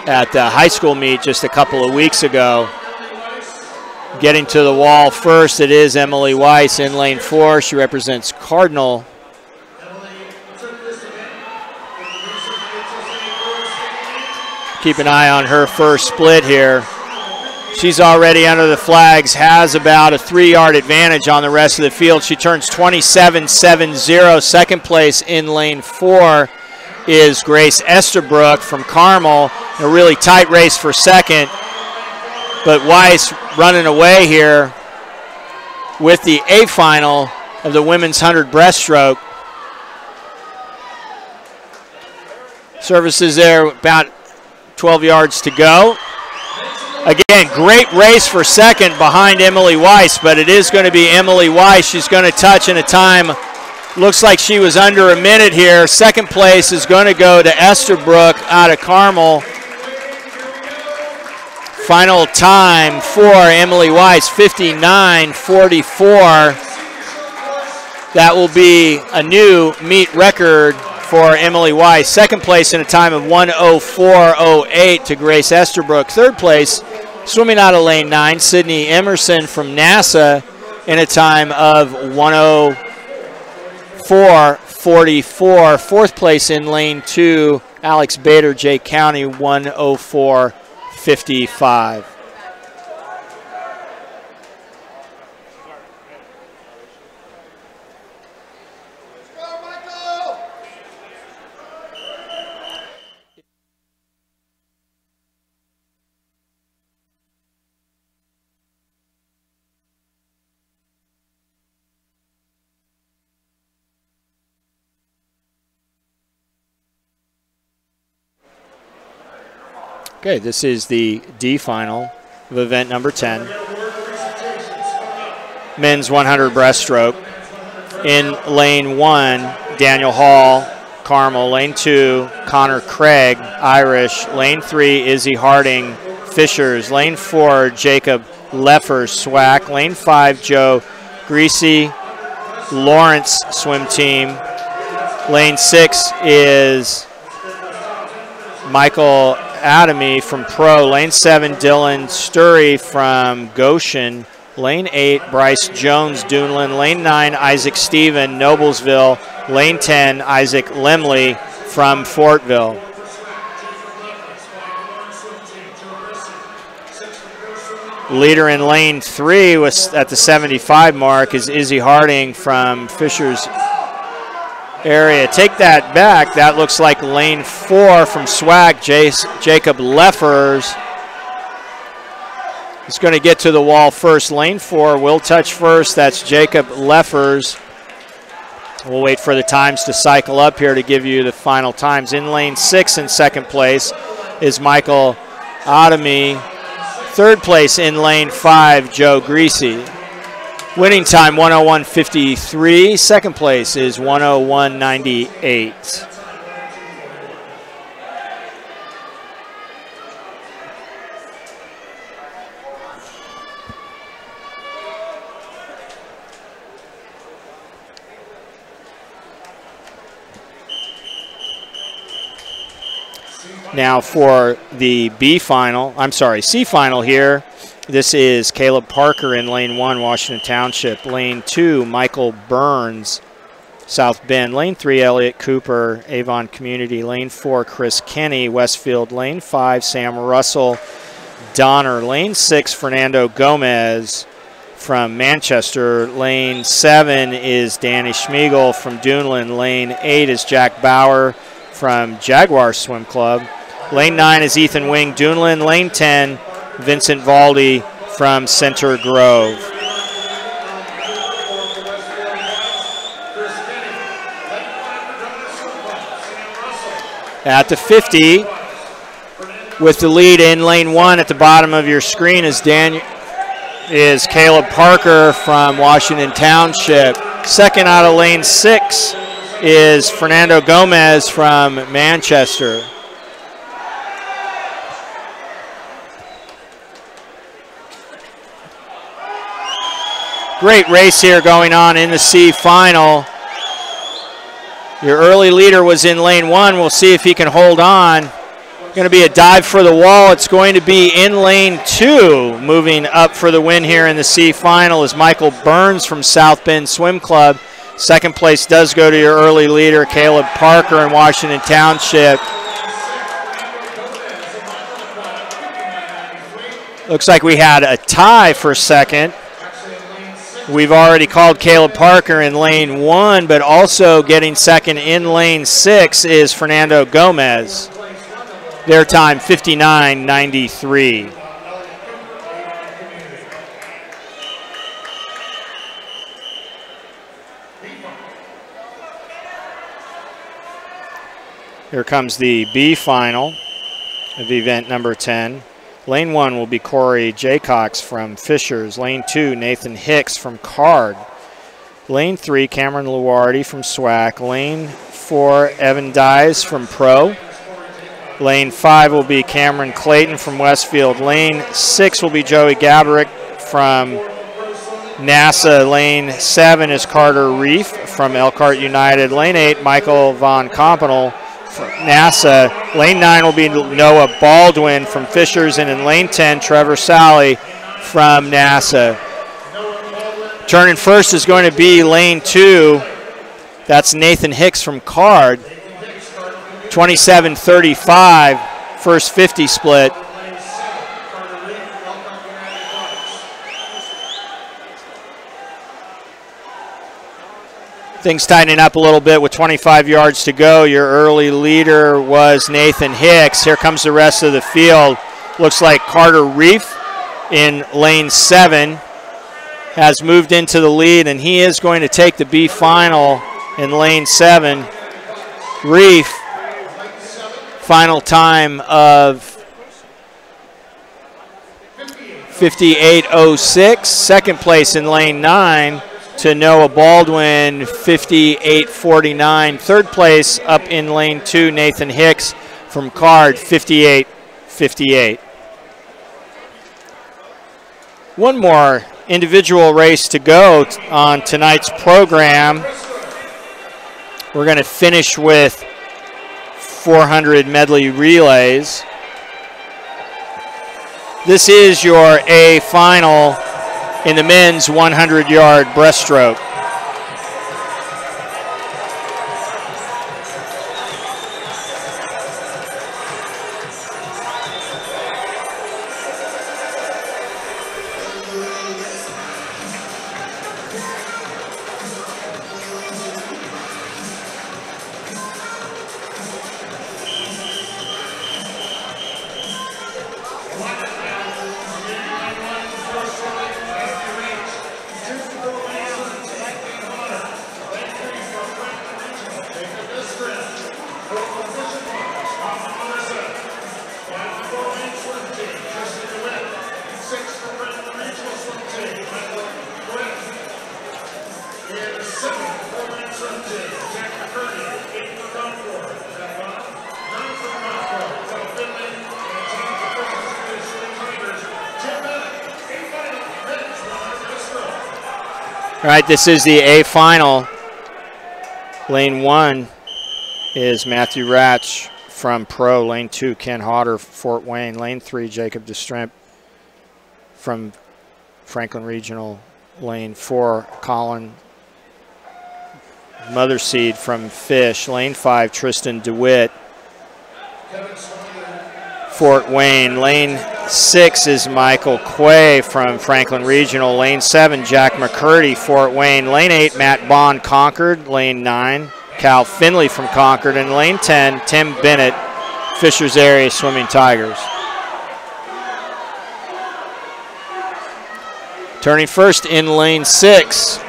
at the high school meet just a couple of weeks ago. Getting to the wall first, it is Emily Weiss in lane 4. She represents Cardinal. Keep an eye on her first split here. She's already under the flags, has about a 3-yard advantage on the rest of the field. She turns 27.70. Second place in lane 4 is Grace Esterbrook from Carmel. A really tight race for second, but Weiss running away here with the A final of the women's 100 breaststroke. Services there, about 12 yards to go. Again, great race for second behind Emily Weiss, but it is going to be Emily Weiss. She's going to touch in a time, looks like she was under a minute here. Second place is going to go to Esterbrook out of Carmel. Final time for Emily Weiss, 59.44. That will be a new meet record for Emily Weiss. Second place in a time of 1:04.08 to Grace Esterbrook. Third place, swimming out of lane 9, Sydney Emerson from NASA in a time of 1:04.44. Fourth place in lane 2, Alex Bader, Jay County, 1:04.55. Okay, this is the D final of event number 10. Men's 100 breaststroke. In lane 1, Daniel Hall, Carmel. Lane 2, Connor Craig, Irish. Lane 3, Izzy Harding, Fishers. Lane 4, Jacob Leffers, SWAC. Lane 5, Joe Greasy, Lawrence swim team. Lane 6 is Michael Adamy from Pro. Lane 7, Dylan Sturry from Goshen. Lane 8, Bryce Jones, Duneland. Lane 9, Isaac Stephen, Noblesville. Lane 10, Isaac Lemley from Fortville. Leader in lane 3 was at the 75 mark is Izzy Harding from Fishers area. Take that back. That looks like lane 4 from SWAC, Jacob Leffers. He's going to get to the wall first. Lane 4 will touch first. That's Jacob Leffers. We'll wait for the times to cycle up here to give you the final times. In lane 6 in second place is Michael Adamy. Third place in lane 5, Joe Greasy. Winning time 101.53. Second place is 101.98. Now for the C final here, this is Caleb Parker in lane 1, Washington Township. Lane 2, Michael Burns, South Bend. Lane 3, Elliot Cooper, Avon Community. Lane 4, Chris Kenny, Westfield. Lane 5, Sam Russell, Donner. Lane 6, Fernando Gomez from Manchester. Lane 7 is Danny Schmiegel from Duneland. Lane 8 is Jack Bauer from Jaguar Swim Club. Lane 9 is Ethan Wing, Duneland. Lane 10, Vincent Valdi from Center Grove. At the 50, with the lead in lane 1 at the bottom of your screen is Caleb Parker from Washington Township. Second out of lane 6 is Fernando Gomez from Manchester. Great race here going on in the C final. Your early leader was in lane 1. We'll see if he can hold on. Going to be a dive for the wall. It's going to be in lane 2. Moving up for the win here in the C final is Michael Burns from South Bend Swim Club. Second place does go to your early leader, Caleb Parker in Washington Township. Looks like we had a tie for second. We've already called Caleb Parker in lane 1, but also getting second in lane 6 is Fernando Gomez. Their time 59.93. Here comes the B final of event number 10. Lane 1 will be Corey Jaycox from Fishers. Lane 2, Nathan Hicks from Card. Lane 3, Cameron Luardi from SWAC. Lane 4, Evan Dyes from Pro. Lane 5 will be Cameron Clayton from Westfield. Lane 6 will be Joey Gabarick from NASA. Lane 7 is Carter Reef from Elkhart United. Lane 8, Michael Von Kompenel from NASA. Lane 9 will be Noah Baldwin from Fishers, and in lane 10, Trevor Sally from NASA. Turning first is going to be lane 2. That's Nathan Hicks from Card. 27.35, first 50 split. Things tightening up a little bit with 25 yards to go. Your early leader was Nathan Hicks. Here comes the rest of the field. Looks like Carter Reef in lane 7 has moved into the lead, and he is going to take the B final in lane 7. Reef, final time of 58.06. Second place in lane 9 to Noah Baldwin, 58.49. Third place up in lane 2, Nathan Hicks from Card, 58.58. One more individual race to go on tonight's program. We're going to finish with 400 medley relays. This is your A final in the men's 100-yard breaststroke. All right, this is the A final. Lane 1 is Matthew Ratch from Pro. Lane 2, Ken Hodder, Fort Wayne. Lane 3, Jacob DeStrimp from Franklin Regional. Lane 4, Colin Motherseed from Fish. Lane 5, Tristan DeWitt, Fort Wayne. Lane 6 is Michael Quay from Franklin Regional. Lane 7, Jack McCurdy, Fort Wayne. Lane 8, Matt Bond, Concord. Lane 9, Cal Finley from Concord. And lane 10, Tim Bennett, Fishers Area Swimming Tigers. Turning first in lane 6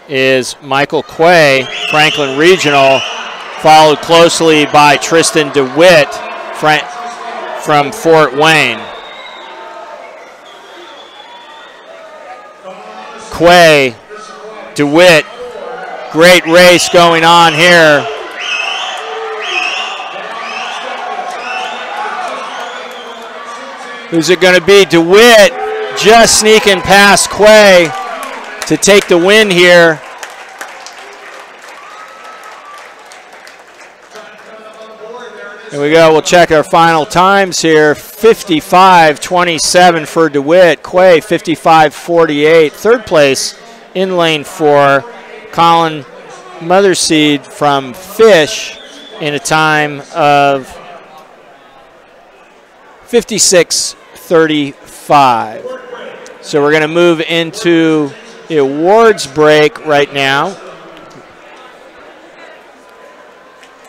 is Michael Quay, Franklin Regional, followed closely by Tristan DeWitt from Fort Wayne. Quay, DeWitt, great race going on here. Who's it going to be? DeWitt just sneaking past Quay to take the win here. Here we go. We'll check our final times here. 55.27 for DeWitt. Quay 55.48. Third place in lane 4, Colin Motherseed from Fish in a time of 56.35. So we're going to move into the awards break right now.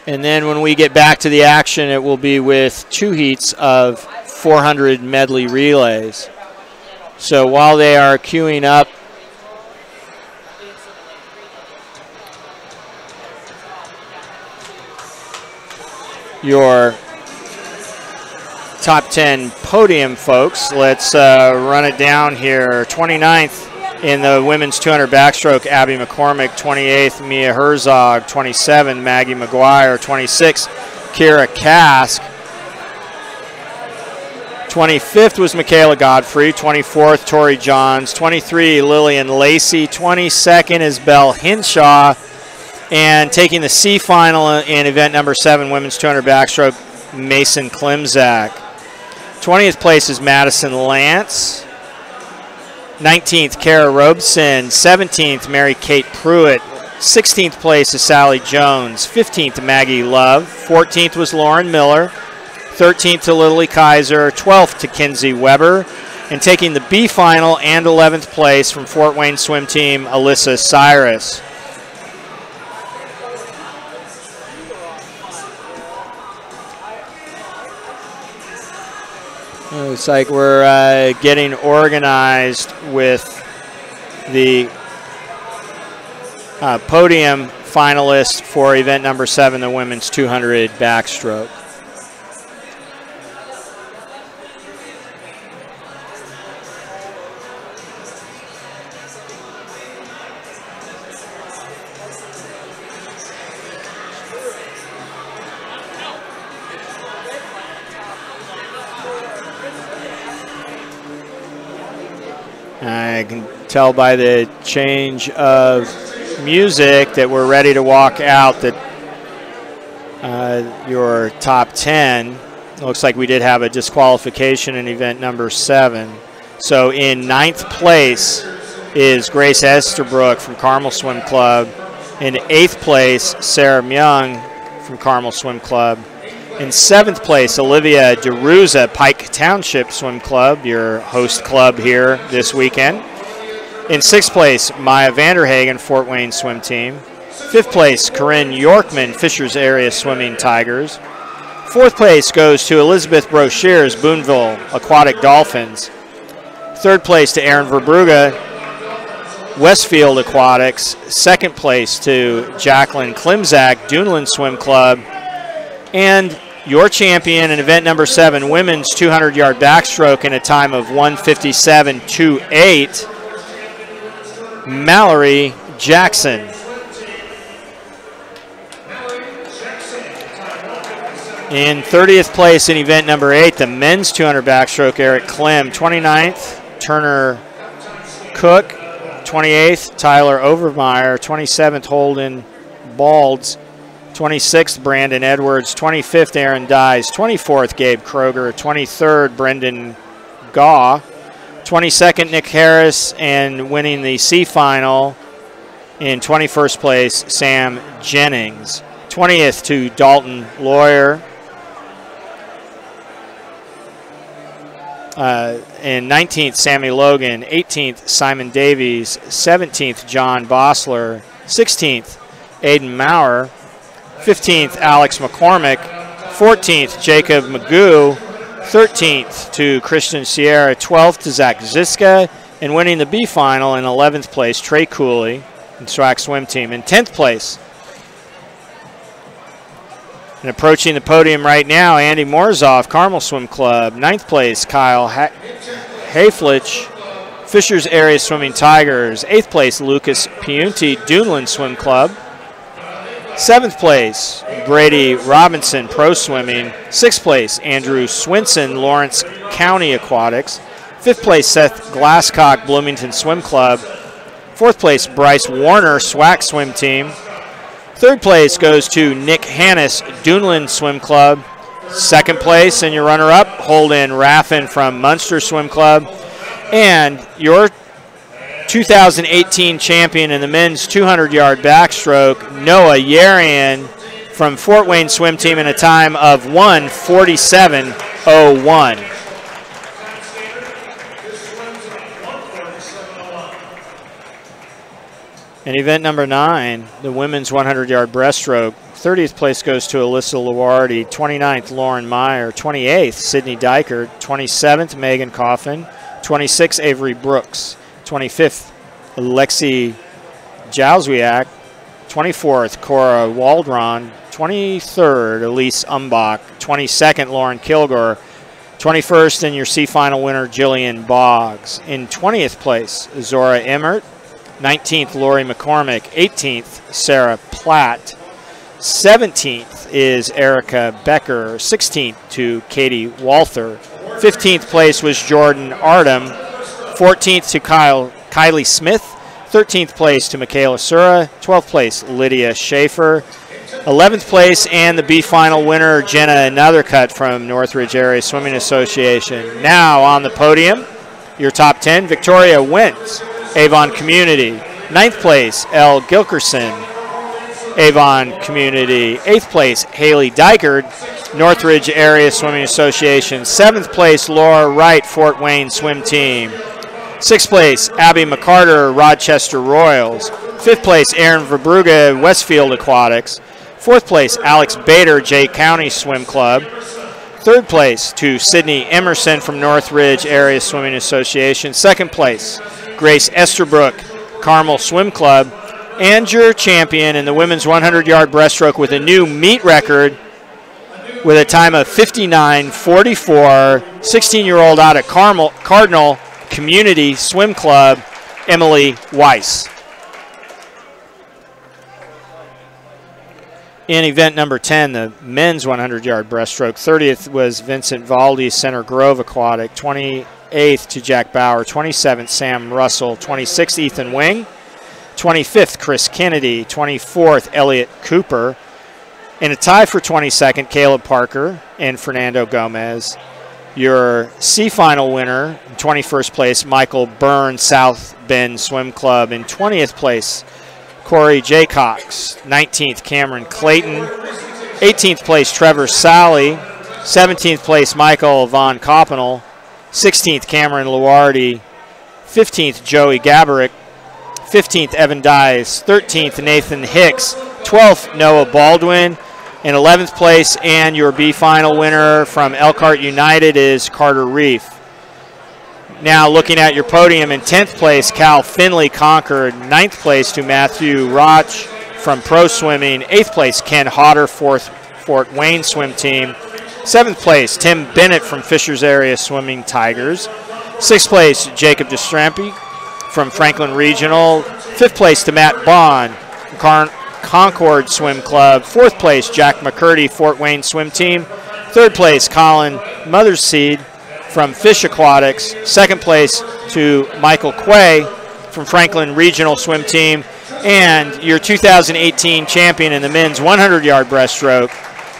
And then when we get back to the action, it will be with 2 heats of 400 medley relays. So while they are queuing up, your top 10 podium folks, let's run it down here. 29th in the women's 200 backstroke, Abby McCormick. 28th, Mia Herzog. 27, Maggie McGuire. 26, Kira Kask. 25th was Michaela Godfrey. 24th, Tori Johns. 23, Lillian Lacey. 22nd is Belle Hinshaw. And taking the C final in event number 7, women's 200 backstroke, Mason Klimzak. 20th place is Madison Lance. 19th, Kara Robeson. 17th, Mary Kate Pruitt. 16th place is Sally Jones. 15th, Maggie Love. 14th was Lauren Miller. 13th to Lily Kaiser. 12th to Kinsey Weber. And taking the B final and 11th place from Fort Wayne swim team, Alyssa Cyrus. Looks like we're getting organized with the podium finalists for event number 7, the women's 200 backstroke. I can tell by the change of music that we're ready to walk out that your top 10. Looks like we did have a disqualification in event number 7. So in 9th place is Grace Estabrook from Carmel Swim Club. In 8th place, Sarah Myung from Carmel Swim Club. In 7th place, Olivia DeRuza, Pike Township Swim Club, your host club here this weekend. In 6th place, Maya Vanderhagen, Fort Wayne Swim Team. 5th place, Corinne Yorkman, Fishers Area Swimming Tigers. 4th place goes to Elizabeth Brochere's Boonville Aquatic Dolphins. 3rd place to Erin Verbruga, Westfield Aquatics. 2nd place to Jacqueline Klimzak, Duneland Swim Club. And your champion in event number 7, women's 200-yard backstroke in a time of 1:57.28, Mallory Jackson. In 30th place in event number 8, the men's 200 backstroke, Eric Klim. 29th, Turner Cook. 28th, Tyler Overmeyer. 27th, Holden Balds. 26th, Brandon Edwards. 25th, Aaron Dyes. 24th, Gabe Kroger. 23rd, Brendan Gaw. 22nd, Nick Harris, and winning the C final in 21st place, Sam Jennings. 20th to Dalton Lawyer. In 19th, Sammy Logan. 18th, Simon Davies. 17th, John Bossler. 16th, Aiden Maurer. 15th, Alex McCormick. 14th, Jacob Magoo. 13th to Christian Sierra. 12th to Zach Ziska. And winning the B final in 11th place, Trey Cooley and SWAC Swim Team. In 10th place, and approaching the podium right now, Andy Morzoff, Carmel Swim Club. 9th place, Kyle Haflich, Fishers Area Swimming Tigers. 8th place, Lucas Piunti, Duneland Swim Club. 7th place, Brady Robinson, Pro Swimming. 6th place, Andrew Swinson, Lawrence County Aquatics. 5th place, Seth Glasscock, Bloomington Swim Club. 4th place, Bryce Warner, SWAC Swim Team. 3rd place goes to Nick Hannis, Duneland Swim Club. 2nd place, and your runner-up, Holden Raffin from Munster Swim Club. And your 2018 champion in the men's 200-yard backstroke, Noah Yarian from Fort Wayne Swim Team in a time of 1:47.01. In event number 9, the women's 100-yard breaststroke, 30th place goes to Alyssa Luardi, 29th, Lauren Meyer, 28th, Sydney Dykert, 27th, Megan Coffin, 26th, Avery Brooks, 25th, Alexi Jalzwiak, 24th, Cora Waldron, 23rd, Elise Umbach, 22nd, Lauren Kilgore, 21st, and your C final winner, Jillian Boggs. In 20th place, Zora Emmert, 19th, Lori McCormick, 18th, Sarah Platt, 17th is Erica Becker, 16th to Katie Walther, 15th place was Jordan Ardem, 14th to Kylie Smith, 13th place to Michaela Sura, 12th place Lydia Schaefer, 11th place and the B final winner Jenna Anothercut from Northridge Area Swimming Association. Now on the podium, your top 10, Victoria Wentz, Avon Community. 9th place, Elle Gilkerson, Avon Community. 8th place, Haley Dykert, Northridge Area Swimming Association. 7th place, Laura Wright, Fort Wayne Swim Team. 6th place, Abby McCarter, Rochester Royals. 5th place, Erin Verbruga, Westfield Aquatics. 4th place, Alex Bader, Jay County Swim Club. 3rd place to Sydney Emerson from Northridge Area Swimming Association. 2nd place, Grace Estabrook, Carmel Swim Club. And your champion in the women's 100-yard breaststroke with a new meet record with a time of 59:44, 16-year-old out of Cardinal Community Swim Club, Emily Weiss. In event number 10, the men's 100-yard breaststroke, 30th was Vincent Valdi, Center Grove Aquatic. 28th to Jack Bauer, 27th Sam Russell, 26th Ethan Wing, 25th Chris Kennedy, 24th Elliot Cooper. In a tie for 22nd, Caleb Parker and Fernando Gomez. Your C final winner, in 21st place, Michael Byrne, South Bend Swim Club. In 20th place, Corey Jaycox. 19th, Cameron Clayton. 18th place, Trevor Sally. 17th place, Michael Von Koppinel. 16th, Cameron Luardi. 15th, Joey Gabarick. 15th, Evan Dice. 13th, Nathan Hicks. 12th, Noah Baldwin. In 11th place, and your B final winner from Elkhart United is Carter Reef. Now looking at your podium, in 10th place, Cal Finley conquered. 9th place to Matthew Roch from Pro Swimming. 8th place, Ken Hodder, Fort Wayne Swim Team. 7th place, Tim Bennett from Fishers Area Swimming Tigers. 6th place, Jacob Destrampi from Franklin Regional. 5th place to Matt Bond, Concord Swim Club. 4th place, Jack McCurdy, Fort Wayne Swim Team. 3rd place, Colin Motherseed from Fish Aquatics. 2nd place to Michael Quay from Franklin Regional Swim Team. And your 2018 champion in the men's 100-yard breaststroke,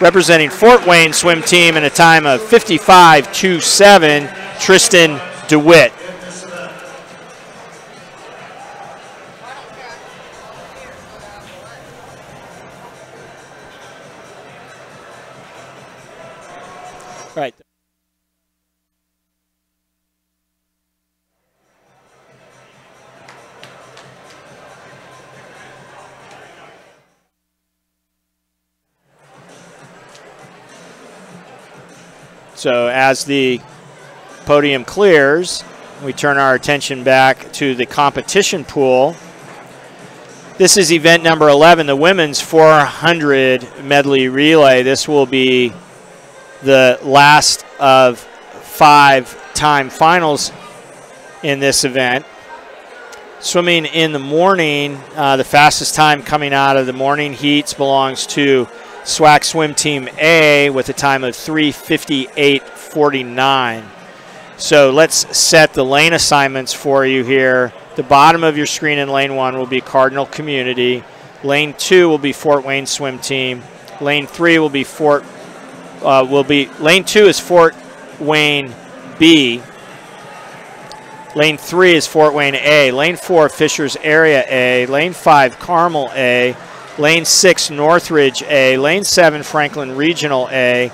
representing Fort Wayne Swim Team in a time of 55.27, Tristan DeWitt. Right. So as the podium clears, we turn our attention back to the competition pool. This is event number 11, the women's 400 medley relay. This will be the last of 5-time finals in this event. Swimming in the morning, the fastest time coming out of the morning heats belongs to SWAC Swim Team A with a time of 3:58.49. So let's set the lane assignments for you here. The bottom of your screen in lane 1 will be Cardinal Community. Lane 2 will be Fort Wayne Swim Team. Lane 3 will be lane 2 is Fort Wayne B. Lane 3 is Fort Wayne A. Lane 4, Fishers Area A. Lane 5, Carmel A. Lane 6, Northridge A. Lane 7, Franklin Regional A.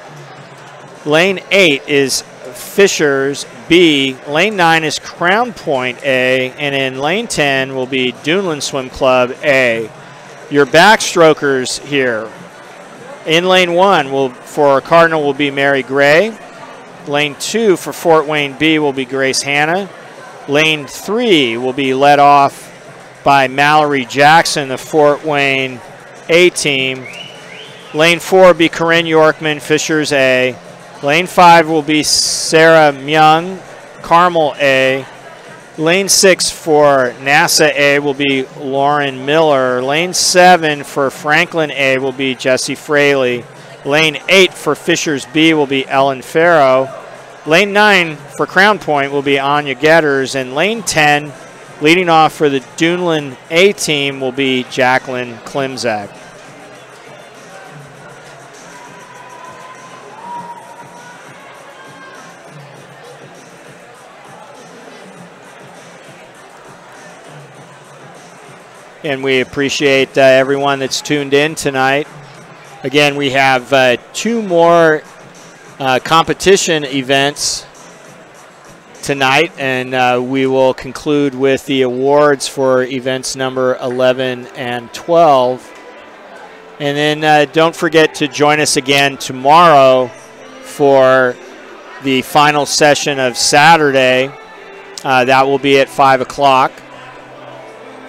Lane 8 is Fishers B. Lane 9 is Crown Point A. And in lane 10 will be Duneland Swim Club A. Your backstrokers here. In lane 1 for Cardinal will be Mary Gray. Lane 2 for Fort Wayne B will be Grace Hanna. Lane 3 will be led off by Mallory Jackson, the Fort Wayne A team. Lane 4 will be Corinne Yorkman, Fishers A. Lane 5 will be Sarah Myung, Carmel A. Lane 6 for NASA A will be Lauren Miller. Lane 7 for Franklin A will be Jesse Fraley. Lane 8 for Fishers B will be Ellen Farrow. Lane 9 for Crown Point will be Anya Getters. And lane 10, leading off for the Duneland A team, will be Jacqueline Klimzak. And we appreciate everyone that's tuned in tonight. Again, we have 2 more competition events tonight, and we will conclude with the awards for events number 11 and 12. And then don't forget to join us again tomorrow for the final session of Saturday. That will be at 5 o'clock.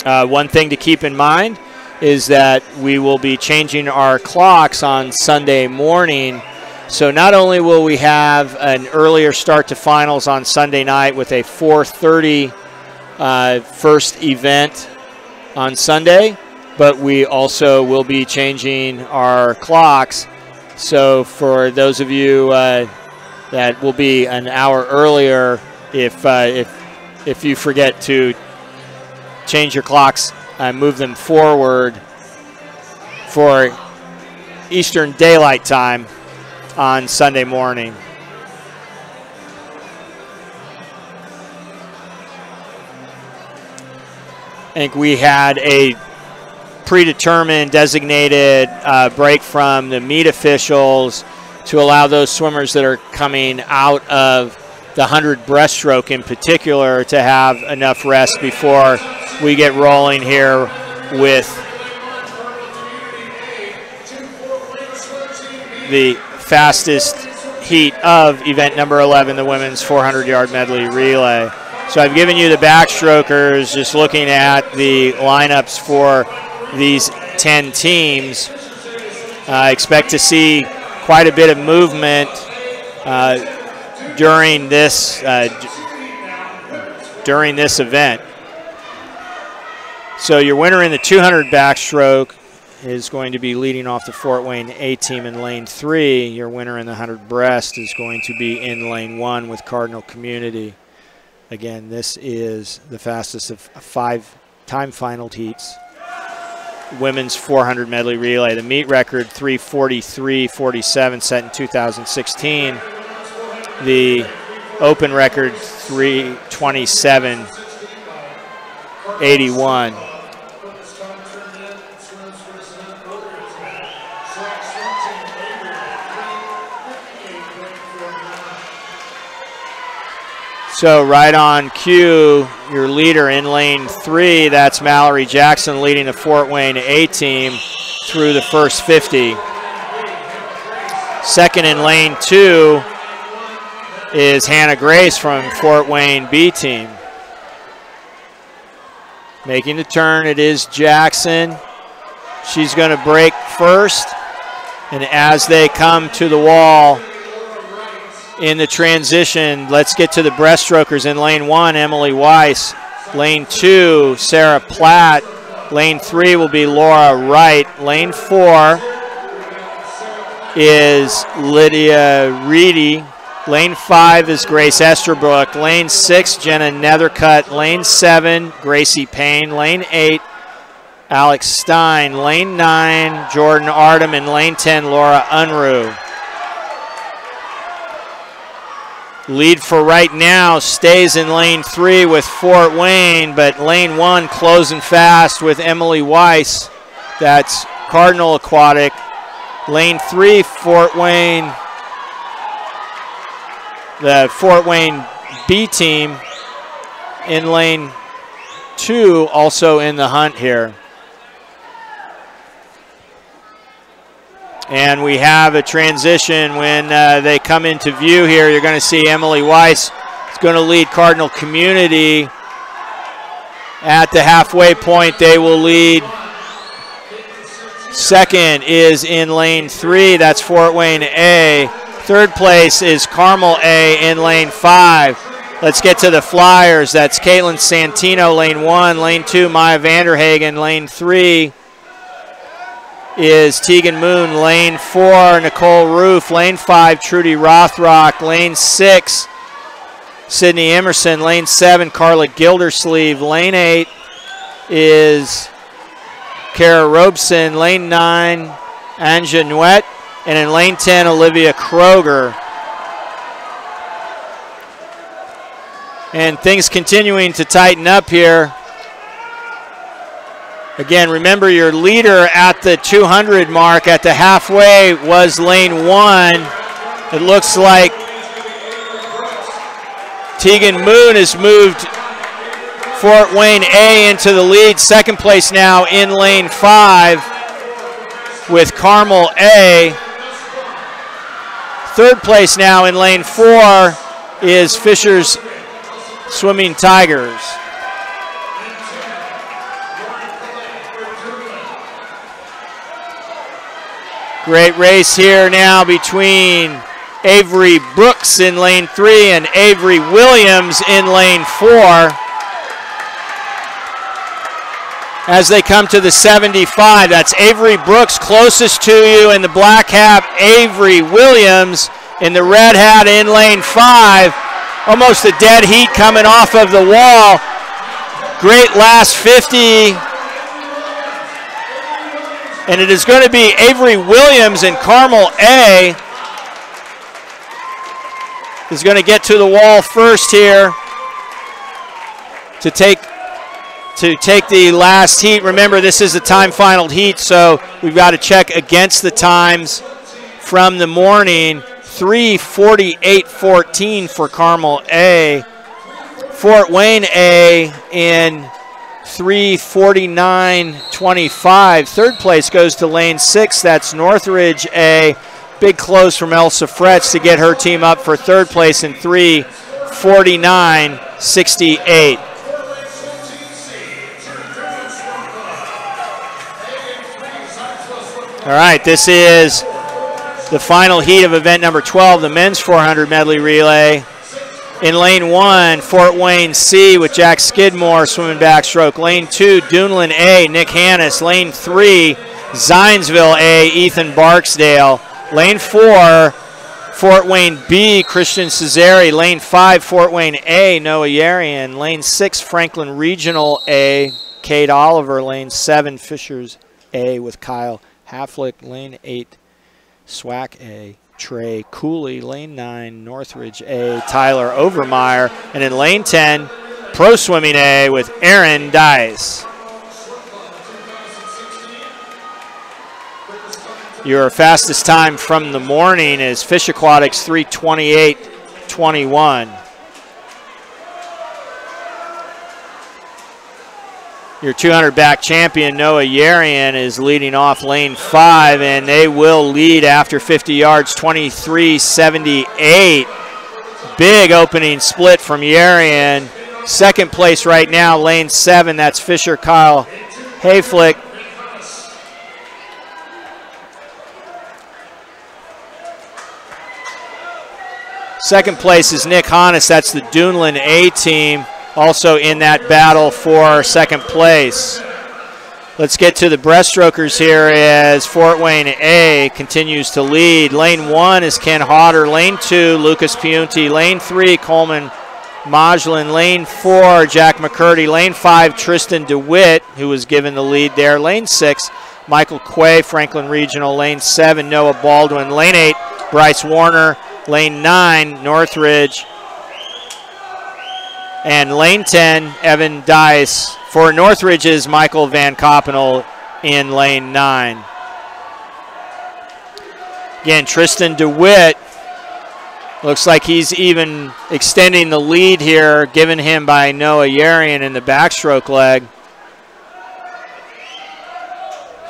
One thing to keep in mind is that we will be changing our clocks on Sunday morning. So not only will we have an earlier start to finals on Sunday night with a 4:30 first event on Sunday, but we also will be changing our clocks. So for those of you that will be an hour earlier if you forget to change your clocks, move them forward for Eastern Daylight Time on Sunday morning. I think we had a predetermined, designated break from the meet officials to allow those swimmers that are coming out of the 100 breaststroke in particular to have enough rest before we get rolling here with the fastest heat of event number 11, the women's 400-yard medley relay. So I've given you the backstrokers, just looking at the lineups for these 10 teams. I expect to see quite a bit of movement during this event. So your winner in the 200 backstroke is going to be leading off the Fort Wayne A team in lane 3. Your winner in the 100 breast is going to be in lane 1 with Cardinal Community. Again, this is the fastest of 5 time final heats. Women's 400 medley relay. The meet record 3:43.47 set in 2016. The open record 3:27.81. So right on cue, your leader in lane 3, that's Mallory Jackson leading the Fort Wayne A team through the first 50. Second in lane 2 is Hannah Grace from Fort Wayne B team. Making the turn, it is Jackson. She's going to break first, and as they come to the wall, in the transition, let's get to the breaststrokers. In lane 1, Emily Weiss. Lane 2, Sarah Platt. Lane 3 will be Laura Wright. Lane 4 is Lydia Reedy. Lane 5 is Grace Esterbrook. Lane 6, Jenna Nethercutt. Lane 7, Gracie Payne. Lane 8, Alex Stein. Lane 9, Jordan Artem. And lane 10, Laura Unruh. Lead for right now stays in lane 3 with Fort Wayne, but lane 1 closing fast with Emily Weiss. That's Cardinal Aquatic. Lane 3, Fort Wayne, the Fort Wayne B team. In lane 2, also in the hunt here. And we have a transition when they come into view here. You're going to see Emily Weiss is going to lead Cardinal Community. At the halfway point, they will lead. Second is in lane 3. That's Fort Wayne A. Third place is Carmel A in lane 5. Let's get to the Flyers. That's Caitlin Santino, lane 1. Lane 2, Maya Vanderhagen. Lane 3 is Tegan Moon. Lane 4, Nicole Roof. Lane 5, Trudy Rothrock. Lane 6, Sydney Emerson. Lane 7, Carla Gildersleeve. Lane 8 is Kara Robeson. Lane 9, Anja Nuet. And in lane 10, Olivia Kroger. And things continuing to tighten up here. Again, remember your leader at the 200 mark at the halfway was lane 1. It looks like Tegan Moon has moved Fort Wayne A into the lead. Second place now in lane 5 with Carmel A. Third place now in lane 4 is Fisher's Swimming Tigers. Great race here now between Avery Brooks in lane 3 and Avery Williams in lane 4. As they come to the 75, that's Avery Brooks closest to you in the black hat, Avery Williams in the red hat in lane 5. Almost a dead heat coming off of the wall. Great last 50. And it is going to be Avery Williams and Carmel A is going to get to the wall first here to take the last heat. Remember, this is a time-finaled heat, so we've got to check against the times from the morning. 3:48.14 for Carmel A. Fort Wayne A in 3:49.25. Third place goes to lane 6. That's Northridge A. Big close from Elsa Fretz to get her team up for third place in 3:49.68. All right, this is the final heat of event number 12, the men's 400 medley relay. In lane 1, Fort Wayne C with Jack Skidmore swimming backstroke. Lane 2, Duneland A, Nick Hannes. Lane 3, Zionsville A, Ethan Barksdale. Lane 4, Fort Wayne B, Christian Cesare. Lane 5, Fort Wayne A, Noah Yarian. Lane 6, Franklin Regional A, Kate Oliver. Lane 7, Fishers A with Kyle Haflick. Lane 8, SWAC A, Trey Cooley. Lane 9, Northridge A, Tyler Overmeyer. And in lane 10, Pro Swimming A with Aaron Dice. Your fastest time from the morning is Fish Aquatics 3:28.21. Your 200 back champion, Noah Yarian, is leading off lane 5, and they will lead after 50 yards, 23.78. Big opening split from Yarian. Second place right now, lane 7, that's Fisher Kyle Hayflick. Second place is Nick Hannes, that's the Duneland A team. Also in that battle for second place. Let's get to the breaststrokers here as Fort Wayne A continues to lead. Lane 1 is Ken Hodder. Lane 2, Lucas Piunti. Lane 3, Coleman Majlin. Lane 4, Jack McCurdy. Lane 5, Tristan DeWitt, who was given the lead there. Lane 6, Michael Quay, Franklin Regional. Lane 7, Noah Baldwin. Lane 8, Bryce Warner. Lane 9, Northridge. And lane 10, Evan Dice. For Northridge's Michael Van Koppenel in lane 9. Again, Tristan DeWitt looks like he's even extending the lead here, given him by Noah Yarian in the backstroke leg.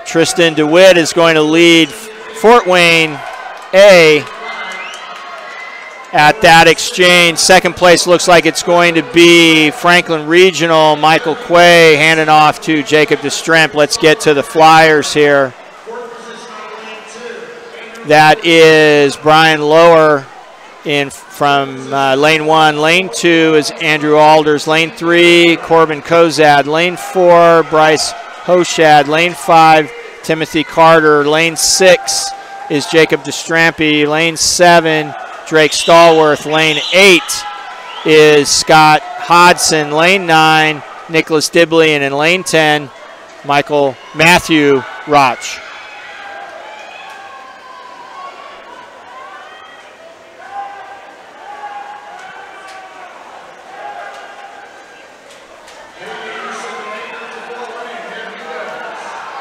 Tristan DeWitt is going to lead Fort Wayne A at that exchange. Second place looks like it's going to be Franklin Regional, Michael Quay handing off to Jacob DeStremp. Let's get to the flyers here. That is Brian Lower from lane 1. Lane 2 is Andrew Alders. Lane 3, Corbin Kozad. Lane 4, Bryce Hoshad. Lane 5, Timothy Carter. Lane 6 is Jacob DeStrampy. Lane 7, Drake Stallworth. Lane 8 is Scott Hodson. Lane 9, Nicholas Dibley. And in lane 10, Matthew Roch.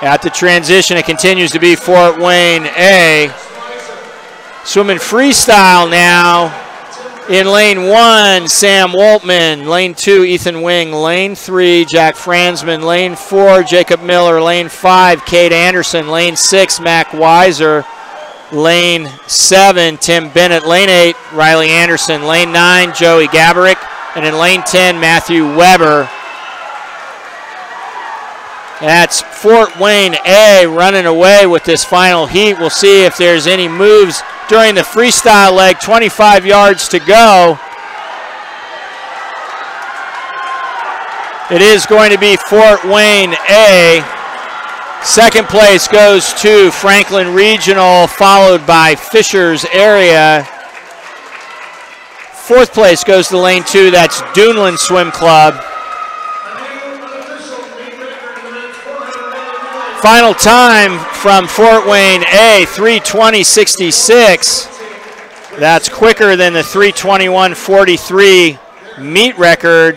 At the transition, it continues to be Fort Wayne A. Swimming freestyle now. In lane 1, Sam Waltman. Lane 2, Ethan Wing. Lane 3, Jack Fransman. Lane 4, Jacob Miller. Lane 5, Kate Anderson. Lane 6, Mac Weiser. Lane 7, Tim Bennett. Lane 8, Riley Anderson. Lane 9, Joey Gabarick. And in lane 10, Matthew Weber. That's Fort Wayne A running away with this final heat. We'll see if there's any moves during the freestyle leg. 25 yards to go. It is going to be Fort Wayne A. Second place goes to Franklin Regional, followed by Fishers area. Fourth place goes to lane 2. That's Duneland Swim Club. Final time from Fort Wayne A, 3:20.66. That's quicker than the 3:21.43 meet record.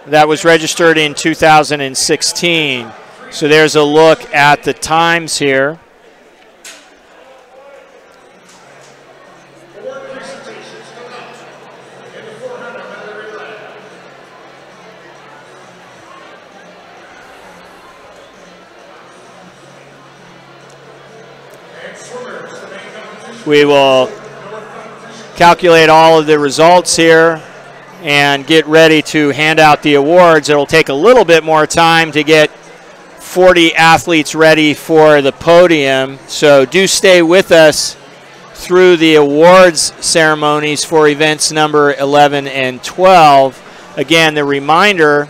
That was registered in 2016. So there's a look at the times here. We will calculate all of the results here and get ready to hand out the awards. It'll take a little bit more time to get 40 athletes ready for the podium, so do stay with us through the awards ceremonies for events number 11 and 12. Again, the reminder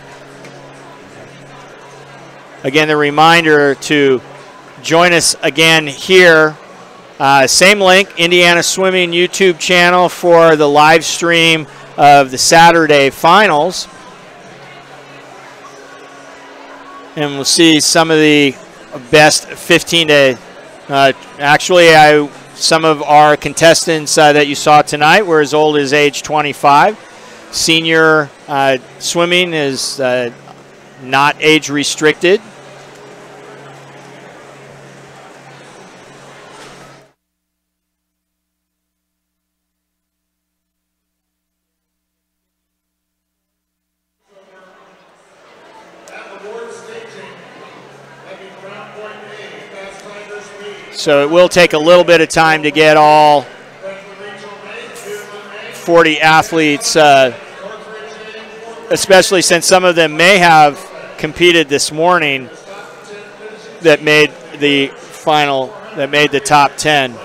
to join us again here. Same link, Indiana Swimming YouTube channel for the live stream of the Saturday finals. And we'll see some of the best 15 to, some of our contestants that you saw tonight were as old as age 25. Senior swimming is not age restricted. So it will take a little bit of time to get all 40 athletes, especially since some of them may have competed this morning that made the final, that made the top 10.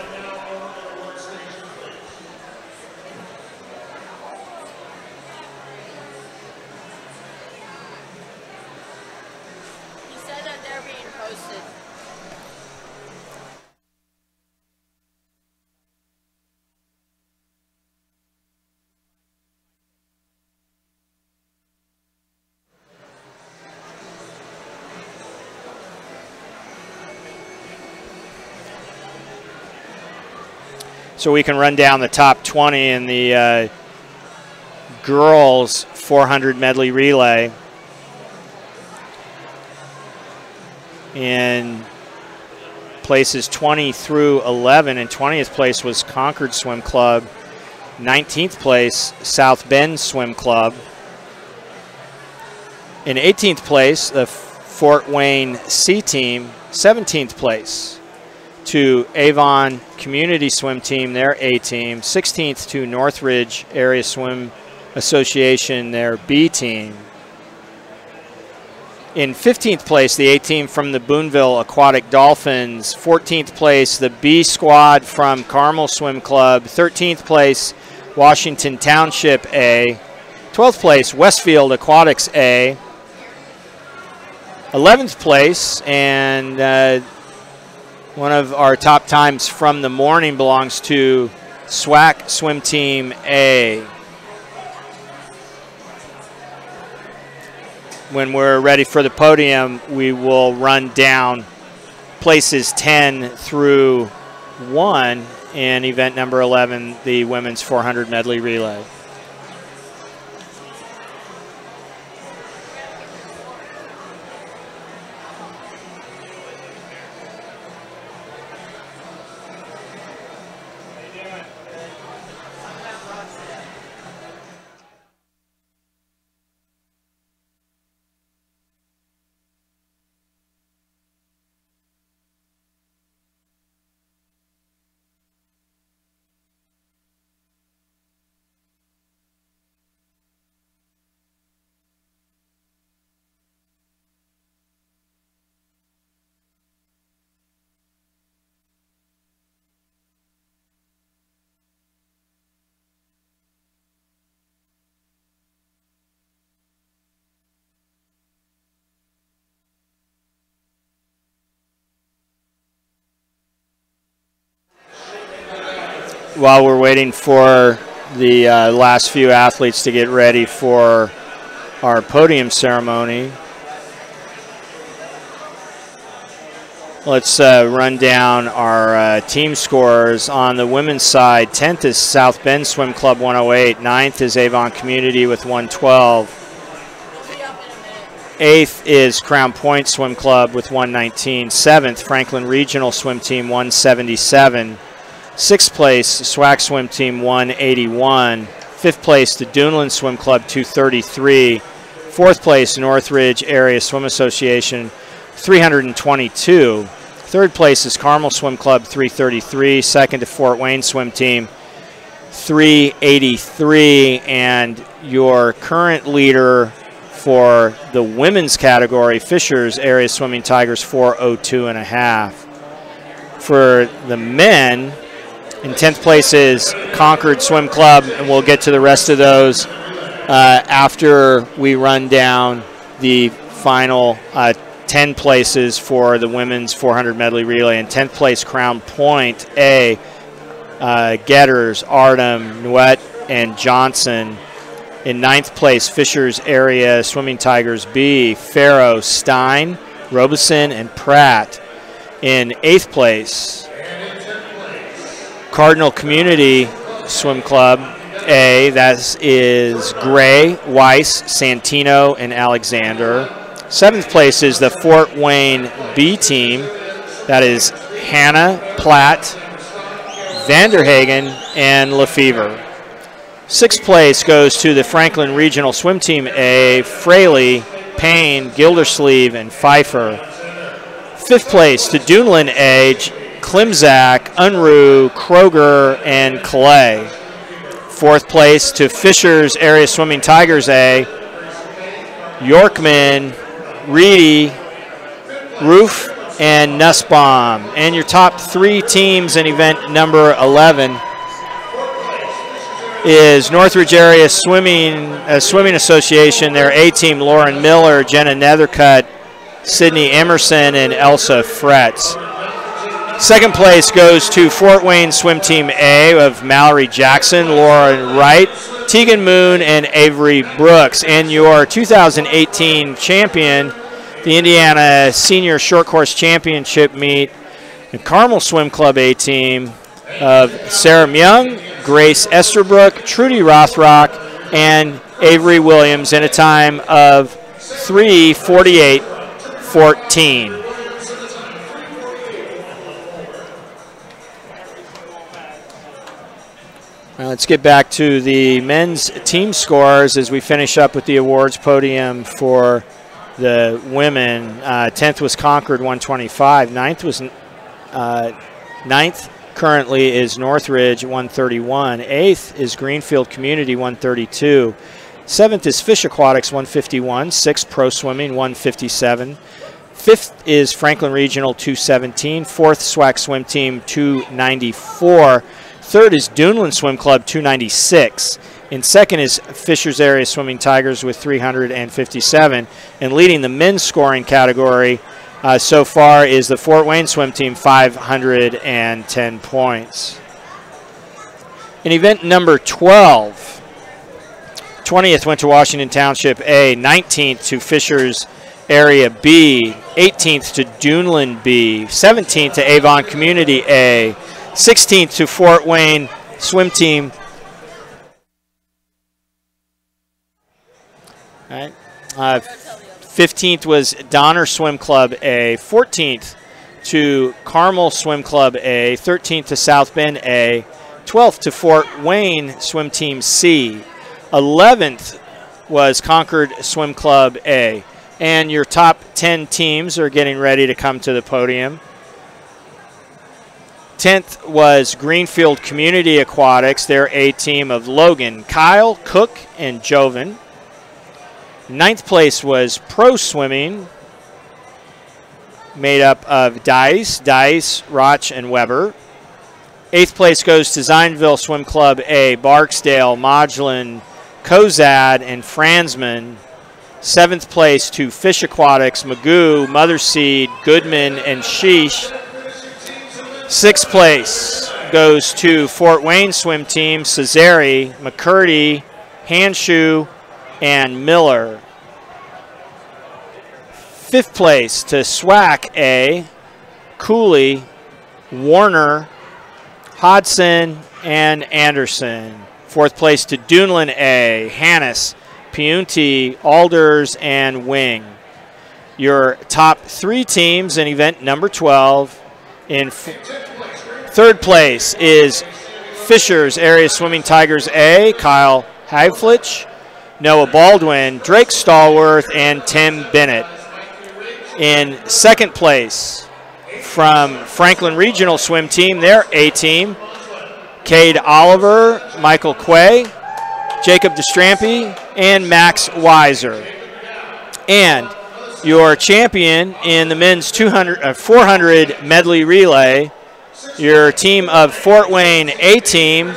So we can run down the top 20 in the girls 400 medley relay. In places 20 through 11, and 20th place was Concord Swim Club. 19th place, South Bend Swim Club. In 18th place, the Fort Wayne C Team. 17th place to Avon Community Swim Team, their A team. 16th to Northridge Area Swim Association, their B team. In 15th place, the A team from the Boonville Aquatic Dolphins. 14th place, the B squad from Carmel Swim Club. 13th place, Washington Township A. 12th place, Westfield Aquatics A. 11th place, and one of our top times from the morning belongs to SWAC Swim Team A. When we're ready for the podium, we will run down places 10 through 1 in event number 11, the women's 400 medley relay. while we're waiting for the last few athletes to get ready for our podium ceremony, let's run down our team scores. On the women's side, 10th is South Bend Swim Club 108. 9th is Avon Community with 112. 8th is Crown Point Swim Club with 119. 7th, Franklin Regional Swim Team 177. 6th place, SWAC Swim Team 181. 5th place, the Duneland Swim Club 233. 4th place, Northridge Area Swim Association 322. 3rd place is Carmel Swim Club 333. 2nd to Fort Wayne Swim Team 383. And your current leader for the women's category, Fishers Area Swimming Tigers 402.5. For the men, in 10th place is Concord Swim Club, and we'll get to the rest of those after we run down the final 10 places for the women's 400 medley relay. In 10th place, Crown Point A, Getters, Artem, Nuet, and Johnson. In 9th place, Fishers Area Swimming Tigers B, Farrow, Stein, Robeson, and Pratt. In 8th place, Cardinal Community Swim Club A, that is Gray, Weiss, Santino, and Alexander. 7th place is the Fort Wayne B team, that is Hannah, Platt, Vanderhagen, and Lefevre. 6th place goes to the Franklin Regional Swim Team A, Fraley, Payne, Gildersleeve, and Pfeiffer. 5th place to Duneland A, Klimzak, Unruh, Kroger, and Calais. 4th place to Fishers Area Swimming Tigers A, Yorkman, Reedy, Roof, and Nussbaum. And your top 3 teams in event number 11 is Northridge Area Swimming Association, their A team, Lauren Miller, Jenna Nethercutt, Sydney Emerson, and Elsa Fretz. 2nd place goes to Fort Wayne Swim Team A of Mallory Jackson, Lauren Wright, Tegan Moon, and Avery Brooks. And your 2018 champion, the Indiana Senior Short Course Championship meet, the Carmel Swim Club A team of Sarah Myung, Grace Esterbrook, Trudy Rothrock, and Avery Williams in a time of 3:48.14. Now let's get back to the men's team scores as we finish up with the awards podium for the women. 10th was Concord, 125. 9th was 9th currently is Northridge, 131. 8th is Greenfield Community, 132. 7th is Fish Aquatics, 151. 6th Pro Swimming, 157. 5th is Franklin Regional, 217. 4th SWAC Swim Team, 294. 3rd is Duneland Swim Club, 296. In 2nd is Fishers Area Swimming Tigers with 357. And leading the men's scoring category so far is the Fort Wayne Swim Team, 510 points. In event number 12, 20th went to Washington Township A, 19th to Fishers Area B, 18th to Duneland B, 17th to Avon Community A, 16th to Fort Wayne Swim Team. All right. 15th was Donner Swim Club A, 14th to Carmel Swim Club A, 13th to South Bend A, 12th to Fort Wayne Swim Team C, 11th was Concord Swim Club A. And your top 10 teams are getting ready to come to the podium. 10th was Greenfield Community Aquatics, their A team of Logan, Kyle, Cook, and Joven. 9th place was Pro Swimming, made up of Dice, Roch, and Weber. 8th place goes to Zionsville Swim Club A, Barksdale, Modulin, Kozad, and Franzman. 7th place to Fish Aquatics, Magoo, Motherseed, Goodman, and Sheesh. 6th place goes to Fort Wayne swim team, Cesare, McCurdy, Hanshu, and Miller. 5th place to SWAC A, Cooley, Warner, Hodson, and Anderson. 4th place to Duneland A, Hannes, Piunti, Alders, and Wing. Your top 3 teams in event number 12. In 3rd place is Fishers Area Swimming Tigers A, Kyle Hagflich, Noah Baldwin, Drake Stallworth, and Tim Bennett. In 2nd place from Franklin Regional Swim Team, their A team, Cade Oliver, Michael Quay, Jacob Destrampi, and Max Weiser. And your champion in the men's 400 medley relay, your team of Fort Wayne A team,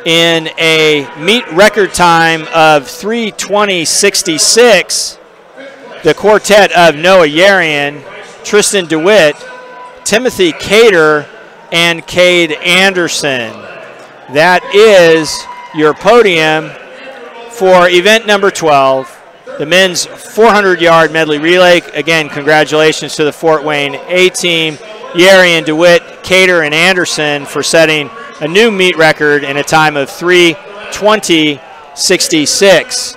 in a meet record time of 3:20.66, the quartet of Noah Yarian, Tristan DeWitt, Timothy Cater, and Cade Anderson. That is your podium for event number 12, the men's 400-yard medley relay. Again, congratulations to the Fort Wayne A team, Yarian, DeWitt, Cater, and Anderson for setting a new meet record in a time of 3:20.66.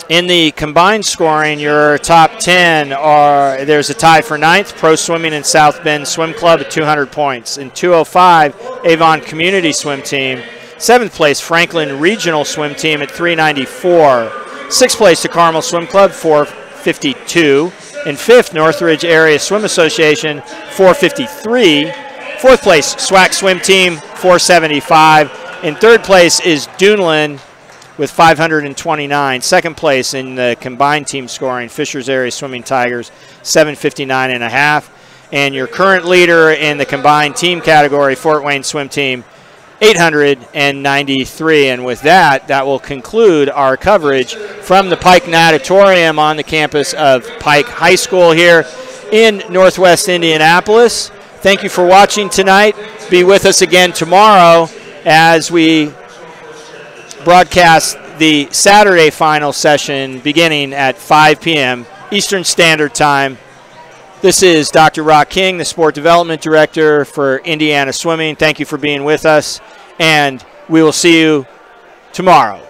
In the combined scoring, your top 10 are, there's a tie for 9th, Pro Swimming in South Bend Swim Club at 200 points. In 205, Avon Community Swim Team. 7th place, Franklin Regional Swim Team at 394. 6th place to Carmel Swim Club, 452. In 5th, Northridge Area Swim Association, 453. 4th place, SWAC Swim Team, 475. In 3rd place is Duneland with 529. 2nd place in the combined team scoring, Fishers Area Swimming Tigers, 759.5. And your current leader in the combined team category, Fort Wayne Swim Team, 893. And with that, that will conclude our coverage from the Pike Natatorium on the campus of Pike High School here in Northwest Indianapolis. Thank you for watching tonight. Be with us again tomorrow as we broadcast the Saturday final session beginning at 5 p.m. Eastern Standard Time. This is Dr. Rock King, the Sport Development Director for Indiana Swimming. Thank you for being with us, and we will see you tomorrow.